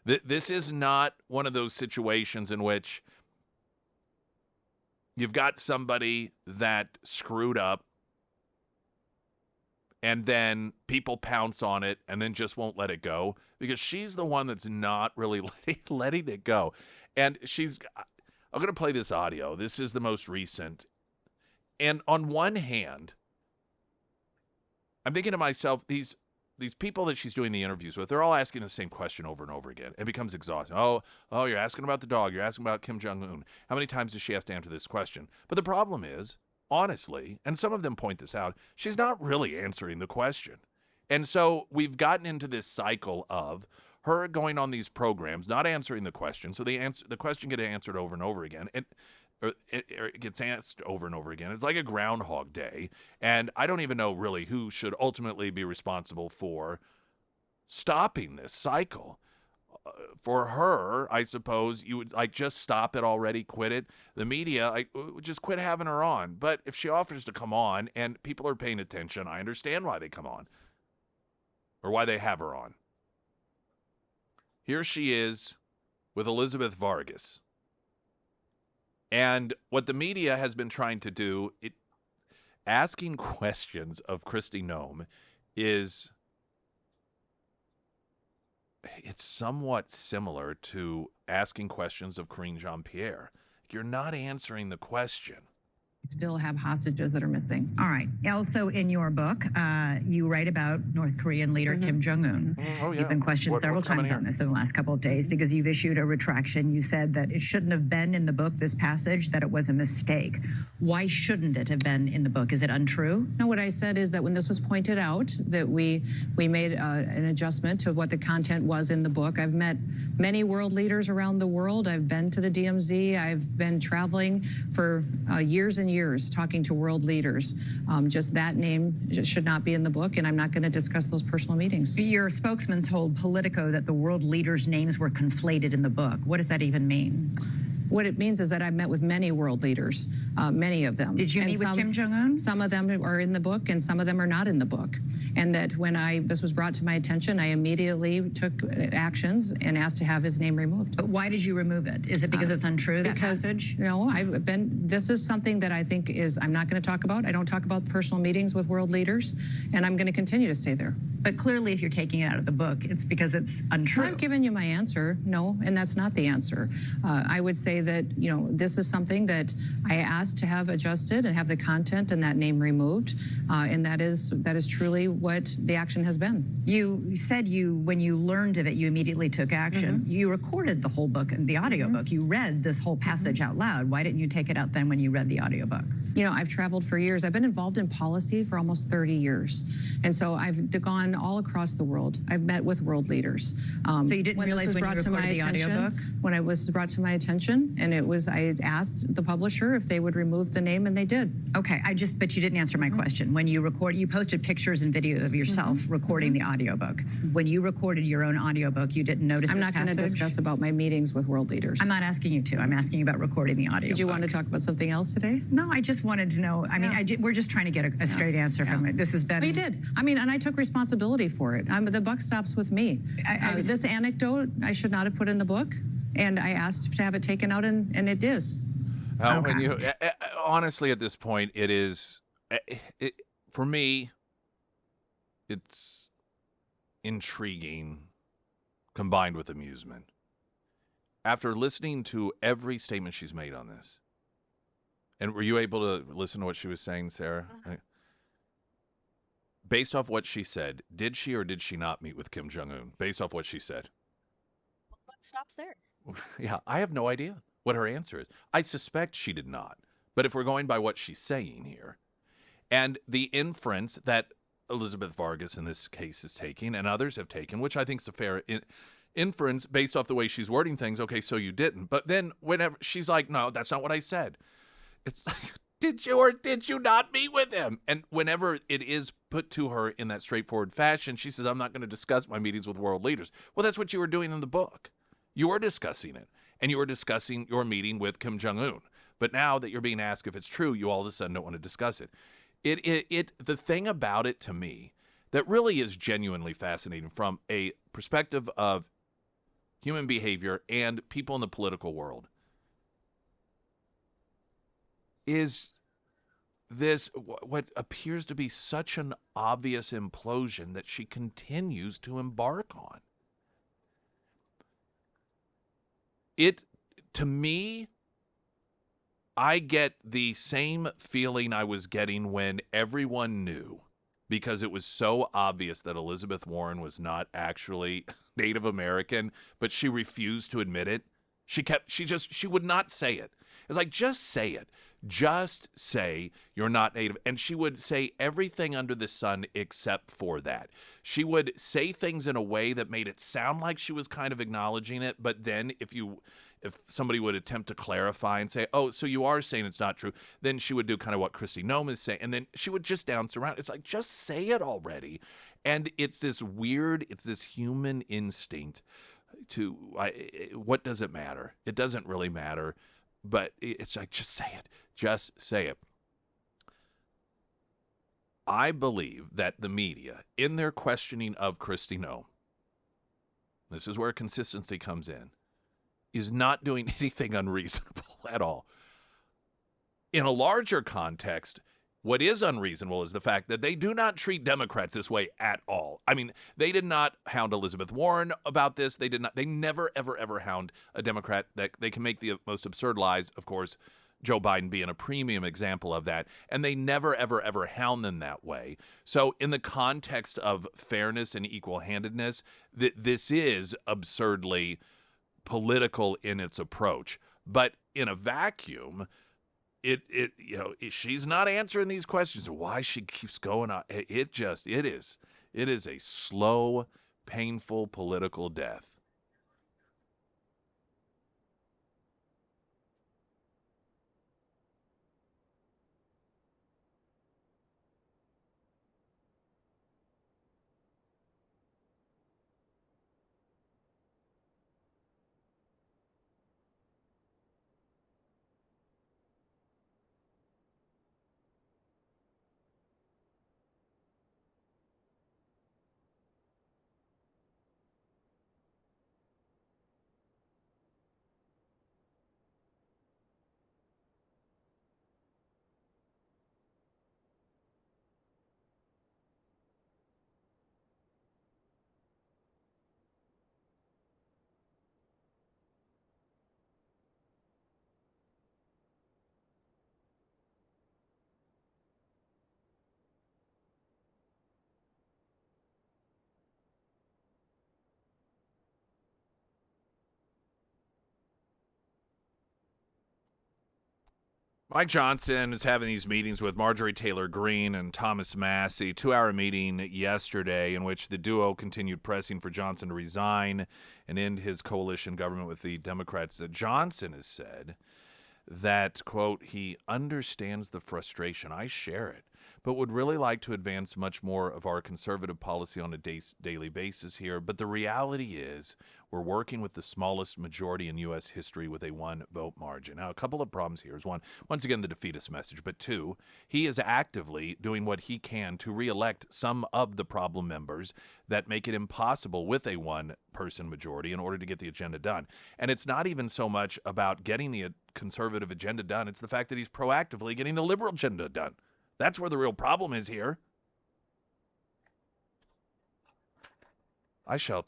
This is not one of those situations in which you've got somebody that screwed up and then people pounce on it and then just won't let it go, because she's the one that's not really letting it go. And I'm going to play this audio. This is the most recent. And on one hand, I'm thinking to myself, these people that she's doing the interviews with, they're all asking the same question over and over again. It becomes exhausting. Oh, you're asking about the dog. You're asking about Kim Jong-un. How many times does she have to answer this question? But the problem is, honestly, and some of them point this out, she's not really answering the question. And so we've gotten into this cycle of her going on these programs, not answering the question. So the question gets answered over and over again. It gets asked over and over again. It's like a Groundhog Day. And I don't even know really who should ultimately be responsible for stopping this cycle. For her, I suppose you would just stop it already, quit it. The media, just quit having her on. But if she offers to come on and people are paying attention, I understand why they come on or why they have her on. Here she is with Elizabeth Vargas. And what the media has been trying to do, asking questions of Kristi Noem it's somewhat similar to asking questions of Karine Jean-Pierre. You're not answering the question. Still have hostages that are missing. All right. Also, in your book, you write about North Korean leader Kim Jong-un. Oh, yeah. You've been questioned several times on this in the last couple of days because you've issued a retraction. You said that it shouldn't have been in the book, this passage, that it was a mistake. Why shouldn't it have been in the book? Is it untrue? No, what I said is that when this was pointed out, that we made an adjustment to what the content was in the book. I've met many world leaders around the world. I've been to the DMZ. I've been traveling for years and years talking to world leaders. Just that name should not be in the book, and I'm not going to discuss those personal meetings. Your spokesman told Politico that the world leaders' names were conflated in the book. What does that even mean? What it means is that I've met with many world leaders, many of them. Did you meet with Kim Jong-un? Some of them are in the book, and some of them are not in the book. And that when this was brought to my attention, I immediately took actions and asked to have his name removed. But why did you remove it? Is it because it's untrue, that passage? No, this is something that I think I'm not going to talk about. I don't talk about personal meetings with world leaders, and I'm going to continue to stay there. But clearly, if you're taking it out of the book, it's because it's untrue. I've given you my answer, no, and that's not the answer. I would say that, this is something that I asked to have adjusted and have the content and that name removed, and that is truly what the action has been. You said when you learned of it, you immediately took action. Mm-hmm. You recorded the whole book, the audiobook. Mm-hmm. You read this whole passage out loud. Why didn't you take it out then when you read the audiobook? I've traveled for years. I've been involved in policy for almost 30 years. And so I've gone all across the world. I've met with world leaders. So you didn't realize when you recorded the audiobook? When it was brought to my attention, and I asked the publisher if they would remove the name, and they did. Okay, but you didn't answer my question. When you you posted pictures and videos of yourself recording the audiobook. When you recorded your own audiobook, you didn't notice I'm not going to discuss about my meetings with world leaders. I'm not asking you to. I'm asking you about recording the audiobook. Did you want to talk about something else today? No, I just wanted to know. We're just trying to get a straight answer from it. This has been... We did. And I took responsibility for it. The buck stops with me. This anecdote, I should not have put in the book, and I asked to have it taken out, and it is. Okay. Honestly, at this point, it is For me, it's intriguing combined with amusement. After listening to every statement she's made on this, and were you able to listen to what she was saying, Sarah? Uh-huh. Based off what she said, did she or did she not meet with Kim Jong-un? Based off what she said. What stops there? Yeah, I have no idea what her answer is. I suspect she did not. But if we're going by what she's saying here, and the inference that Elizabeth Vargas in this case is taking, and others have taken, which I think is a fair inference based off the way she's wording things, okay, so you didn't. But then whenever she's like, no, that's not what I said. It's like, did you or did you not meet with him? And whenever it is put to her in that straightforward fashion, she says, I'm not going to discuss my meetings with world leaders. Well, that's what you were doing in the book. You were discussing it, and you were discussing your meeting with Kim Jong-un. But now that you're being asked if it's true, you all of a sudden don't want to discuss it. The thing about it to me that really is genuinely fascinating from a perspective of human behavior and people in the political world is this what appears to be such an obvious implosion that she continues to embark on. It, to me, I get the same feeling I was getting when everyone knew, because it was so obvious that Elizabeth Warren was not actually Native American, but she refused to admit it. She would not say it. It's like, just say it. Just say you're not Native. And she would say everything under the sun except for that. She would say things in a way that made it sound like she was kind of acknowledging it, but then if somebody would attempt to clarify and say, oh, so you are saying it's not true, then she would do kind of what Kristi Noem is saying, and then she would just dance around. It's like, just say it already. And it's this human instinct to, what does it matter? It doesn't really matter, but it's like, just say it. Just say it. I believe that the media, in their questioning of Kristi Noem, this is where consistency comes in, is not doing anything unreasonable at all. In a larger context, what is unreasonable is the fact that they do not treat Democrats this way at all. I mean, they did not hound Elizabeth Warren about this. They never, ever, ever hound a Democrat. That they can make the most absurd lies, of course, Joe Biden being a premium example of that, and they never, ever, ever hound them that way. So in the context of fairness and equal-handedness, this is absurdly political in its approach. But in a vacuum, she's not answering these questions. Why she keeps going on? It is a slow, painful political death. Mike Johnson is having these meetings with Marjorie Taylor Greene and Thomas Massie, 2-hour meeting yesterday in which the duo continued pressing for Johnson to resign and end his coalition government with the Democrats. Johnson has said that, quote, he understands the frustration. I share it, but would really like to advance much more of our conservative policy on a daily basis here. But the reality is we're working with the smallest majority in U.S. history with a 1-vote margin. Now, a couple of problems here is one, once again, the defeatist message, but two, he is actively doing what he can to reelect some of the problem members that make it impossible with a one-person majority in order to get the agenda done. And it's not even so much about getting the conservative agenda done. It's the fact that he's proactively getting the liberal agenda done. That's where the real problem is here. I shall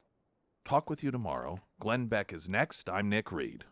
talk with you tomorrow. Glenn Beck is next. I'm Nick Reed.